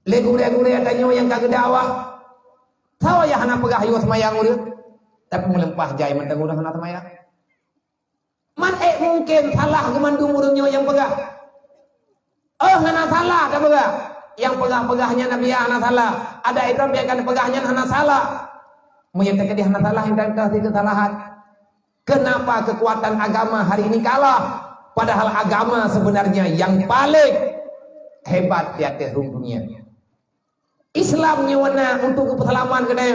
legure adanya yang kagak dakwah. Tahu ya anak pegah yus mayang udah, tapi melempah jai mentang udah anak mayang. Man mungkin salah kemandung urungnya yang pegah. Oh hana salah dah pegah. Yang pegah-pegahnya Nabi hana salah. Ada Ibrahim yang akan pegahnya hana salah. Menyatakan dia hana salah dan kasih kesalahan. Kenapa kekuatan agama hari ini kalah? Padahal agama sebenarnya yang paling hebat di atas dunia. Islam nyawana untuk keselamatan kedai.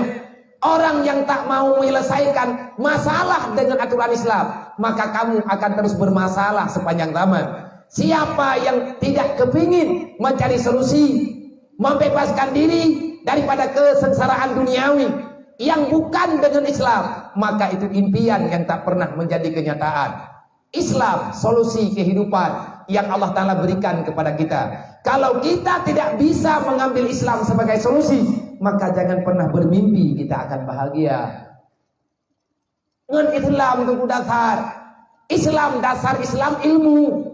Orang yang tak mau menyelesaikan masalah dengan aturan Islam, maka kamu akan terus bermasalah sepanjang zaman. Siapa yang tidak kepingin mencari solusi, membebaskan diri daripada kesengsaraan duniawi yang bukan dengan Islam, maka itu impian yang tak pernah menjadi kenyataan. Islam, solusi kehidupan yang Allah Ta'ala berikan kepada kita. Kalau kita tidak bisa mengambil Islam sebagai solusi, maka jangan pernah bermimpi kita akan bahagia. Dengan Islam itu dasar. Islam dasar Islam ilmu.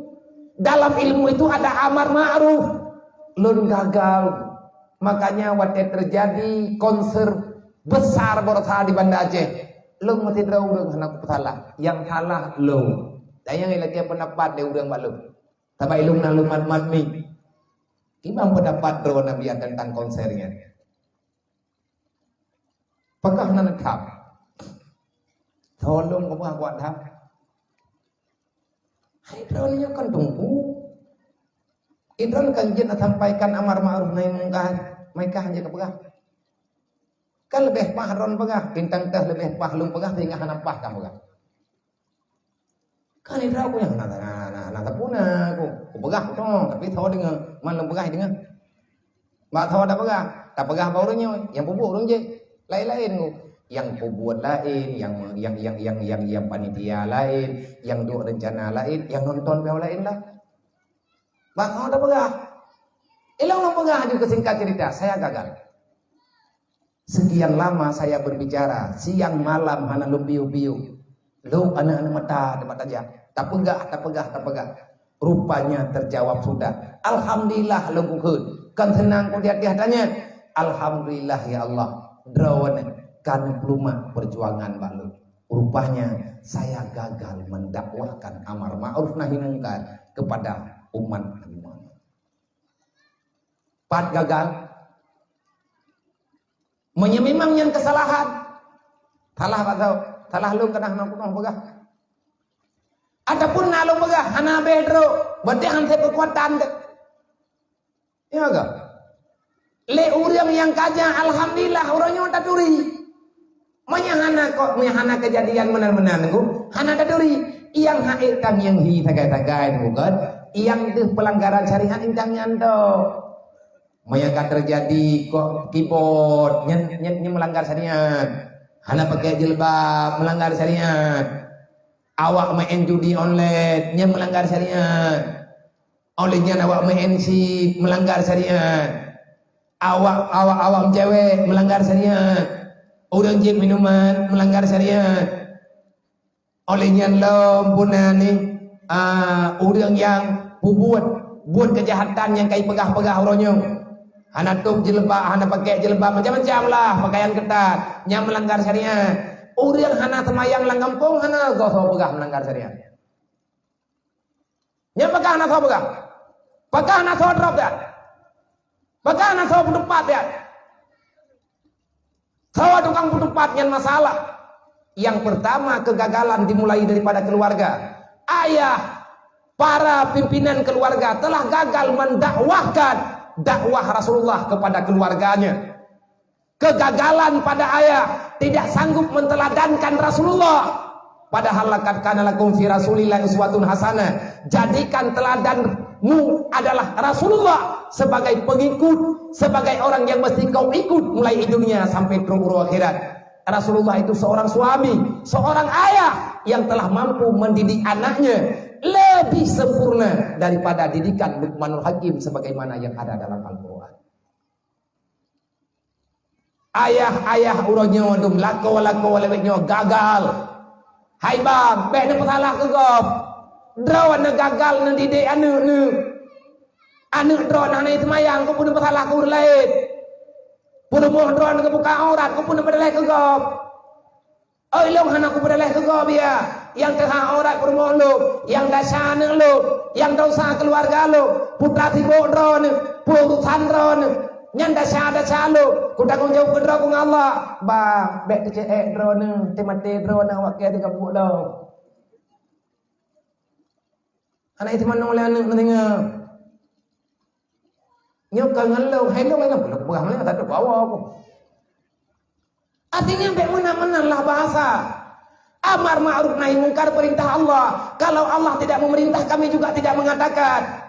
Dalam ilmu itu ada amar ma'ruf. Lun gagal. Makanya waktu terjadi konser besar borsa di Banda Aceh. Lun mesti terlalu anak salah. Yang salah lun. Dan yang lagi pendapat dia udah malu. Tapi lun nalu mat mi. Gimana pendapat bro Nabi tentang konsernya? Apakah nak tak? Tolong kamu buat tak? Idron nya kan tunggu. Idron kan jen sampaikan amar ma'ruf nahi mungkar. Mereka hanya kepegah. Kan lebih pahron pegah, bintang teh lebih pahlung pegah sehingga nampah kamu pegah. Kan idron aku yang nata puna aku pegah dong, tapi tahu dengan malam pegah dengan. Mbak tahu ada pegah, tak pegah barunya yang bubuk dong je. Lain-lain yang pembuat lain, yang panitia lain, yang dua rencana lain, yang nonton yang lain lah. Bahkan ada pegah. Ilang pegah juga singkat cerita, saya gagal. Sekian lama saya berbicara, siang malam hana lumbiu-biu. Lu anak-anak mata aja. Tak pegah. Rupanya terjawab sudah. Alhamdulillah lu kuhud. Kan senang ku dia tanya. Alhamdulillah ya Allah. Drawan kan peluma perjuangan balu. Rupanya saya gagal mendakwahkan amar ma'ruf nahi mungkar kepada umat Muhammad. Pat gagal. Menyemimang yang kesalahan. Salah atau salah lu kena nampun pegah. Adapun nalu pegah hana bedro, berarti han kekuatan. Ya enggak? Le urang yang kaya alhamdulillah orangnya taturi. Menyahana kejadian benar-benar nunggu. Hana taturi. Yang haik kang yang hi tagai-tagai bukan. Yang deh pelanggaran syariat intang nyanto. Maya terjadi kok keyboard nyen melanggar syariat. Hana pakai jilbab melanggar syariat. Awak main judi online nyen melanggar syariat. Olehnya awak main si melanggar syariat. Awak cewek melanggar syariat. Orang jin minuman melanggar syariat. Olehnya lo punani orang yang buat kejahatan yang kai pegah-pegah orangnya. Hana tup jilbab, hana pakai jilbab macam-macam lah pakaian ketat yang melanggar syariat. Orang hana semayang lang kampung hana goso pegah melanggar syariat. Nya pegah hana so pegah. Pegah hana so drop ya. Pegah hana so pedepat ya. Sawa tukang pedepat yang masalah. Yang pertama kegagalan dimulai daripada keluarga. Ayah para pimpinan keluarga telah gagal mendakwahkan dakwah Rasulullah kepada keluarganya. Kegagalan pada ayah tidak sanggup menteladankan Rasulullah. Padahal laqad kana lakum fi Rasulillah uswatun hasanah. Jadikan teladanmu adalah Rasulullah sebagai pengikut, sebagai orang yang mesti kau ikut mulai hidupnya sampai ke akhirat. Rasulullah itu seorang suami, seorang ayah yang telah mampu mendidik anaknya lebih sempurna daripada didikan Luqmanul Hakim sebagaimana yang ada dalam Al-Quran. Ayah urangnya wadum lako lewetnya gagal. Hai bang, bek ne salah ke gop. Draw ne gagal ne didik anu ne. Anu draw ne semayang ko pun salah ku lain. Pun mo draw ne buka aurat ko pun berleh ke gop. Oi long hana ku berleh ke gop ya. Yang tengah aurat pun mo lu, yang dasar ne lu, yang dosa keluarga lu, putra tibo draw ne, putusan draw ne. Nyanda syada lu ku tanggung jawab ke drone Allah bang bek kecek drone temate drone awak kia 30 dah anak itu mana oleh anak mendengar nyok kangen lu hello kan belum bukan mana tak ada bawa aku artinya bek mana lah bahasa amar ma'ruf nahi mungkar perintah Allah. Kalau Allah tidak memerintah kami juga tidak mengatakan.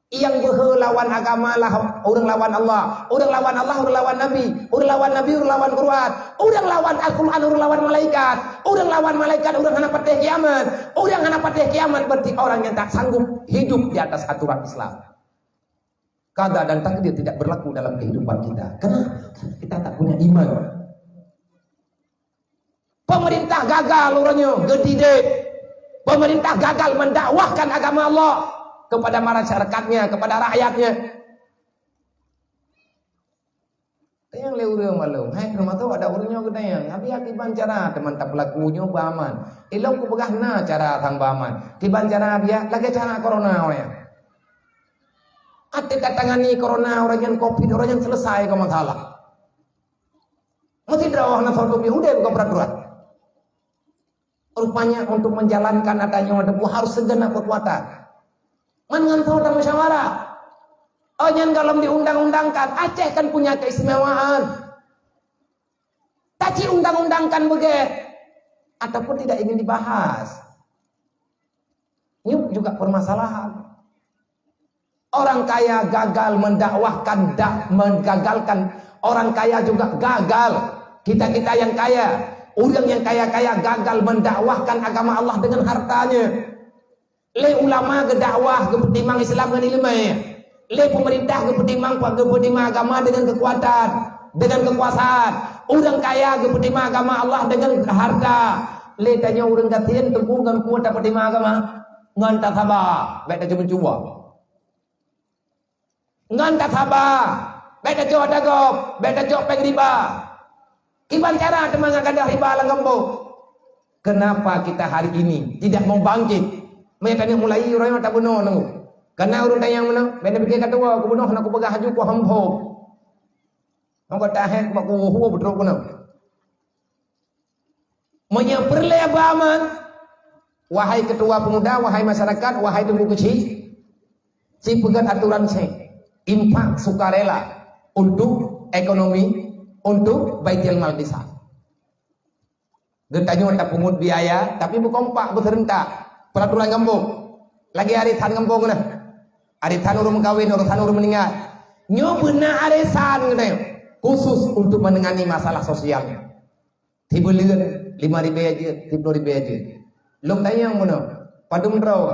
Yang berlawan agama lah orang lawan Allah, orang lawan Allah, orang lawan Nabi, orang lawan Nabi, orang lawan Quran, orang lawan Al-Quran, orang lawan malaikat, orang lawan malaikat, orang hana patih kiamat, orang hana patih kiamat berarti orang yang tak sanggup hidup di atas aturan Islam. Qada dan takdir tidak berlaku dalam kehidupan kita. Kenapa? Kita tak punya iman. Pemerintah gagal orangnya, gedidik. Pemerintah gagal mendakwahkan agama Allah kepada masyarakatnya, kepada rakyatnya. Yang leureum malu, hai rumah tu ada urangnya gedayang. Abi akiban cara teman tak pelakunya baman. Ilong ku begahna cara tang baman. Tiban cara dia lagi cara corona we. Ate tangani corona orang yang covid orang yang selesai ke masalah. Mesti drawahna suatu udah bukan peraturan. Rupanya untuk menjalankan adanya debu harus segenap kekuatan. Mangan saudara musyawarah. Oh nyan kalau diundang-undangkan, Aceh kan punya keistimewaan. Taci undang-undangkan begitu, ataupun tidak ingin dibahas. Ini juga permasalahan. Orang kaya gagal mendakwahkan, menggagalkan. Orang kaya juga gagal. Kita yang kaya, orang yang kaya-kaya gagal mendakwahkan agama Allah dengan hartanya. Le ulama ke dakwah ke pertimang Islam dengan ilmu. Le pemerintah ke pertimang agama dengan kekuatan, dengan kekuasaan. Orang kaya ke pertimang agama Allah dengan harta. Le tanya orang katian tunggu dengan kuat dapat pertimang agama. Ngan tak sabar, baik dah mencuba. Ngan tak sabar, baik dah coba dagok, baik dah coba peng riba. Kiban cara teman ngadah riba lang kampung. Kenapa kita hari ini tidak mau bangkit? Mereka ni mulai orang tak bunuh nunggu. Karena orang yang mana, benda fikir kata aku bunuh, aku pegang haju ku hampo. Aku tahan, aku huwa betul bunuh. Menyeperle abaman, wahai ketua pemuda, wahai masyarakat, wahai tunggu kecil, si pegang aturan saya. infak sukarela untuk ekonomi, untuk baitul mal desa. Gentanya tak pungut biaya, tapi bukan pak berserentak. Peraturan kampung. Lagi arisan kampung nah. Arisan urung kawin, arisan urung meninggal. Nyo benar arisan gitu. Khusus untuk menangani masalah sosialnya. Tiba lihat 5.000 aja, 10.000 aja. Long tanya yang mana? Padum draw.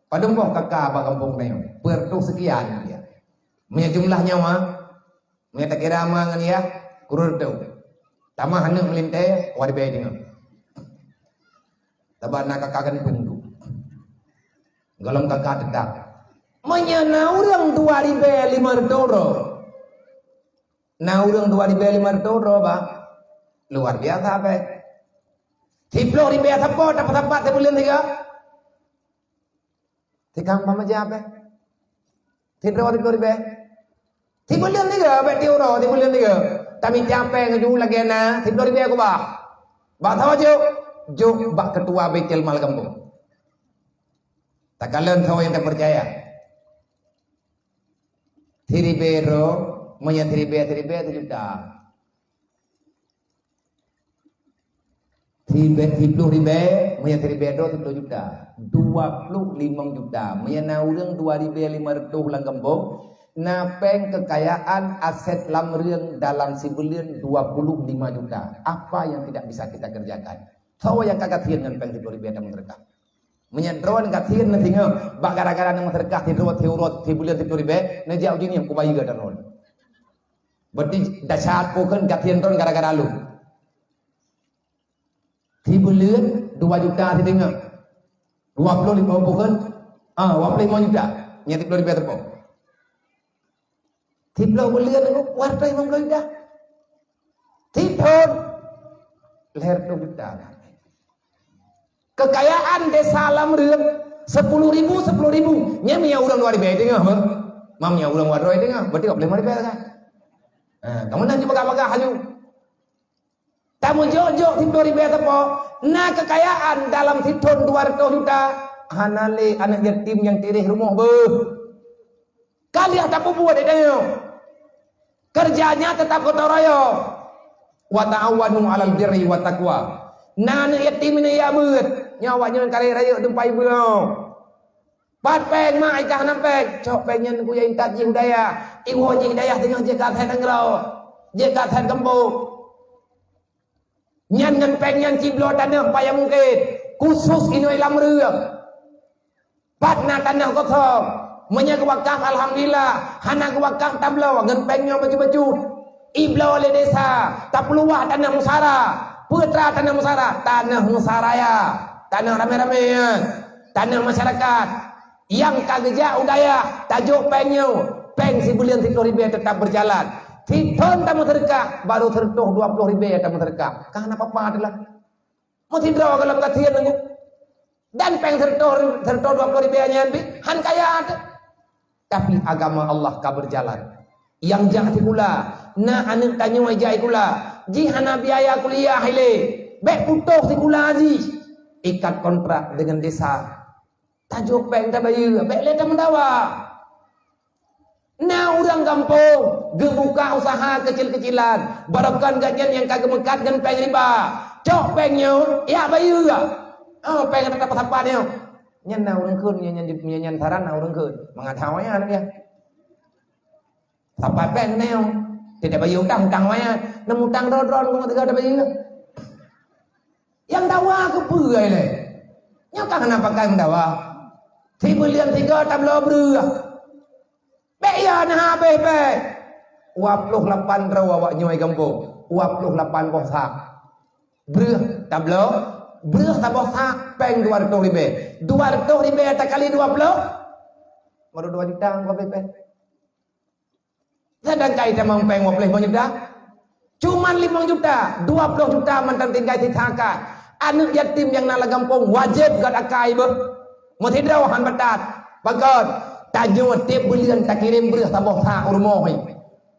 Padum boh kakak abang kampung ni. Pertu sekian dia. Punya jumlahnya mah. Punya tak kira amangan ya. Kurur tu. Tamah hendak melintai, wadi bayi dengar. Tabar nak kakak kan tunggu. Golong kakak tetap. Menyana orang 2.500 euro. Nah orang 2.500 euro bah. Luar biasa apa? 10.000 apa? Dapat sebulan 3. Tikam apa aja apa? 10.000. Sebulan 3, berarti euro, sebulan 3. Tapi capek ngejul lagi na, 10.000 aku bah. Bah tahu je, jo bak ketua Baitul Mal kampung. Tak kalian tahu yang tak percaya. 3.000 euro, punya 3.000 itu juta. 10.000, punya 3.000 euro 10 juta. 25 juta. Punya orang 2.500 lang kampung. Napeng kekayaan aset lamrian dalam sebulan 25 juta. Apa yang tidak bisa kita kerjakan? Tahu yang kagak tian dengan peng 10.000 yang mereka. Menyedron katian nanti ngah. Bak gara-gara yang mereka tidur sebulan 10.000. Najak uji ni yang kubayi gak daron. Berarti dasar bukan katian ton gara-gara lu. Sebulan 2 juta tidur ngah. 25 bukan? 25 juta. Yang 10.000 terpok. 10 bulan itu warta 50 juta. 10 leher 2 juta. Kekayaan desa Lamrian 10.000. Nya punya orang 2.000 tengah apa? Mamnya orang 2.000 tengah. Berarti 5.000 kan? Kamu nanti bagah-bagah haju. Tamu jojok 10.000 tepo. Nah kekayaan dalam siton 200 juta. Hanale anak yatim yang tirih rumah kalian tak buat itu. Kerjanya tetap gotong royong. Wa ta'awanu 'alal birri wat taqwa. Nan yatim ni ya beut, nyawanya kali raya dempai belum. Pat peng mai kah nampek, cok pengen ku yang tak jing daya. Iwo jing daya tengah je kat han ngrau. Je kat han kampung. Nyan ngan pengen ciblo tanah payah mungkin. Khusus inoi lamreung. Pat na tanah kosong. Menya wakaf alhamdulillah, hana wakaf tablau ngan pengnya baju-baju. Iblau le desa, tak peluah tanah musara. Putra tanah musaraya, tanah rame-rame, tanah masyarakat. Yang kageja udaya, tajuk pengnya, peng sebulan 10.000 tetap berjalan. Titon tamu terkah, baru tertuh 20.000 tamu terkah. Karena apa adalah mesti draw kalau kasihan nunggu. Dan peng tertuh 20.000 nyanbi, han kaya ada. Tapi agama Allah ka berjalan. Yang jangan pula, na anak tanya wajai pula. Jihana biaya kuliah hele. Bek putus si kula haji. Ikat kontrak dengan desa. Tajuk peng tak bayu. Bek leta mendawa. Nah orang kampung. Gebuka usaha kecil-kecilan. Barakan gajian yang kagak mekat dengan peng riba. Cok pengnya. Ya bayu. Oh peng tetap apa dia. Nyan na orang kun. Nyan saran na orang kun. Mengatawanya anak dia. Sampai peng ni tidak bayu utang waya. Nemu utang ron kau tidak ada bayu. Yang dawa aku purai le. Nyakah kenapa kau mendawa? 3 tablo beru. Beya nah be. 28 rawa awak nyoi kampung. 28 bosak. Beru tablo. Beru tablo sak peng 200.000. 200.000 tak kali 20. Baru 2 juta kau be. Sedang kaitan mempeng 25 juta. Cuman 5 juta, 20 juta mantan tinggal di Thaka. Anak yatim yang nala kampung wajib gad akai ber. Mutidraw han batat. Bagot tajud tiap bulan tak kirim beras tambah sa urmoh.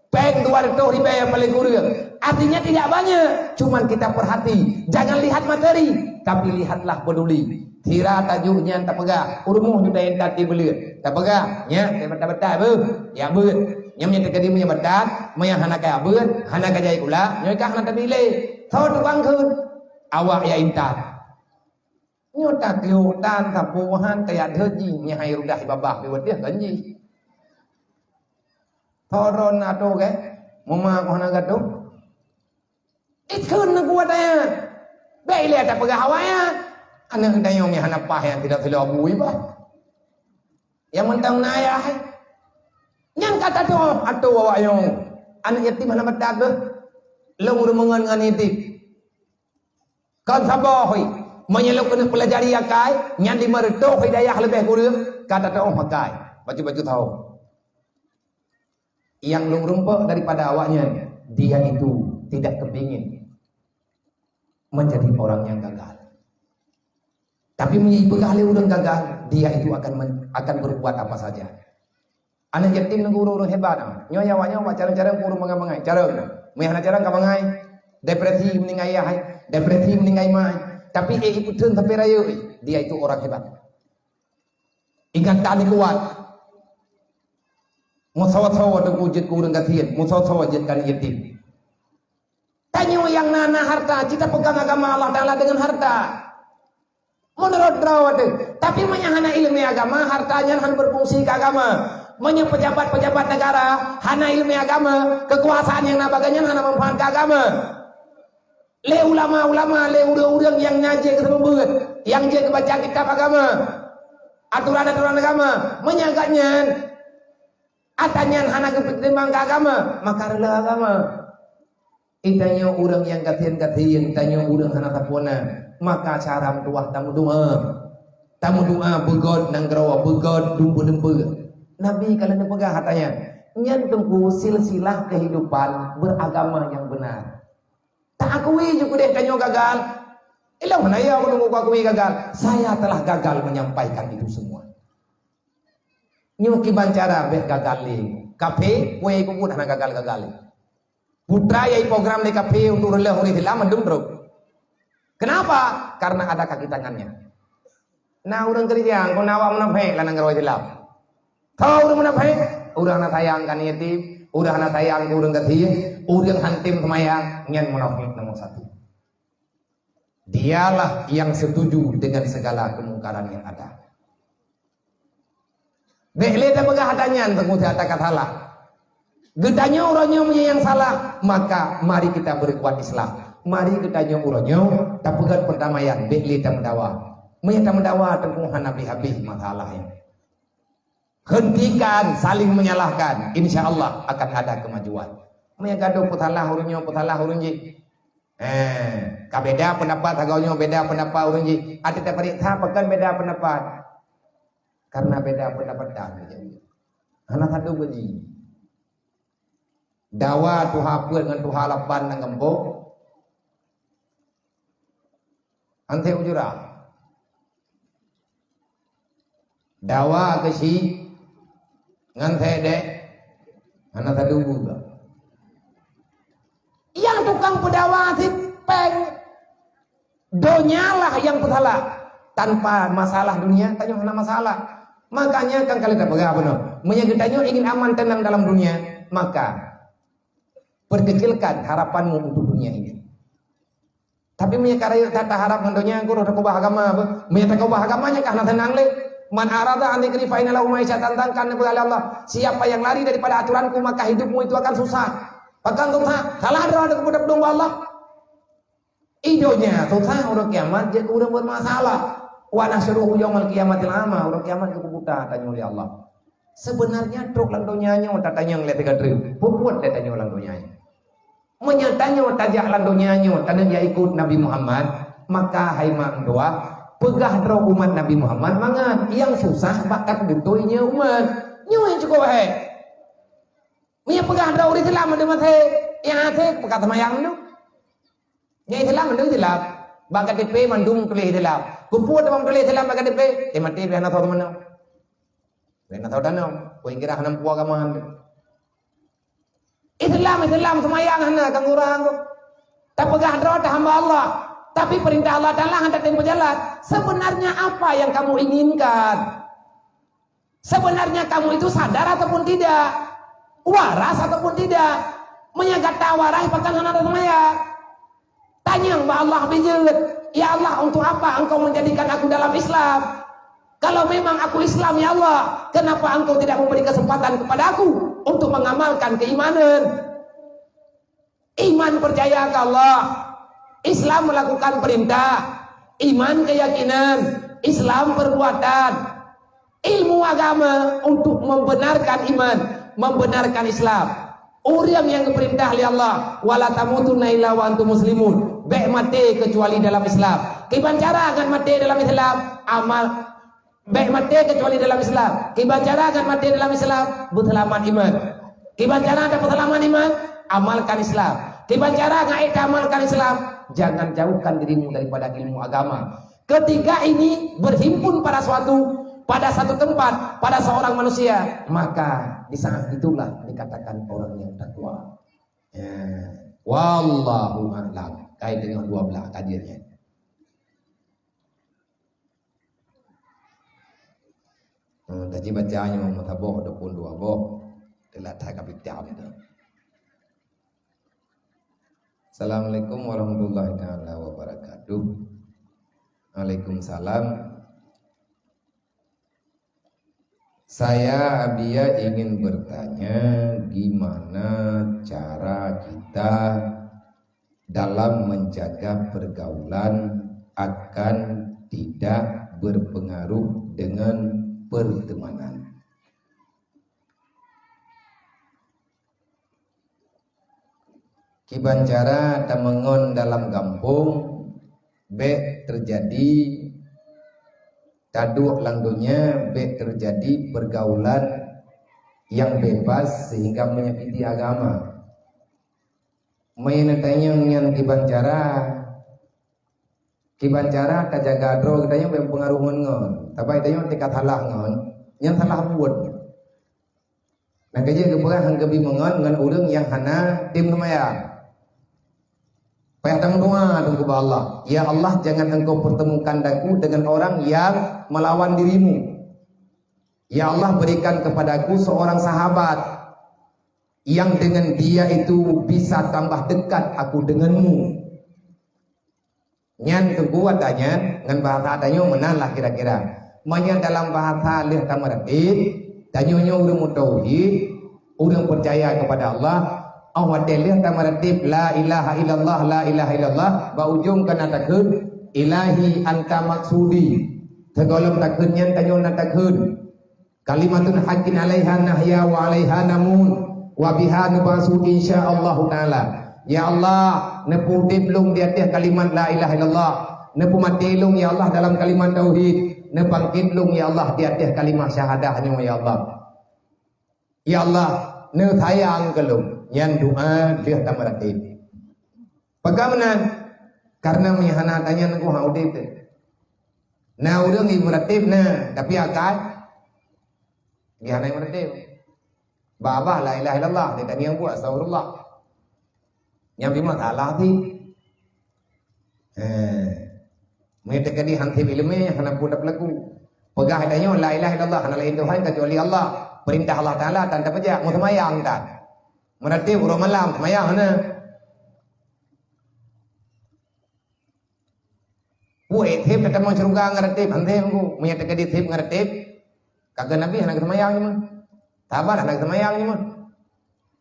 Peng 200.000 yang paling kurang. Artinya tidak banyak, cuman kita perhati. Jangan lihat materi, tapi lihatlah peduli. Tira tajuknya tak pegah. Urmuh juga yang tadi belut. Tak pegah. Ya, betul-betul ber. Ya ber. Yang menyatakan kadi punya betul, yang hana kaya ber, hana kaya kula, yang kah hana tabile. Thau tu bang kun. Awak ya intan. Nyo tak yo tan tapuhan kaya deji nya hai rudah babah di dia ganji. Thoron ato ke. Mama ko hana gato. Ikun na kuat ya. Baik lihat tak pegah awaknya. Anak dayong yang hanapah yang tidak abui bah. Yang mentang nayah. Yang kata tu atau awak yang anak yatim hanap dak ke. Lomur mengan ngan yatim. Kan sabar hoi. Menyelok kena pelajari akai, nyan di mertok hidayah lebih kurang. Kata tu pakai. Baju-baju tahu. Yang lumrumpak daripada awaknya, dia itu tidak kepingin menjadi orang yang gagal. Tapi menyibukkan orang gagal, dia itu akan berbuat apa saja. Anak yatim nunggu urung hebat. Nyonya awak cara-cara urung mengai cara. Mehana cara kamangai. Depresi meningai ai, depresi meningai mai. Tapi ikutin tapi rayu, dia itu orang hebat. Ingatan kuat. Musawa-sawa tu wujud urung kasihan, musawa-sawa jadikan yatim. Tanya yang nana harta, kita pegang agama Allah Taala dengan harta. Menurut rawat, tapi menyahana ilmu agama, hartanya hanya berfungsi ke agama. Menye pejabat-pejabat negara, hana ilmu agama, kekuasaan yang nabaganya hana manfaat ke agama. Le ulama-ulama, le urang-urang yang ngaji ke buat, yang dia baca kitab agama, aturan-aturan agama, menyangkanya, atanya hana kepertimbang ke agama, maka rela agama. Itanya urang yang katian-katian, itanya urang hana tapona. Maka cara tuah tamu doa begod nang gerawa begod dumpu-dumpu. Nabi kalau nepegah hatanya nyan tengku silsilah kehidupan beragama yang benar. Tak akui juga deh kanyo gagal. Ilang mana ya aku nunggu akui gagal. Saya telah gagal menyampaikan itu semua. Nyuki bancara bet gagal li. Kafe kue ikut hana gagal-gagal. Putra yai program di kafe untuk rela huri hilang mendum bro. Kenapa? Karena ada kaki tangannya. Nah, orang kerja, kau nawak menafik, lanang kerja hilap. Kau orang menafik, orang nak sayang kan yatim, orang nak sayang orang ketiga, orang hantim semayang, nyan menafik nomor satu. Dialah yang setuju dengan segala kemungkaran yang ada. Behle dah pegah hatanya, tengku tiada kata salah. Gedanya orangnya punya yang salah, maka mari kita berkuat Islam. Mari kita nyuruhnya, tak pegat perdamaian, beli dan mendawa. Menyata mendawa tengkuhan Nabi habis masalahnya. Hentikan saling menyalahkan, insya Allah akan ada kemajuan. Menyagaduh putalah hurunnya. Beda pendapat, agaknya beda pendapat hurunnya. Ada tak periksa, pekan beda pendapat. Karena beda pendapat dah. Anak satu begini. Dawa tuha pun dengan tuha lapan dengan gembok. Ante ujura dawa ke si ngan dek anak tadu juga yang tukang pedawa si peng donyalah yang bersalah tanpa masalah dunia tanya hana masalah. Makanya kan kali tak pegang benar menyegitanya ingin aman tenang dalam dunia, maka perkecilkan harapanmu untuk dunia ini. Tapi menyekara kata harap mendonya aku udah kubah agama apa? Menyata kubah agamanya karena tenang le. Man arada an dzikri fa inna lahu ma'isyatan tantang kepada Allah. Siapa yang lari daripada aturanku maka hidupmu itu akan susah. Pegang susah. Salah ada kepada domba Allah. Idonya susah orang kiamat jadi udah bermasalah. Wa nahsyuruhu yaumil qiyamatil ama. Orang kiamat ke buta tanya oleh Allah. Sebenarnya truk landonyanya tanya ngeliat tiga truk. Puput dia tanya landonyanya. Menyatanya tajak landonyanya tanda dia ikut Nabi Muhammad, maka hai mak doa pegah dro umat Nabi Muhammad mangan yang susah bakat butuhnya umat nyu yang cukup hai punya pegah dro Islam ada mate yang ate pekat mayang tu nya Islam ada Islam bakat DP mandum tulis Islam kumpul dalam tulis Islam bakat DP mati behana tahu mana behana tahu danau ko kira hanam puak agama Islam semayang hana kang urang tak pegah dro hamba Allah Tapi perintah Allah Ta'ala hendak tempo jalan. Sebenarnya apa yang kamu inginkan? Sebenarnya kamu itu sadar ataupun tidak? Waras ataupun tidak? Menyagat tawarai pakan hana maya. Tanya mbak Allah bijut. Ya Allah, untuk apa engkau menjadikan aku dalam Islam? Kalau memang aku Islam ya Allah, kenapa engkau tidak memberi kesempatan kepada aku untuk mengamalkan keimanan? Iman percaya ke Allah, Islam melakukan perintah, iman keyakinan, Islam perbuatan, ilmu agama untuk membenarkan iman, membenarkan Islam. Orang yang diperintah oleh Allah, wala tamutunna illa wa antum muslimun, baik mati kecuali dalam Islam. Kibancara akan mati dalam Islam, amal baik mati kecuali dalam Islam. Kibancara akan mati dalam Islam, berselamat iman. Kibancara ada berselamat iman, amalkan Islam. Kibancara akan amalkan Islam, jangan jauhkan dirimu daripada ilmu agama. Ketiga ini berhimpun pada satu tempat, pada seorang manusia, maka di saat itulah dikatakan orang yang takwa. Ya. Wallahu a'lam. Kait dengan 12 kadirnya. Tadi bacanya mau taboh ataupun 2 boh, telah tak kapit jam itu. Assalamualaikum warahmatullahi taala wabarakatuh. Waalaikumsalam. Saya Abia ingin bertanya, gimana cara kita dalam menjaga pergaulan akan tidak berpengaruh dengan pertemanan. Kibancara temengon dalam kampung, terjadi taduk langdunya, terjadi pergaulan yang bebas sehingga menyakiti agama. Mainatanya yang kibancara kajaga dro katanya berpengaruh ngon, tapi katanya tekat halah ngon, yang salah buat. Nah kerja keberan hanggabi mengon dengan orang yang hana tim namanya. Payah tang doa kepada Allah. Ya Allah, jangan engkau pertemukan aku dengan orang yang melawan dirimu. Ya Allah, berikan kepadaku seorang sahabat yang dengan dia itu bisa tambah dekat aku denganmu. Nyan keguat tanya dengan bahasa tanya menalah kira-kira. Manya dalam bahasa leh tamaratib, tanyanya urang tauhid, urang percaya kepada Allah. Awak lihat tamaratib la ilaha illallah, la ilaha illallah, baujung kana takun ilahi anta maksudi. Tegolong takun nyan tanyo na takun. Kalimatun haqqin alaiha nahya wa alaiha namun wa biha nubasu insyaallah taala. Ya Allah, nepu diplung di atas kalimat la ilaha illallah, nepu matilung ya Allah dalam kalimat tauhid, nepangkitlung ya Allah di atas kalimat syahadahnya ya Allah. Ya Allah, ne sayang kelung yang doa dia tamaratib. Bagaimana? Karena mihana tanya aku haudit. Nah udah ngi meratib nah, tapi akad mihana meratib. Babah la ilaha illallah, dia tanya aku astagfirullah. Yang bima salah ti. Mereka kadi hantib ilmu hana pun dapat laku. Pegah tanya la ilaha illallah, hana lain Tuhan kecuali Allah. Perintah Allah Taala tanda pejak mau semayang tak. Meratib urang malam semayang mana? Woi tip kata mau cerungga ngeratib anthem ku menyata kadi tip ngeratib kagak nabi anak semayang ni mah. Tabar anak semayang ni mah.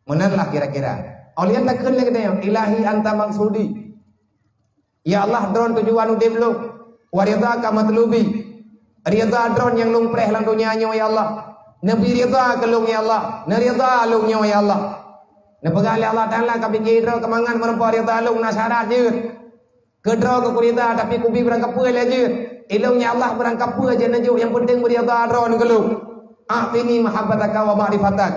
Menanlah kira-kira. Aulian takun lagi dia ilahi anta maksudi. Ya Allah drone tujuan udip lu. Waridha ka matlubi. Ridha drone yang lung preh lang dunia nyo ya Allah. Nabi ridha kelung ya Allah. Naridha lung nyo ya Allah. Nepegali Allah Ta'ala kapikir kemangan merempuan rita alung nasyarat je. Kedra ke kurita tapi kubi berangkap pula je. Ilungnya Allah berangkap pula je najuk. Yang penting berita adron kelung. A'tini mahabbataka wa ma'rifatak.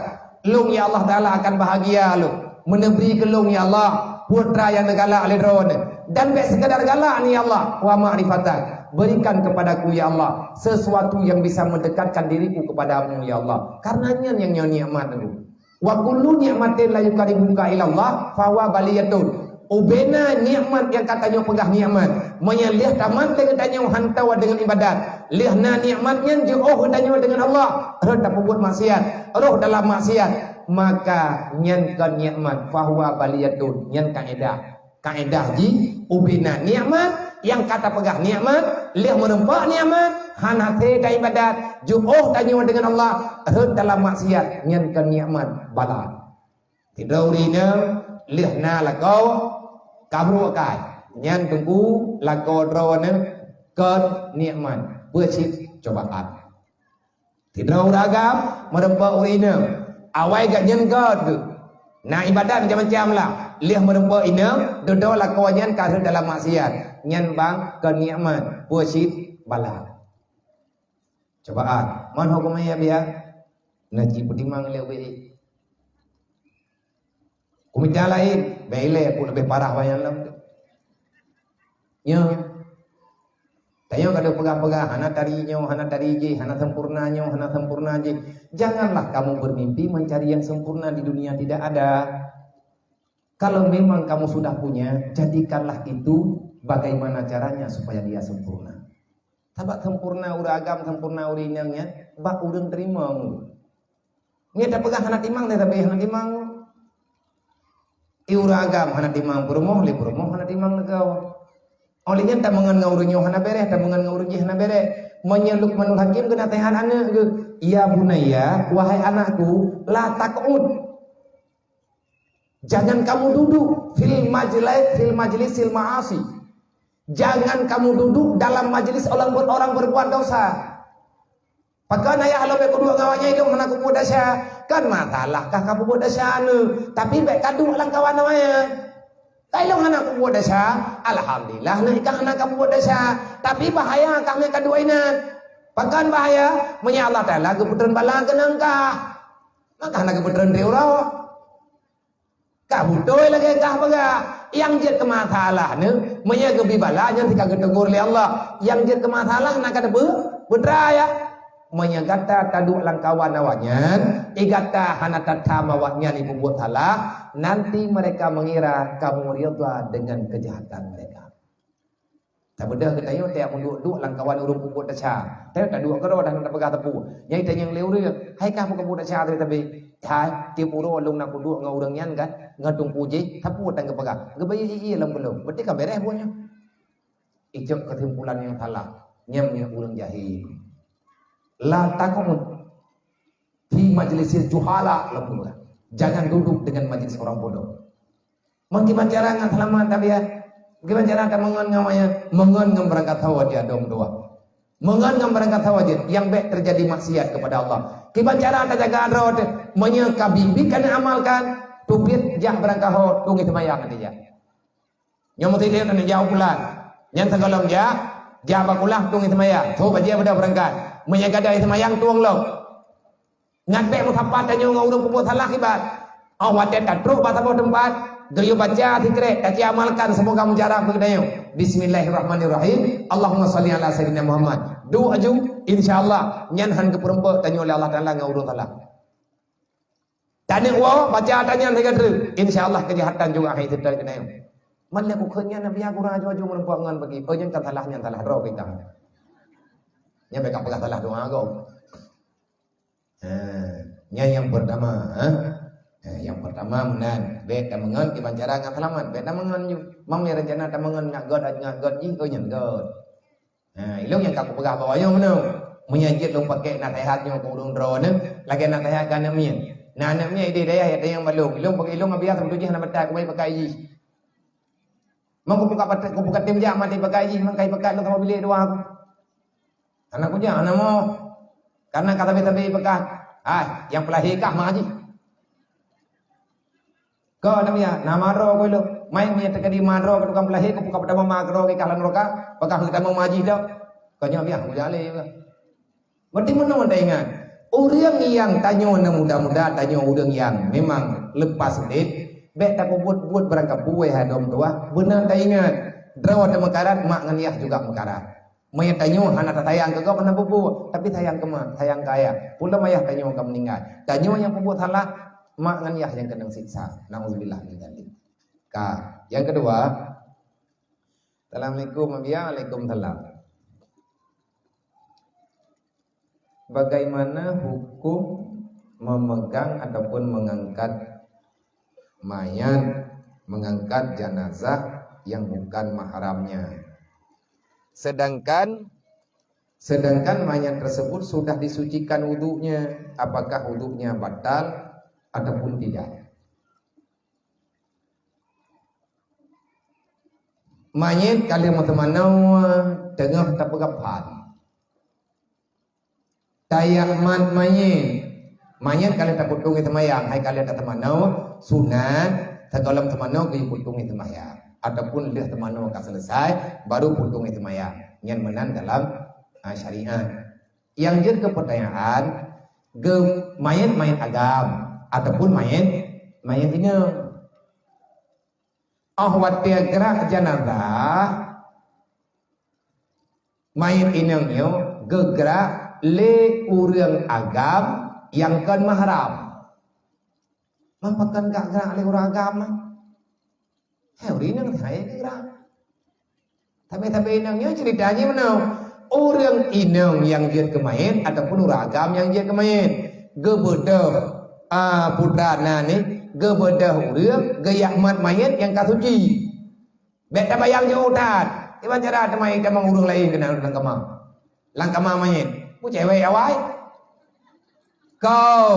Lung ya Allah Ta'ala akan bahagia lu. Menebri kelung ya Allah. Putra yang negala alidron. Dan baik sekadar galak ni ya Allah. Wa ma'rifatak. Berikan kepadaku ya Allah sesuatu yang bisa mendekatkan diriku kepadamu ya Allah. Karenanya yang nikmat itu. Wa kullu ni'matin la yukaribuka ila Allah fa huwa baliyatun. ubena nikmat yang katanya pegah nikmat menyalih taman dengan tanya hantawa dengan ibadat lihna nikmatnya jauh tanya dengan Allah roh tak buat maksiat roh dalam maksiat maka nyan kan nikmat fahuwa baliyatun nyan kaedah ji ubena nikmat yang kata pegah nikmat lih menempak nikmat hanate ka ibadat jauh tanya dengan Allah roh dalam maksiat nyan kan nikmat bala tidak urina lihna lakau kabru kai nyan tunggu lakau drone ken nikmat bercip cobaan tidak uragam merempak urina awai gak nyan god nah ibadat macam-macam lah lih merempak ina dodo lakau nyan karu dalam maksiat nyan bang ken nikmat bercip bala cobaan man hukumnya biar naji pedimang lewe Kumita lain, bele pun lebih parah banyak lah. Ya, tayo kada pegang-pegang, hana tarinya, hana tariji, hana sempurnanya, hana sempurna je. Janganlah kamu bermimpi mencari yang sempurna di dunia tidak ada. Kalau memang kamu sudah punya, jadikanlah itu bagaimana caranya supaya dia sempurna. Tabak sempurna ura agam, sempurna ura inyangnya, bak urang terima. Nggak ada pegang hana timang, tapi hana timang. Iura agam hana timang perumoh le perumoh hana timang negau olehnya tak mengan ngaurunya hana bereh tak mengan ngaurunya hana bereh menyeluk manul hakim kena tehan anak ke ya bunaya wahai anakku la taqud jangan kamu duduk fil majlisil ma'asi jangan kamu duduk dalam majelis orang berbuat dosa. Pakai ayah lo be kedua kawannya itu mana aku buat dasya kan matalah kah kamu buat dasya anu tapi baik kadu lang kawan namanya kalau mana aku buat dasya alhamdulillah nih kah mana kamu buat dasya tapi bahaya kami kedua ini pakan bahaya menyala Allah Taala kebetulan bala kenangkah maka nak kebetulan reurau kah butuh lagi kah baga yang jet ke masalah nih menyaga bibala yang tidak ketegur oleh Allah yang jet ke masalah nak ada beraya menyagata kadu langkawan awaknya igata hanata tama awaknya ibu buat salah nanti mereka mengira kamu ridha dengan kejahatan mereka tak beda kita yo tiap munduk langkawan urung buat dasya tapi tak dua kero dah nak pegang tepu nyai tanya yang leureuk hai kamu buat dasya tapi hai tiap uro lung nak duduk ngau urang nyan kan ngatung puji tepu tang pegang gebai iya lam belum berarti ka beres punya ijab kesimpulan yang salah nyamnya urang jahil la taqud fi majlisil juhala lembulah. Jangan duduk dengan majlis orang bodoh. Mengkiman cara ngan selamat tapi ya. Gimana cara akan mengon ngamanya? Mengon ngam berangkat hawa dia dong doa. Mengon ngam berangkat hawa dia yang baik terjadi maksiat kepada Allah. Gimana cara anda jaga road menyekabibikan amalkan tupit jak berangkat hawa tungi semayang nanti ya. Nyomot itu nanti jauh pulang. Yang segolong ya bakulah tungi semayang. Coba dia pada berangkat. Menyaga dari semayang tuang lo ngadek muthapat tanya ngurung puput salah kibat awat dia tatruk batabo tempat geyu baca tikrek kaki amalkan semoga mujarab begitu bismillahirrahmanirrahim Allahumma salli ala sayyidina Muhammad du aju insyaallah nyanhan ke perempuan tanya oleh Allah Taala ngurung salah tanya wa baca tanya tiga insyaallah kejahatan juga hai itu dari kena man aku khenya nabi aku aju merempuan ngan bagi yang kan salahnya salah roh kita nya mereka pegang salah doa kau. Yang pertama, yang pertama menan, bet mengan ki bancara ngan selamat, bet mengan ju. Mam ni rencana mengan ngak god ji kau nyen god. Ilung yang kaku pegang bawahnya mana? Menyajit lu pakai nasihatnya kau urung drone, lagi nasihat kan namanya. Nah namanya ide daya ada yang balung. Ilung pakai ilung biasa bertujuh nak betak kau pakai ji. Mang kau buka tim jam mati pakai ji, mang kai pakai lu sama bilik doa aku. Anak punya, anak mau karena kata beta pekat, yang pelahikah maji. Kau namanya nama roh kau lo, main punya terkadi madro kau tukang pelahik, kau buka pertama magro kau kalan roka, pekat kita mau maji dah. Kau nyambi aku jale. Berarti mana anda ingat? Orang yang tanya muda-muda, tanya orang yang memang lepas sedih, beta kau buat berangkat buai hadom tua, benar tak ingat? Draw ada mekarat, mak nganiah juga mekarat. Maya tanyo hana tatayang ke kau kena bubu tapi sayang ke mak sayang kaya pula mayah tanyo kamu meninggal tanyo yang buat salah mak ngan yah yang kena siksa naudzubillah min dzalik Yang kedua, Assalamualaikum Waalaikumsalam. Bagaimana hukum memegang ataupun mengangkat mayat, mengangkat jenazah yang bukan mahramnya? Sedangkan mayat tersebut sudah disucikan wudunya, apakah wudunya batal ataupun tidak? Mayat kalian temanau tengah tapagapan. Tayang mayat kalian tak putung itu mayang, hai kalian tak temanau sunat, sekolah temanau ke putung itu mayang, ataupun lihat temanau akan selesai baru putung itu mayang. Yang menang dalam syariat. Yang jadi kepercayaan mayat agam ataupun mayat ini watia gerak jenazah mayat inangnya gerak le urang agam yang kan mahram. Mampakan gak gerak le urang agam ini saya gerak. Tapi inangnya ceritanya mana? Orang inang yang dia kemain ataupun urang agam yang dia kemain gebedah putra nani gebedah urang gayak mat mayat yang kasuci. Beta bayang jauhan. Iban cara temai temang urang lain kena langkama mayat. Pu cewek awai. Kau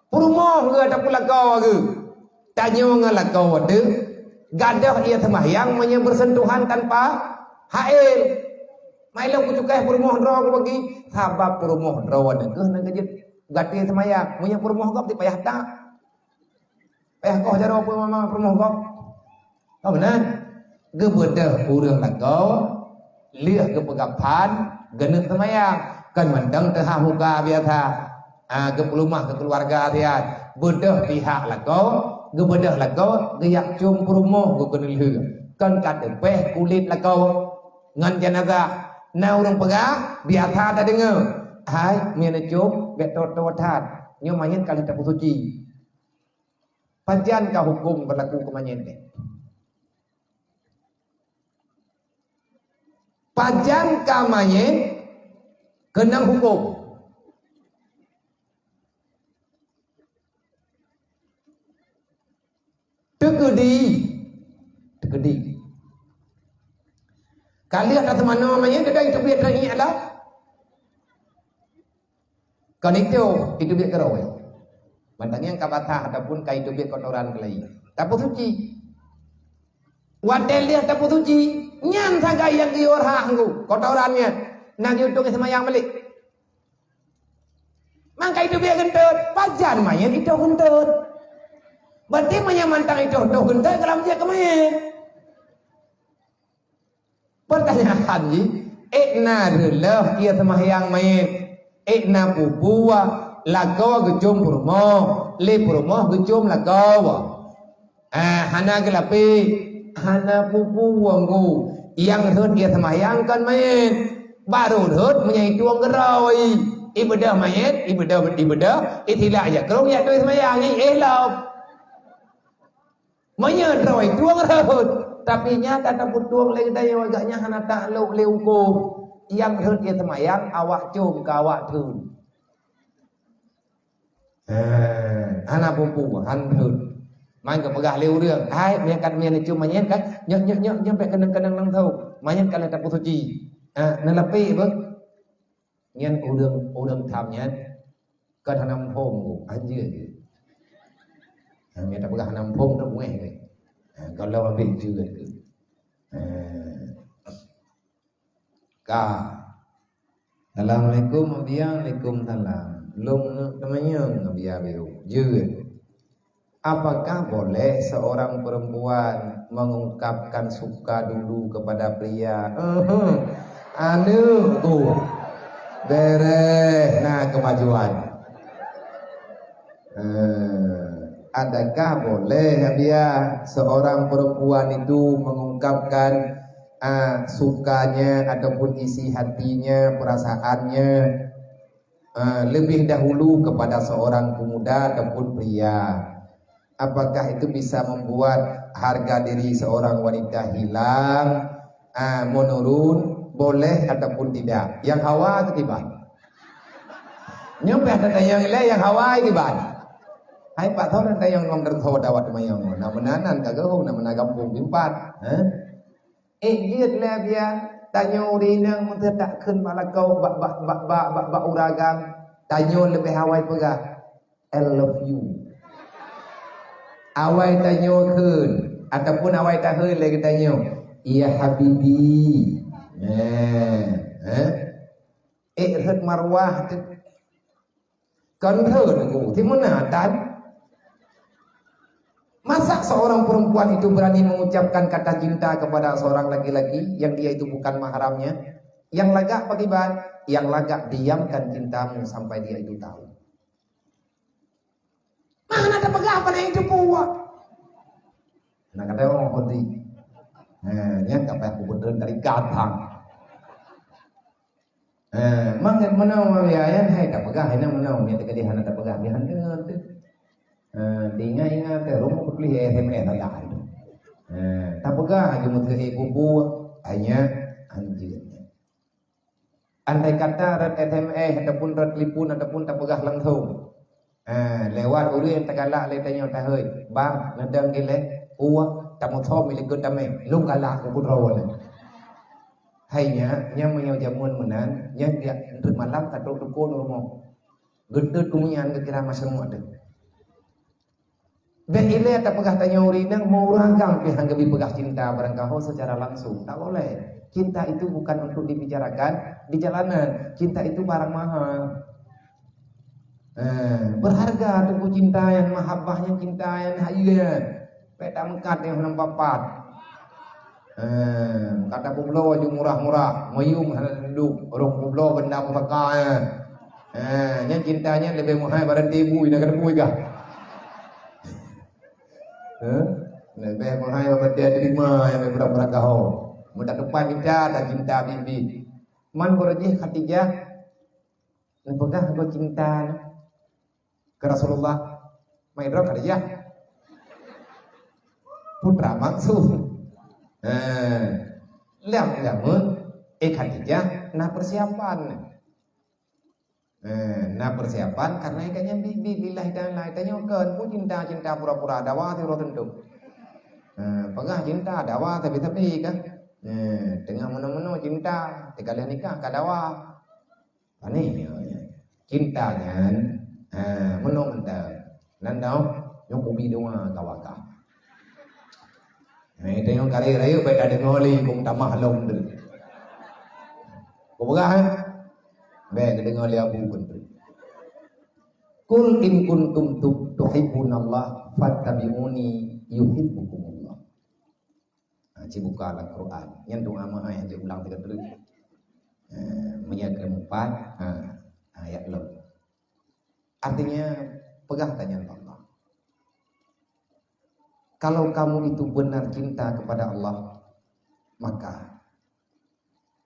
purumoh ke ataupun lakau ke? Tanya orang lakau ada. Gadah ia sembahyang punya bersentuhan tanpa hail. Mailang kucukai purumoh draw bagi sabab purumoh draw ada ke nak kejut gati sembahyang punya purumoh kau ti payah tak. Payah kau jaro mama purumoh kau. Kau benar? Gebedah urang lakau lihat ke pegapan geneuk sembahyang kan mandang teh muka biasa ke rumah ke keluarga dia bedah pihak lakau gebedah lakau geyak cum purumoh go kenil kan kate peh kulit lakau ngan jenazah na urang pegah biasa ada dengar hai mian cum betot totat nyo mayat kali tak suci panjan ka hukum berlaku ke mayat deh panjan ka mayat kenang hukum. Tegedi. Kali ada teman namanya kedai itu biar ini adalah kan itu biar kerawai. Mantangnya kabata ataupun kai itu biar kotoran kelai. Tapi suci. Wadel dia tapi suci. Nyan saga yang dior hanggu kotorannya. Nak diutung semayang balik. Mangka itu biar gentut. Pajan mayan itu gentut. Berarti menyamantang itu gentut kalau dia kemain. Pertanyaan ni, ekna relah ia semayang main. Ekna pupua lagaw gejum purmo, le purmo gejum lagaw. Hana gelapi, hana pupua nggu. Yang hut ia semayang kan main. Baru hut menyai tuang gerai. Ibadah mayat, ibadah, itilah aja. Kalau ya tu semayang ni elok. Menyai tuang hut. Tapi nyata tak putuang lagi daya wagaknya hana tak lu leukum. Yang hut ia semayang awak cum ke awak tun. Hana pupu, han hut. Main ke pegah leu dia. Hai, miakan mian cum mayat kan. Nyok sampai kenang-kenang nang tau. Mayat kalau tak putuci. Nelapi apa? Nyan udang thamnya kan hanam phom aja. Mian tak pegah hanam phom tak mueh ke. Kalau ambil juga tu. Assalamualaikum Waalaikumsalam. Long namanya biar biru. Juga. Apakah boleh seorang perempuan mengungkapkan suka dulu kepada pria? Anu tu. Beres. Nah kemajuan. Adakah boleh dia seorang perempuan itu mengungkapkan sukanya ataupun isi hatinya, perasaannya lebih dahulu kepada seorang pemuda ataupun pria? apakah itu bisa membuat harga diri seorang wanita hilang, menurun, boleh ataupun tidak? Yang hawa itu tiba. Nyampe ada tayang yang hawa itu tiba. Hai Pak tahu dan tayang ngom tertawa dawat mayang. Nah menanan kagau na menagampung bimpat. Giat lah dia tanya urinang mentedak keun malakau bak uragam. Tanya lebih hawai pegah. I love you. Awai tanya keun ataupun awai tak keun lagi tanya. Iya habibi. Ret marwah kan keun ti mana tan? Masa seorang perempuan itu berani mengucapkan kata cinta kepada seorang laki-laki yang dia itu bukan mahramnya? Yang lagak bagaimana? Yang lagak diamkan cintamu sampai dia itu tahu. Mana ada pegapan yang itu kuat? Nah kata orang hoti. Nya apa aku beneran dari gatang. Mangat menau ya hai tak pegah hai menau nya teka dia hana tak pegah dia hana tu. Ingat rumah beli SMS ada itu. Tak pegah aja mesti bubu hanya anjirnya. Andai kata rat SMS ataupun rat telefon ataupun tak pegah langsung. Lewat urang tak galak le tanya tak heuy. Bang, ngadang gile uwa tak mau thom milik gud tame. Lung galak ku rawon. Hanya nya menyau jamun menan nya dia untuk malam tak duk ko rumah. Gedut kumian ke kira masang ada. Dan ile tak pegah tanya urinang mau uranggang pihang gebi pegah cinta barangkali secara langsung tak boleh. Cinta itu bukan untuk dibicarakan di jalanan. Cinta itu barang mahal. Berharga tunggu cinta yang mahabbahnya cinta yang hayyan. Peta mengkat yang nampapat. Kata publo aja murah-murah, mayung duduk, orang publo benda musaka. Yang cintanya lebih mahal barang tibu ina kada puy kah? Lebih mahal benda terima yang berapa kau. Mudah depan kita tak cinta bibi. Man berjih Khadijah. Lepegah kau cinta ke Rasulullah. Maidra Khadijah. Putra maksud. Lamun Khadijah nah persiapan. Nah persiapan karena ikannya bibi billahi ta'ala tanya kan pun cinta pura-pura dawa tiro tentu. Pegah cinta dawa tapi kan. Tengah meno-meno cinta sekalian nikah kadawa. Ani cintanya meno mentah. Nandau yang kubi doa kawaka. Itu yang kali rayu baik ada ngoli kum tamah long tu. Kau pegah baik ada ngoli abu pun. Kul in kuntum tuhibbunallah fattabi'uni yuhibbukumullah. Buka Al-Quran. Yang doa mah ayat dia ulang 3 kali. Ayat keempat ayat lo. Artinya pegang tanya Allah. Kalau kamu itu benar cinta kepada Allah, maka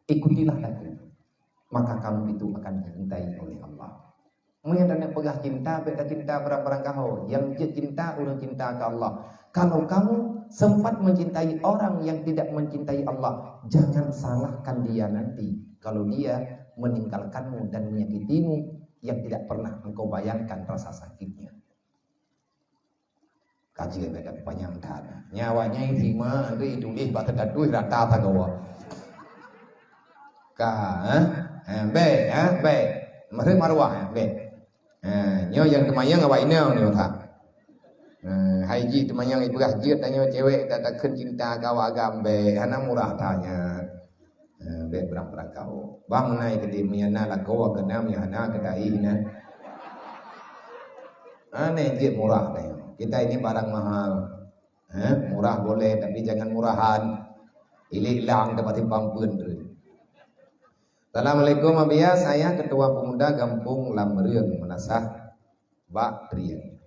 ikutilah aku. Maka kamu itu akan dicintai oleh Allah. Mungkin yang pegang cinta, beda cinta barang-barang kau. Yang cinta, orang cinta ke Allah. Kalau kamu sempat mencintai orang yang tidak mencintai Allah, jangan salahkan dia nanti. Kalau dia meninggalkanmu dan menyakitimu yang tidak pernah engkau bayangkan rasa sakitnya. Kaji beda panjang tanah. Nyawanya yang lima, itu idulih batu daduh rata tagawa. Be, mari marwah be. Nyo yang kemayang awak ini nyo tak. Haji temayang ibu gajit tanya cewek datang cinta kau agam be, anak murah tanya. Be berang-berang kau. Bang naik ke di miana lah kau kena miana kedai na. Aneh jit murah tanya. Kita ini barang mahal. Murah boleh tapi jangan murahan. Hilang dapat pampun. Assalamualaikum Abia, saya Ketua Pemuda Kampung Lambereun Menasah Bak Trian.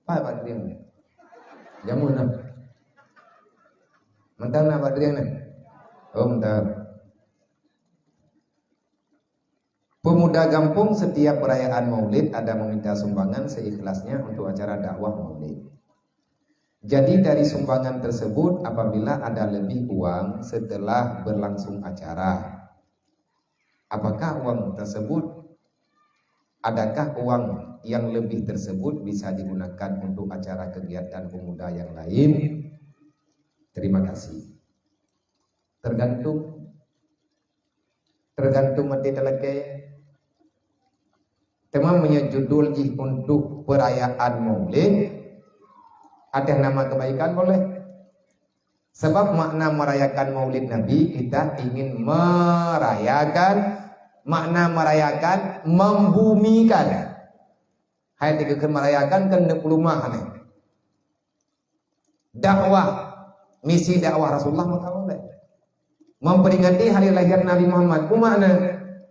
Pak Trian. Jamu na. Mentang na Pak Trian na. Oh mentang. Pemuda Gampung setiap perayaan Maulid ada meminta sumbangan seikhlasnya untuk acara dakwah Maulid. Jadi dari sumbangan tersebut apabila ada lebih uang setelah berlangsung acara, apakah uang tersebut, adakah uang yang lebih tersebut bisa digunakan untuk acara kegiatan pemuda yang lain? Terima kasih. Tergantung mati dalake. Tema menyejudul untuk perayaan Maulid. Ada nama kebaikan boleh. Sebab makna merayakan Maulid Nabi, kita ingin merayakan, makna merayakan membumikan. Hai tiga merayakan kan 60 nih. Dakwah, misi dakwah Rasulullah maka boleh. Memperingati hari lahir Nabi Muhammad. Makna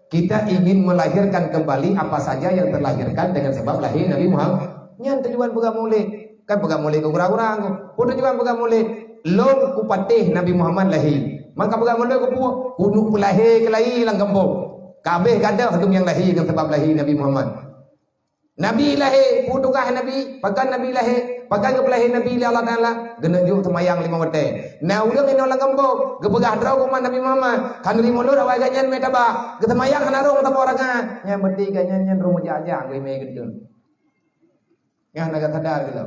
kita ingin melahirkan kembali apa saja yang terlahirkan dengan sebab lahir Nabi Muhammad. Yang tujuan buka Maulid. Kan pegang mulai ke kurang-kurang pun juga pegang mulai long ku patih Nabi Muhammad lahir maka pegang mulai ku kudu pelahir ke lahir lang kampung kabeh kada hadum yang lahir dengan sebab lahir Nabi Muhammad. Nabi lahir pudukah Nabi pakan Nabi lahir pakan ke pelahir Nabi Allah Taala genejuk semayang 5 wate nah urang ini lang kampung gepegah draw kuman Nabi Muhammad kan limo lur awak ganyan metaba ke semayang hanarung tapa orangan nya beti ganyan rumo jajang gue me gedun ya naga sadar gitu.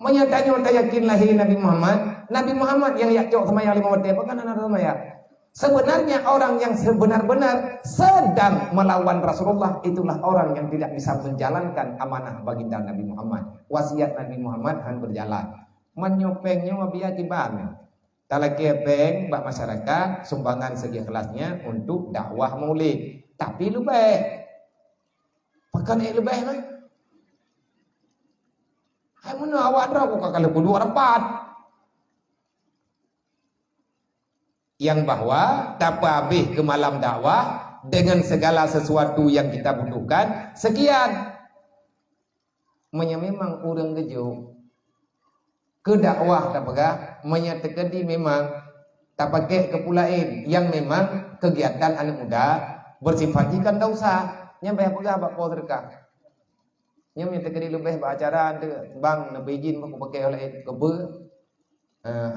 Menyatanya yakin lahir Nabi Muhammad. Nabi Muhammad yang yakjok sama yang 5 waktu kan anak sama ya. Sebenarnya orang yang sebenar-benar sedang melawan Rasulullah itulah orang yang tidak bisa menjalankan amanah baginda Nabi Muhammad. Wasiat Nabi Muhammad han berjalan. Menyopengnya wabia kibana. Talaki peng bak masyarakat sumbangan segi kelasnya untuk dakwah Maulid. Tapi lebih. Pakan lebih kan? Hai mana awak dah kok kalau kedua empat. Yang bahwa dapat habis ke malam dakwah dengan segala sesuatu yang kita butuhkan sekian. Memang orang gejo ke dakwah tak pegah menyatakan memang tak pakai kepulain yang memang kegiatan anak muda bersifat ikan tak usah nyampe pegah bak kau terkah. Nya minta kali lebih acara bang nabi izin aku pakai oleh kebe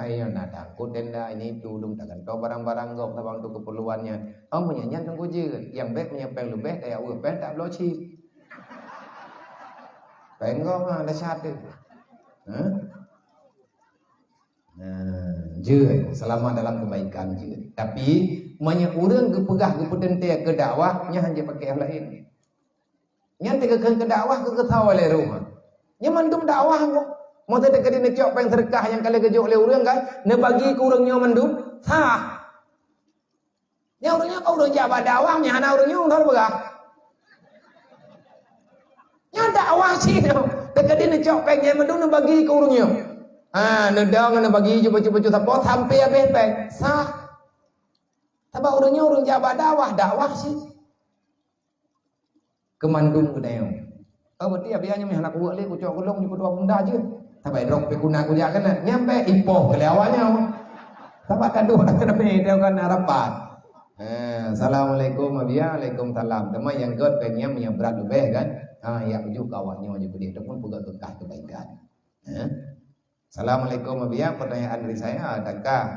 ayo nak takut tenda ini tu dum takkan kau barang-barang gok tabang tu keperluannya menyanyian tunggu je yang baik menyepeng lebih kayak upen tak bloci penggok ada satu je selama dalam kebaikan je tapi banyak orang kepegah kepeden ke dakwahnya hanya pakai lain. Yang tegakan ke dakwah ke ketawa oleh rumah. Yang mandum dakwah kok. Mau tak kena necok peng terkah yang kali kejok oleh orang kan. Ne bagi ke orangnya mandum. Sah. Yang orangnya kau orang jabat dakwah. Yang anak orangnya orang dah bergak. Yang dakwah sih. Tak kena necok peng yang mandum ne bagi ke orangnya. Nedang ne bagi cuba-cuba sapot sampai habis peng. Sah. Tapi orangnya orang jabat dakwah sih. Kemandung kedayang. Berarti biasanya meh anak buat le kucok golong di kedua bunda je. Tapi drop pe kuna kuliah kan nyampe ipoh kelewanya. Tapi kadu nak pe dia kan harapan. Assalamualaikum waalaikumsalam. Tema yang god pennya menyebrat lebih kan. Ya juga kawannya wajib dia pun pegang kekah kebaikan. Assalamualaikum pertanyaan dari saya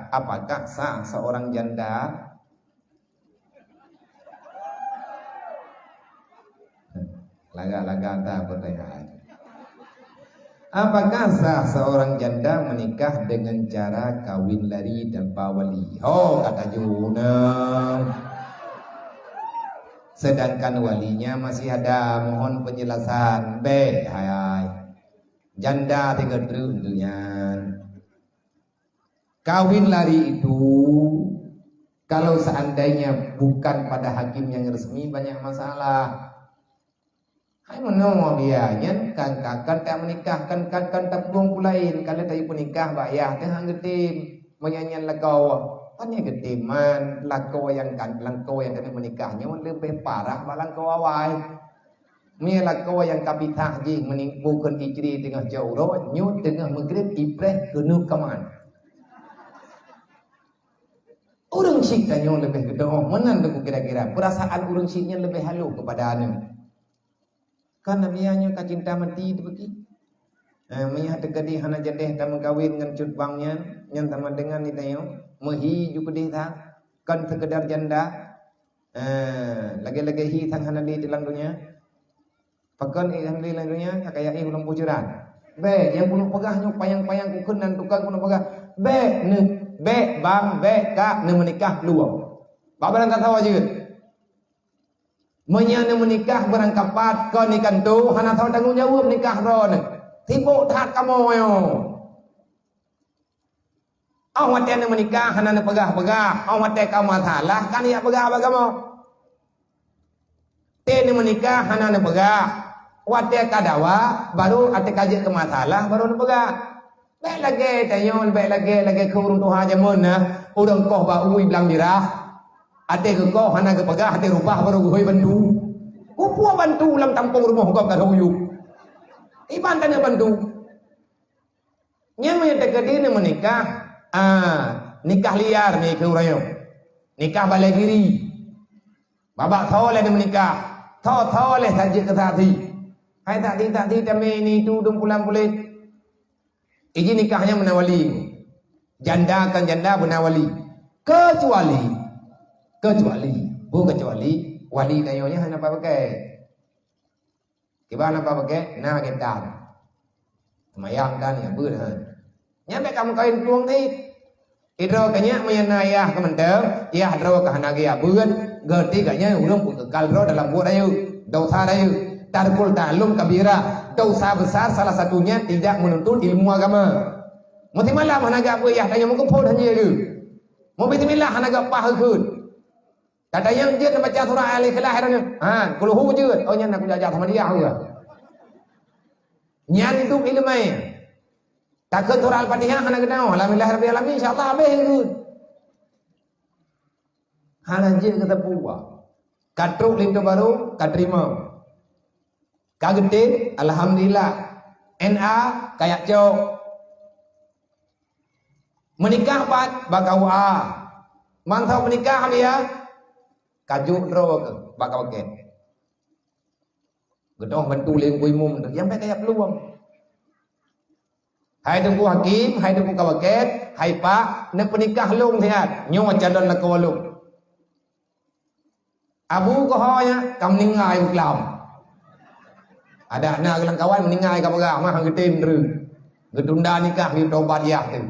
apakah sah seorang janda laga-laga tak pertanyaan. Apakah sah seorang janda menikah dengan cara kawin lari dan wali? Oh kata Juna. Sedangkan walinya masih ada, mohon penjelasan. Hai. Janda tiga tentunya. Kawin lari itu kalau seandainya bukan pada hakim yang resmi banyak masalah. Hai menunggu biaya kan tak menikahkan kan tak buang pulain kalau tak menikah bayar dengan getim menyanyian lakau hanya getiman lakau yang kena menikahnya lebih parah balangkau awal mi lakau yang kapitah ji menimbulkan istri tengah jauh roh nyut tengah maghrib ibrah kenu kaman Orang syik tanya lebih gedoh, mana tu kira-kira perasaan orang syiknya lebih halus kepada anu. Kan nabianya ka cinta mati tu bagi. Melihat dekadi hana jadeh ta mengkawin dengan cut bangnya, yang sama dengan ni tayo, mehi ju kedih ta, kan sekedar janda. Lagi-lagi hi thang hana di dalam dunia. Pakon ikan di dalam dunia kayak ulang bujuran. Be, yang puluh pegahnya payang-payang kukun dan tukang puluh pegah. Be bang ka ne menikah luang. Bapak tak tahu aja. Menyana menikah berangkapat kau nikan tu hana tahu tanggung jawab nikah ron. Tibo tak kamu yo. Awak tiada menikah hana ne pegah-pegah. Awak tiada kamu salah kan ia pegah apa kamu? Tiada menikah hana ne pegah. Awak tiada kadawa baru ate kaji ke masalah baru ne pegah. Baik lagi tayon, baik lagi ke urung Tuhan jamun na, urang koh ba ui belang mirah. Ate ke koh hana ke pegah, ate rupah baru gue bantu. Upua bantu lam tampung rumah kau ka royu. Iban tanya bantu. Nya me tekedi ne menikah, nikah liar ni ke urayo. Nikah balai giri. Babak toleh ne menikah. Toleh saja ke tadi. Hai tadi tame ni tudung pulang kulit. Izin nikahnya menawali. Janda akan janda menawali. Kecuali wali tayonya hanya apa pakai? Kiban apa pakai? Nah gendan. Semayang dan ya bener. Nyampe kamu kain tuang ni. Idro kanya menyana ayah kemendem, ya hadro kahana ya beun, gerti kanya urang pun kekal ro dalam buat ayu, dosa ayu. Tarkul ta'lum kabira, dosa besar salah satunya tidak menuntut ilmu agama. Mesti malam hanaga apa ya tanya muka pun hanya ke. Mau bismillah hanaga apa hakun. Kata yang dia baca surah al-ikhlas heranya. Kalau hu je, oh nya nak belajar sama dia hu. Nyan itu ilmu. Takkan surah al-Fatihah hanaga tahu. Alhamdulillah rabbil alamin insyaallah habis hakun. Hanan je kata puwa. Katruk lintu baru katrima. Kagetin, alhamdulillah. NA kayak jauh. Menikah pat bakau mantau menikah dia. Kajuk ro ke bakau ke. Gedoh bantu leng kui mum yang kayak peluang. Hai tunggu hakim, hai tunggu kawaket, hai pak, ne penikah long sihat. Nyo cadon la kawalung. Abu ko hoya kam ningai uklam. Ada anak gelang kawan meninggal ke pegah mah getin reu. Getunda nikah di tobat ya tu.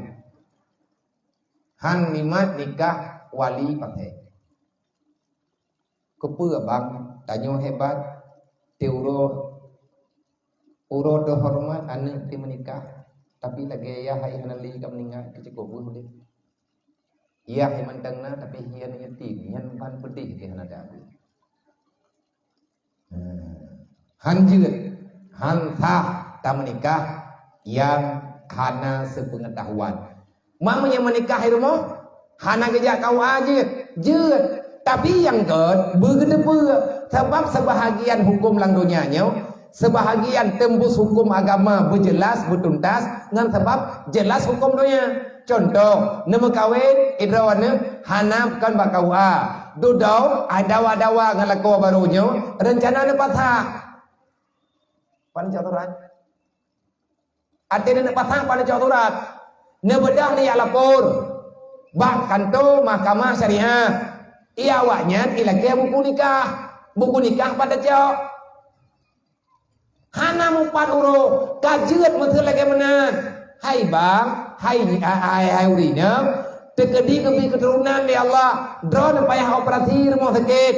Han nimat nikah wali pakai. Kepua bang tanyo hebat teuro uro do hormat anu ti menikah tapi lagi ya hai hanali ka meninggal keciko buh deh. Iya hai mantangna tapi hian yatim nyan ban pedih ke hanada. Hantah tak menikah yang hana sepengetahuan. Mamanya menikah di rumah hana kerja kau aja jeut. Tapi yang got bergede-gede sebab sebahagian hukum lang dunianya, sebahagian tembus hukum agama berjelas bertuntas dengan sebab jelas hukum dunia. Contoh, nama kawin idrawana hana bukan bakau dudau adawa-dawa ngalako barunya rencana ne patah. Pan jaturat. Artinya ne patah pan jaturat. Ne bedah ni lapor. Bak kanto mahkamah syariah. Ia awaknya ilake buku nikah pada jauh. Hana mumpat uro kajeut meuteul lagi menan. Hai bang, hai urina, tekedi kebi keturunan di Allah. Drone payah operasi rumah sakit.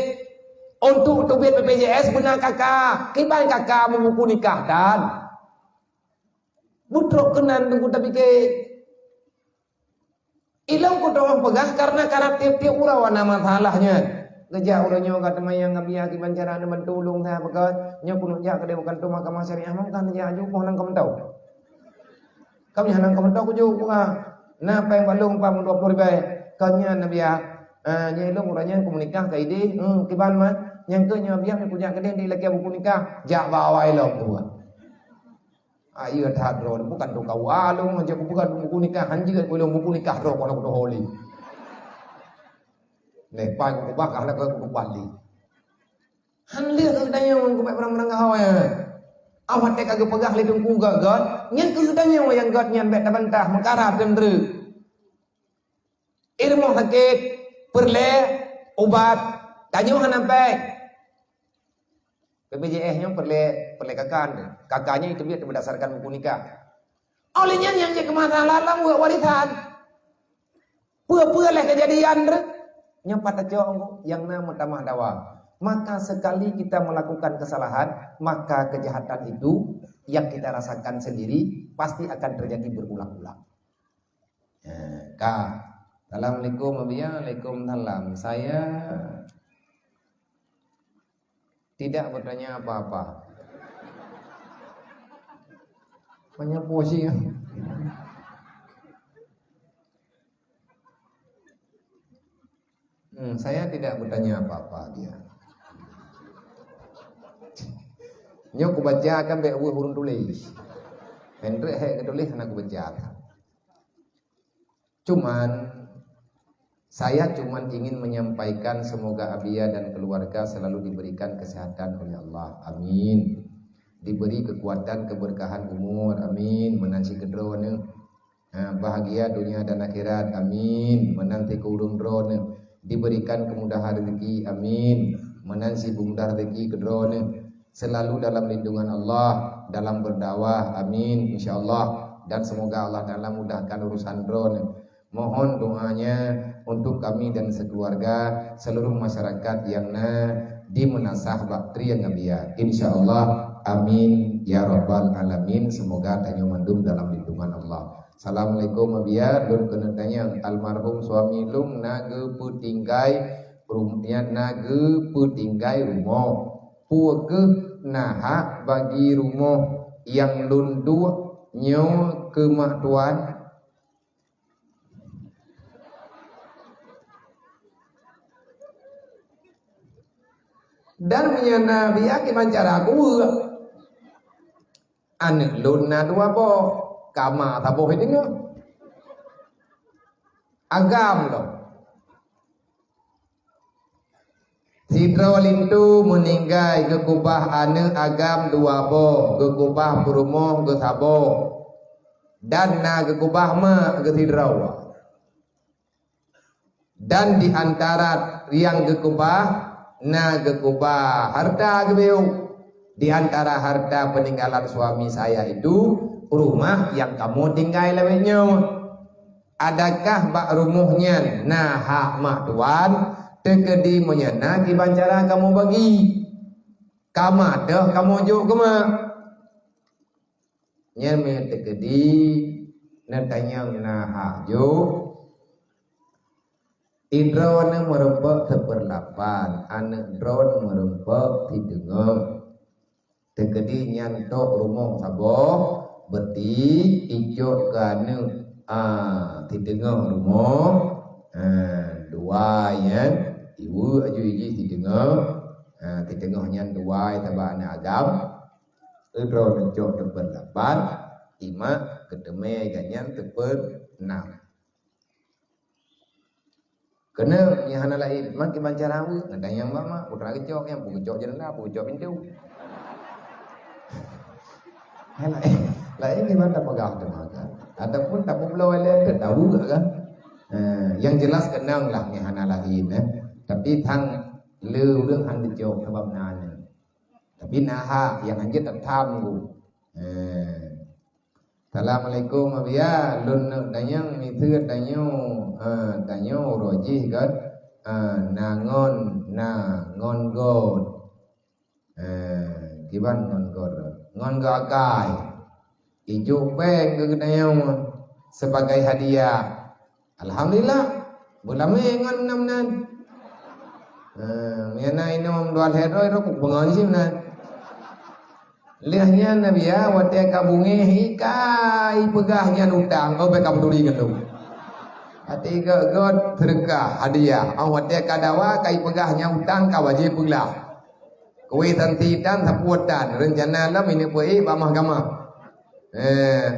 Untuk duit BPJS benar kakak. Kiban kakak membuku nikah dan butrok kenan tunggu tapi ke ilang ko doang pegah karena tiap-tiap urawana masalahnya. Geja uranya kata mayang ngabiya kiban cara nemen tulung tah bekat nya kuno ja kade bukan tu mahkamah syariah mah kan ja aju pohon kamu tahu. Kami hanang kamu tahu ju na peng balung pam 20 ribu kanya nabiya nya ilung uranya komunikah ka ide kiban mah yang ke nya biang punya kade di laki buku nikah ja bawa ilung buat. Ayo hadro bukan tu kau alung aja bukan buku nikah anjing buku nikah ro kono holi. Lepas aku bakar lah aku balik. Hanlir kedanya aku baik perang-perang kau ya. Awak tak kagak pegah lidung ku gagat. Nyan kedanya yang gat nyan baik bantah mengkarap tendre. Ilmu sakit, perle, obat, tanya mana baik. BPJS-nya perle kakaknya itu biar berdasarkan buku nikah. Olehnya yang je kemana lalang buat warisan. Pura-pura lah kejadian nyampat aja yang nama tamah dawa. Maka sekali kita melakukan kesalahan, maka kejahatan itu yang kita rasakan sendiri pasti akan terjadi berulang-ulang. Kak, Assalamualaikum Waalaikumsalam. Saya tidak bertanya apa-apa. Banyak posisi ya. Saya tidak bertanya apa-apa dia. Nyok baca kan be urun tulis. Hendrik he tulis anak baca. Saya ingin menyampaikan semoga Abia dan keluarga selalu diberikan kesehatan oleh Allah. Amin. Diberi kekuatan, keberkahan umur. Amin. Menansi kedrone. Bahagia dunia dan akhirat. Amin. Menanti keurung drone. Diberikan kemudahan rezeki. Amin. Menansi bumdah rezeki kedrone. Selalu dalam lindungan Allah, dalam berdakwah. Amin. InsyaAllah. Dan semoga Allah Ta'ala mudahkan urusan drone. Mohon doanya untuk kami dan sekeluarga, seluruh masyarakat yang di menasah baktri yang Nabiya. InsyaAllah. Amin. Ya Rabbal Alamin. Semoga tanya mandum dalam lindungan Allah. Assalamualaikum Nabiya. Dun kenetanya almarhum suami lung nage putinggai rumahnya nage putinggai rumah. Puke naha bagi rumah yang lundu nyo kematuan. Dan menyana biak imancara aku ane luna dua po kama tapo hidinga agam lo sidro lintu meninggai gekubah ane agam dua po gekubah purumo gesabo dan na gekubah ma gesidro dan diantara yang gekubah na gekubah harta gebeu. Di antara harta peninggalan suami saya itu rumah yang kamu tinggal lewatnya. Adakah bak rumahnya nah hak mak tuan tekedi menyana di bancara kamu bagi kama dah kamu juk kema nyame tekedi natanya nah hak juk idrone merempek seperlapan anak drone merempek hidungnya. Tegedi nyantok rumah saboh beti ijo kanu tidengah rumah dua yan ibu aju iji tidengah nyan dua tabana agam edro mencok teper 8 ima keteme ganyan teper 6 kena nyahana lain makin bancarawi ada yang mama putra kecok yang pukecok jenda pukecok pintu lain gimana pegang tenaga ataupun tak perlu oleh tahu kan yang jelas kenang lah nyahana lain tapi tang leu รื่องhan dicok sebab nana tapi naha yang anjir tertamu Assalamualaikum Abia lun danyang mitu danyo roji kan nangon na ngon god kiban ngon god ngon gagai ijo peng ke danyang sebagai hadiah alhamdulillah bulame ngon namnan miana inom dual heroi ro bungon simnan liahnya nabi ya wate kabunge hikai pegahnya utang oh beka peduli gitu ati ke god terkah hadiah au wate kadawa kai pegahnya utang ka wajib pula kowe tantitan sapuatan rencana lam ini poi ba mahkamah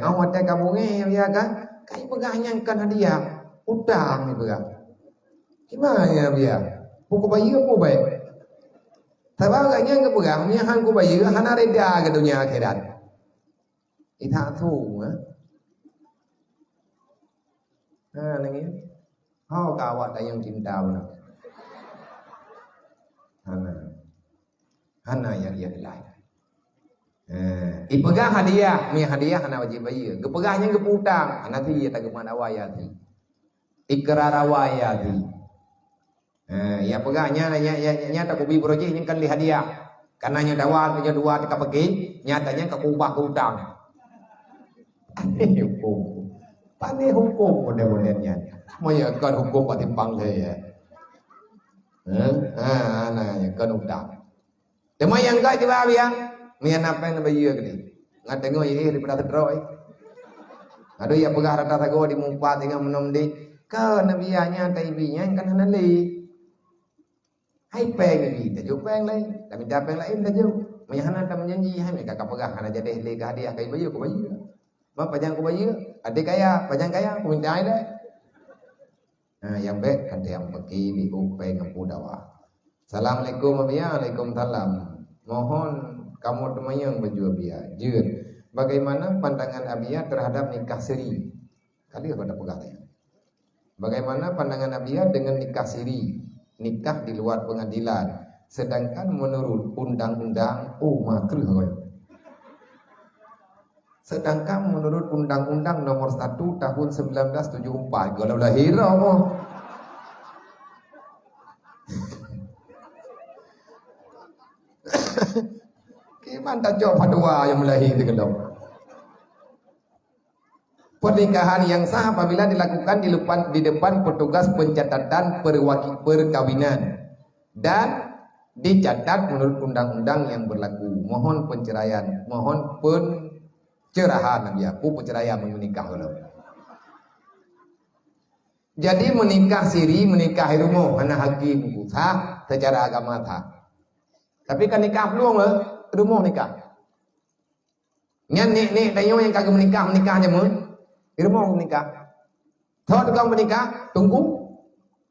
au wate kabunge ya kan kai pegahnya kan hadiah utang ni pegah Gimana ya biar? Buku bayi aku baik. Tapi agaknya enggak pegang. Ni hang ku bayi hang reda ke dunia akhirat. Ita tu, nangi. Hau kawat yang cinta benar. Hana yang lain. Ipegang hadiah, mi hadiah hana wajib bayi. Gepegahnya geputang, hana ti tak geman awayati. Ikrar awayati. Ya pegahnya nya tak kubi broje yang kan li hadiah. Karena nya dawa nya dua tak pergi, nyatanya ke kubah ke utang. Pandai hukum model-modelnya. Moya kan hukum patimpang saya. Nah, kan utang. Cuma yang kau coba biar, mian apa yang bayar ke ni? Ngat tengok ini daripada terdraw. Aduh ya pegah rata tago di mumpat dengan menom di. Kau nabianya taibinya kan hanali. Hai peng ni, tajuk peng lain. Kami dah peng lain tajuk. Menyahana tak menjanji, hai mereka kau pegah hana jadi lega hadiah kai bayar ku bayar. Mak pajang ku bayar, adik kaya, pajang kaya, ku minta ai dah. Yang baik kan yang pergi di upeng ngampu dawa. Assalamualaikum warahmatullahi wabarakatuh. Mohon kamu temayang baju abia. Jun, bagaimana pandangan abia terhadap nikah siri? Kali apa dah pegahnya? Bagaimana pandangan abia dengan nikah siri? Nikah di luar pengadilan. Sedangkan menurut undang-undang makruh. Sedangkan menurut Undang-Undang Nomor 1 Tahun 1974, kalau lahir apa? Gimana tak jawab padua yang melahir di kedok? Pernikahan yang sah apabila dilakukan di depan petugas pencatatan perkawinan dan dicatat menurut undang-undang yang berlaku. Mohon penceraian, mohon pencerahan Nabi aku perceraian menikah dulu. Jadi menikah siri, menikah rumah, mana hakim sah secara agama sah. Tapi kan nikah belum rumah nikah. Nyan nek tayo yang kagak menikahnya di rumah menikah. Tahu tukang menikah tunggu.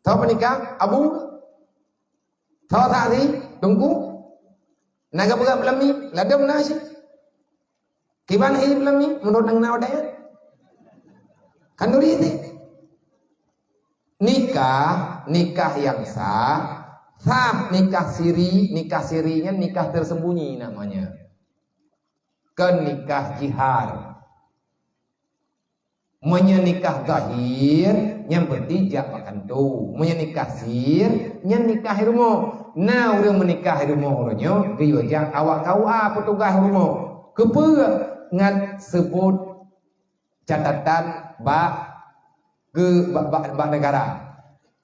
Tahu menikah abu. Tahu tadi tunggu. Naga pegang belum ni, ladam nasi. Kiban hidup belum ni menurut nang nawadaya. Kan duri ini. Nikah yang sah nikah sirinya nikah tersembunyi namanya. Kan nikah jihar. Menikah zahir yang bertijak makan tu. Menikah sir yang nikah rumah. Nah orang menikah rumah orangnya dia yang awak kau petugas rumah. Kepa ngan sebut catatan bak negara.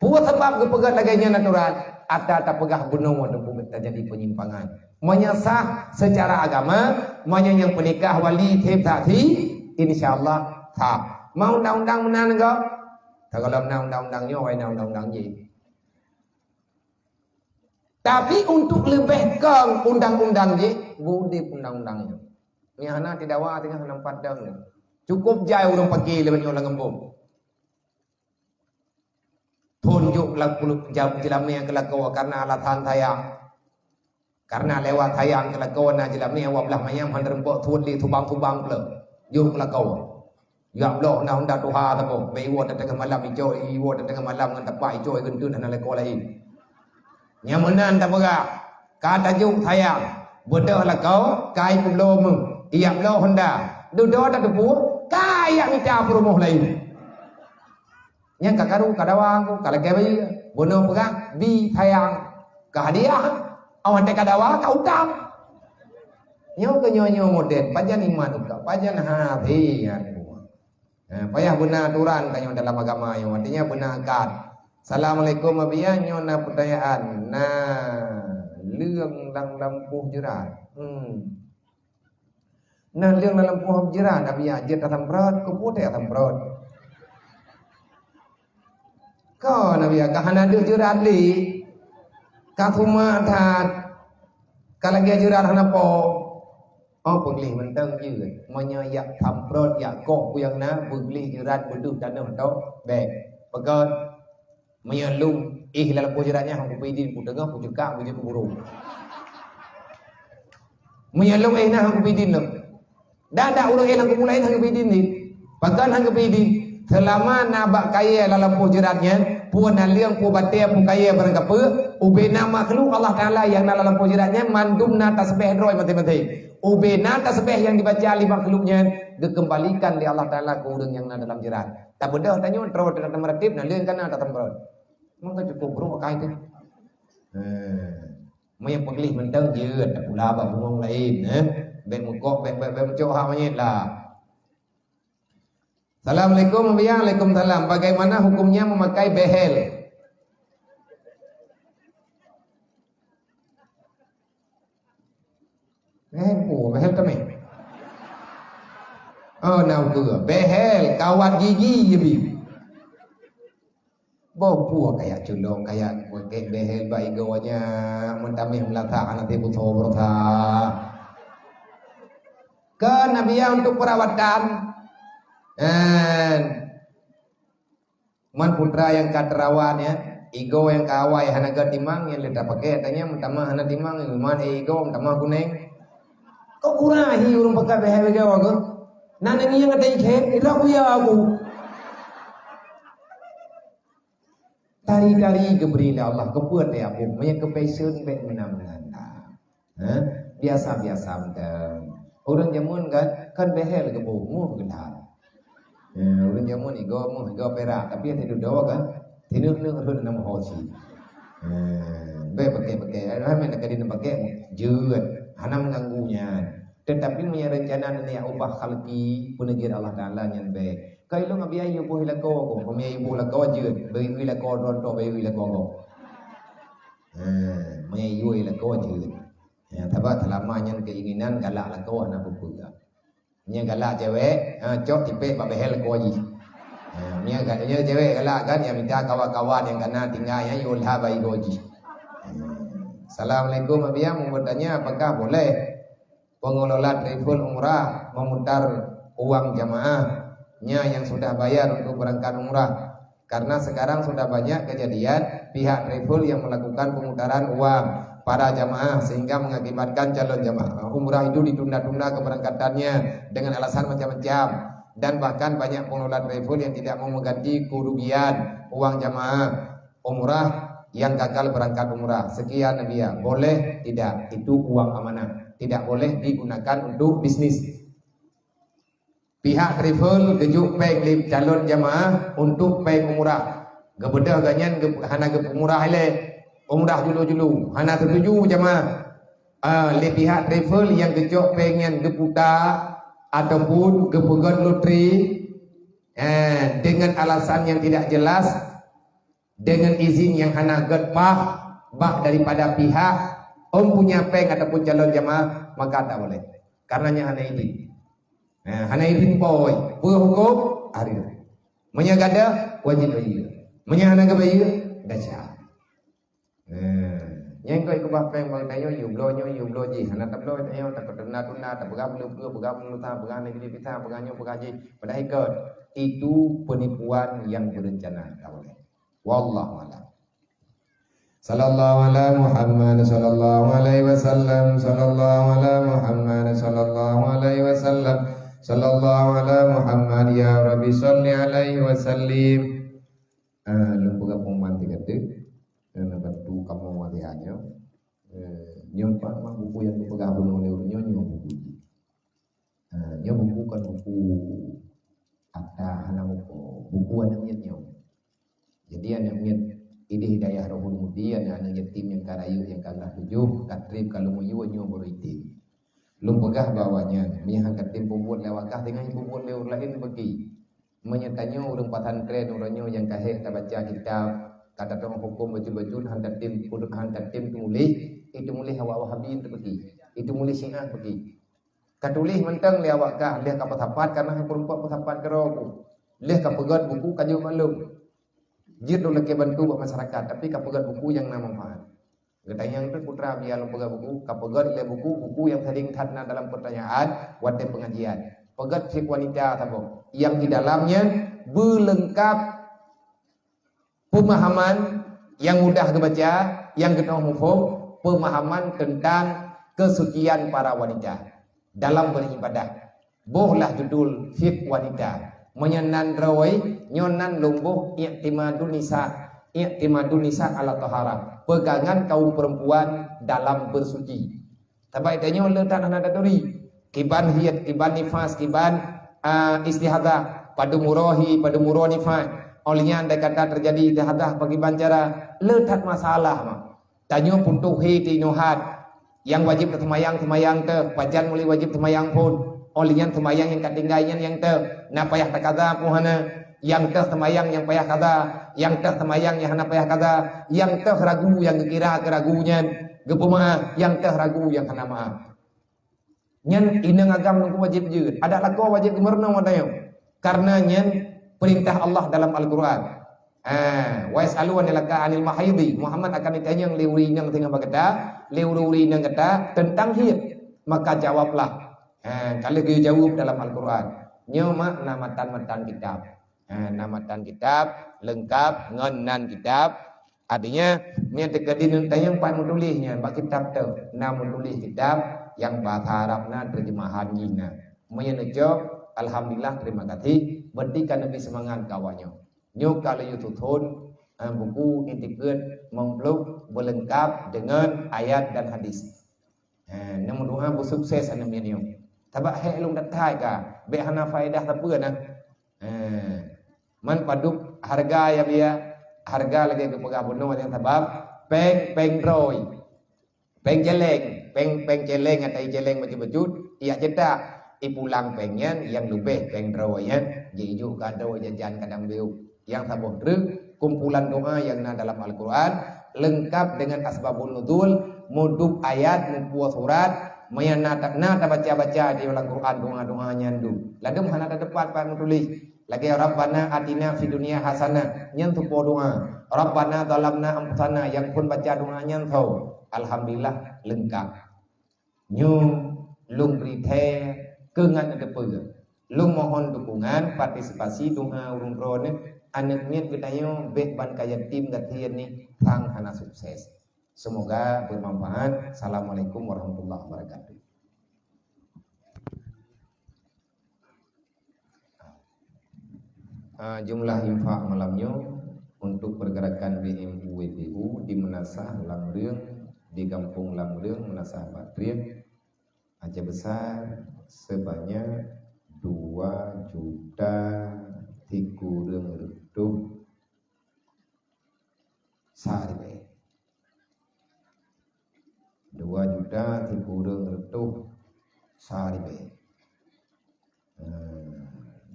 Buat sebab kepegat laganya natural. Ada tak pegah bunuh atau terjadi penyimpangan. Menyesah secara agama, yang penikah wali tip tadi, insyaallah tak. Mau undang-undang mana enggak? Tak kalau undang-undangnya, why undang-undang je. Tapi untuk lebih ke undang-undang je, boleh undang-undangnya. Ni hana tidak wa tengah hana padang. Cukup jauh orang pergi lepas ni orang ngembung. Tunjuk lagu jalan yang kelakau karena alatan tayang. Karena lewat tayang kelakau na jalan ni awak belah mayang hantar rempok tuan li tubang-tubang pula. Yuk kelakau. Ya Allah na unda tuha tapo. Beiwo tengah malam hijau, iwo tengah malam ngan tapak hijau gendun hana lekau lain. Nyamanan tak berah. Kata juk tayang. Bodoh lakau kai belum. Iya belum Honda. Duduk tak depu. Kai yang minta promoh lain. Yang kakaru kadawang kalau kebay bono pegah bi tayang kehadiah awan te kadawa ka utang nyo ke nyo model pajan iman uka pajan hati ya payah benar aturan kanyo dalam agama yo artinya benar akad. Assalamualaikum abiyan nyo na pertanyaan leung lang lampuh jerat leung lang lampuh jerat abiyan jet atam berat ku putih atam berat. Kau nabi kahana dia jurat li kahuma that kalau dia jurat hana po penglih mentang je menyayak tamprot yak kok yang na penglih jurat buduh tanam tau baik pegat menyelung Dalam pujirannya hang kupidin ku dengar ku jekak ku jadi burung. Menyalung nah hang kupidin lo. Dah urang elang ku mulai hang kupidin ni. Pakan hang kupidin. Selama nabak kaya dalam pujirannya, puan aliang pu batia pu kaya barang apa, ubena makhluk Allah Taala yang dalam pujirannya mandumna tasbih roy mati-mati. Ubena tasbih yang dibaca oleh makhluknya dikembalikan di Allah Taala ke urang yang dalam jiran. Tak bedah tanya terus dengan meratib nah leun kana tak tempat. Maka cukup bro pakai itu. Mai penglih mentang jeut tak pula ba bungong lain ben mukok ben mencok hak manyet lah. Assalamualaikum warahmatullahi wabarakatuh. Bagaimana hukumnya memakai behel? Behel tu meh. Oh, nak ke behel kawat gigi je bi. Bawa kayak culong kayak pakai behel baik gawanya mentamih melatak nanti butuh berta. Ke Nabi untuk perawatan man putra yang katerawan ya, ego yang kawai hanaga timang yang letak pakai tanya mentama hana timang man ego mentama kuning. Kau kurang hi urang pakai behel gawa ke? Nana ni yang kata ikhep, ira ku ya aku. Tari-tari keberila Allah kebuat ya aku, banyak kepesun baik menang-menang. Biasa-biasa mentang. Orang jamun kan behel ke bumu benar. Orang jamun igo perak, tapi yang tidur dawa kan, tidur nama hosi. Baik pakai, ada yang nak kadi nak pakai jeut, hana mengganggunya. Tetapi punya rencana ni ubah khalqi penajir Allah Taala yang baik. Kalau lu ngabiai ibu hilako ko, pemiai ibu hilako jeut, bagi hilako ronto bagi hilako ko. Mai ibu hilako jeut. Ya, tapi telamanya keinginan galak lako anak bubuga. Nya galak cewek, cok tipek babehel ko ji. Nya cewek galak kan yang minta kawan-kawan yang kena tinggal ya yulha bai goji. Assalamualaikum abia mau bertanya apakah boleh pengelola travel umrah memutar uang jamaahnya yang sudah bayar untuk berangkat umrah? Karena sekarang sudah banyak kejadian pihak travel yang melakukan pemutaran uang para jamaah sehingga mengakibatkan calon jamaah umrah itu ditunda-tunda keberangkatannya dengan alasan macam-macam, dan bahkan banyak pengelola travel yang tidak mau mengganti kerugian uang jamaah umrah yang gagal berangkat umrah. Sekian Nabiya, boleh tidak? Itu uang amanah, tidak boleh digunakan untuk bisnis. Pihak travel gejuk peg calon jamaah untuk peg umrah. Gebedah ganyan hana ge umrah ile. Umrah julu-julu hana tertuju jamaah. Le pihak travel yang gejuk pengen geputa ataupun gepegat loteri dengan alasan yang tidak jelas, dengan izin yang hana getpah bak daripada pihak punya peng ataupun calon jamaah, maka tak boleh. Karenanya hana izin. Hana izin boy, hukum hari. Menyagada wajib bayar. Menyahana bayar dah. Yang kau ikut bapeng bang tayo yublo ji hana tablo tayo tak tuna tak begam tak begam negeri kita beganyo begaji pada ikut itu penipuan yang berencana tak boleh. Wallahu a'lam. Sallallahu ala Muhammad sallallahu alaihi wasallam sallallahu ala Muhammad sallallahu alaihi wasallam sallallahu ala Muhammad ya Rabbi salli alaihi wasallim. Lumpuga pengman tiga tu bantu kamu wadianya nyempat mah buku yang dipegang oleh nyonya buku nya buku kan buku ada hanang buku anak nyo. Jadi anak nyet ide hidayah rohul mudi anak yatim yang karayu yang kalah tujuh katrib kalau muyu nyo beritim lum pegah bawanya mihan katim puput lewakah dengan puput lewur lain bagi menyatanya urang patantren uranyo yang kahek tak baca kitab kata tong hukum baju-baju hantar tim itu mulih awak wahabi itu pergi itu mulih syiah pergi katulih mentang li awak kah leh ka patapat karena perempuan patapat karo leh ka pegat buku kajo malum jid dole ke bantu buat masyarakat tapi ka pegat buku yang nama manfaat katanya itu putra biar lu pegat buku ka pegat le buku yang sering hadna dalam pertanyaan wate pengajian pegat fik wanita tabung yang di dalamnya belengkap pemahaman yang mudah kebaca, yang kena mufhum, pemahaman tentang kesucian para wanita dalam beribadah. Bohlah judul fiqh wanita, menyenan rawai, nyonan lumbuh i'timadun nisa ala tahara, pegangan kaum perempuan dalam bersuci. Tabai tanya letak anak duri, kiban hiyat, kiban nifas, kiban istihadah, pada murahi, pada murah nifas. Olehnya anda kata terjadi istihadah bagi bancara letak masalah mah. Tanya puntuhi di nuhat, yang wajib temayang te, pajan mulai wajib temayang pun. Olehnya temayang yang katinggainya yang te, na payah tak kada puhana, yang te temayang yang payah kada, yang te temayang yang hana payah kada, yang te ragu yang kira keragunya, gepuma yang te ragu yang hana maaf. Nyen inang agam nunggu wajib jud, ada lagu wajib gemerna wadayo, karena nyen perintah Allah dalam Al-Quran. Wa yas'aluna laka 'anil mahidi. Muhammad akan ditanya yang liuri nang tengah bagata, liuri nang kata tentang haid. Maka jawablah. Kalau dia jawab dalam Al-Quran, nyoma namatan kitab. Namatan kitab lengkap ngenan kitab. Artinya ni tekadin tanya pak menulisnya, pak kitab tu. Nama menulis kitab yang bahasa Arabna terjemahan gina. Menyenejok, alhamdulillah terima kasih. Berdikan Nabi semangat kawannya. Nyo kalau YouTube buku intikun memblok berlengkap dengan ayat dan hadis. Namun doa bersukses anu nyo. Tabak hek long datai ka, be hana faedah apa na. Man paduk harga ya dia, harga lagi ke pegabun yang tabab peng roy. Peng jeleng atau jeleng macam bejut, ia cetak ipulang pengen yang lebih peng roynya, jijuk kado jajan kadang beu. Yang sabuk druk kumpulan doa yang ada dalam Al-Quran lengkap dengan asbabun nuzul, mudub ayat, membuat surat, mayanata baca-baca di Al-Quran doa-doanya ndu. Lalu mana ada depan Pak menulis. Lagi Rabbana atina fid dunya hasanah, nyentuh doa. Rabbana zalamna anfusana, yang pun baca doanya tahu. Alhamdulillah lengkap. Nyu lung rite kengan ada pega. Lung mohon dukungan partisipasi doa urung rone. Anak niat bertanya bek ban kaya tim gatian ni tang hana sukses. Semoga bermanfaat. Assalamualaikum warahmatullahi wabarakatuh. Jumlah infak malamnya untuk pergerakan BMUWBU di Menasah Lamreung, di Kampung Lamreung Menasah Patrick Aceh Besar sebanyak 2 juta tikureng redup sehari. 2 juta tikureng redup sehari.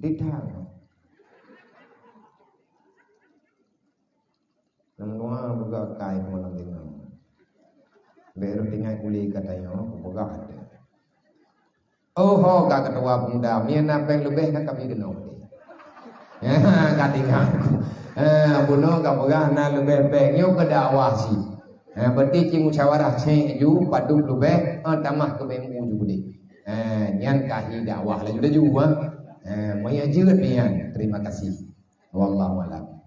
Ditang namua buka kai malam tinggal. Baru tinggal kuli katanya buka ada. Oh, gak ketua pemuda, mian apa yang lebih nak kami kenal. Katingan. Buno kapoga na lebih pengyo ke dakwah si. Berarti ci musyawarah ceng ju padu lebih tamah ke BMU juga deh. Nyan kahi dakwah lah juga. Maya jeut nian. Terima kasih. Wallahu a'lam.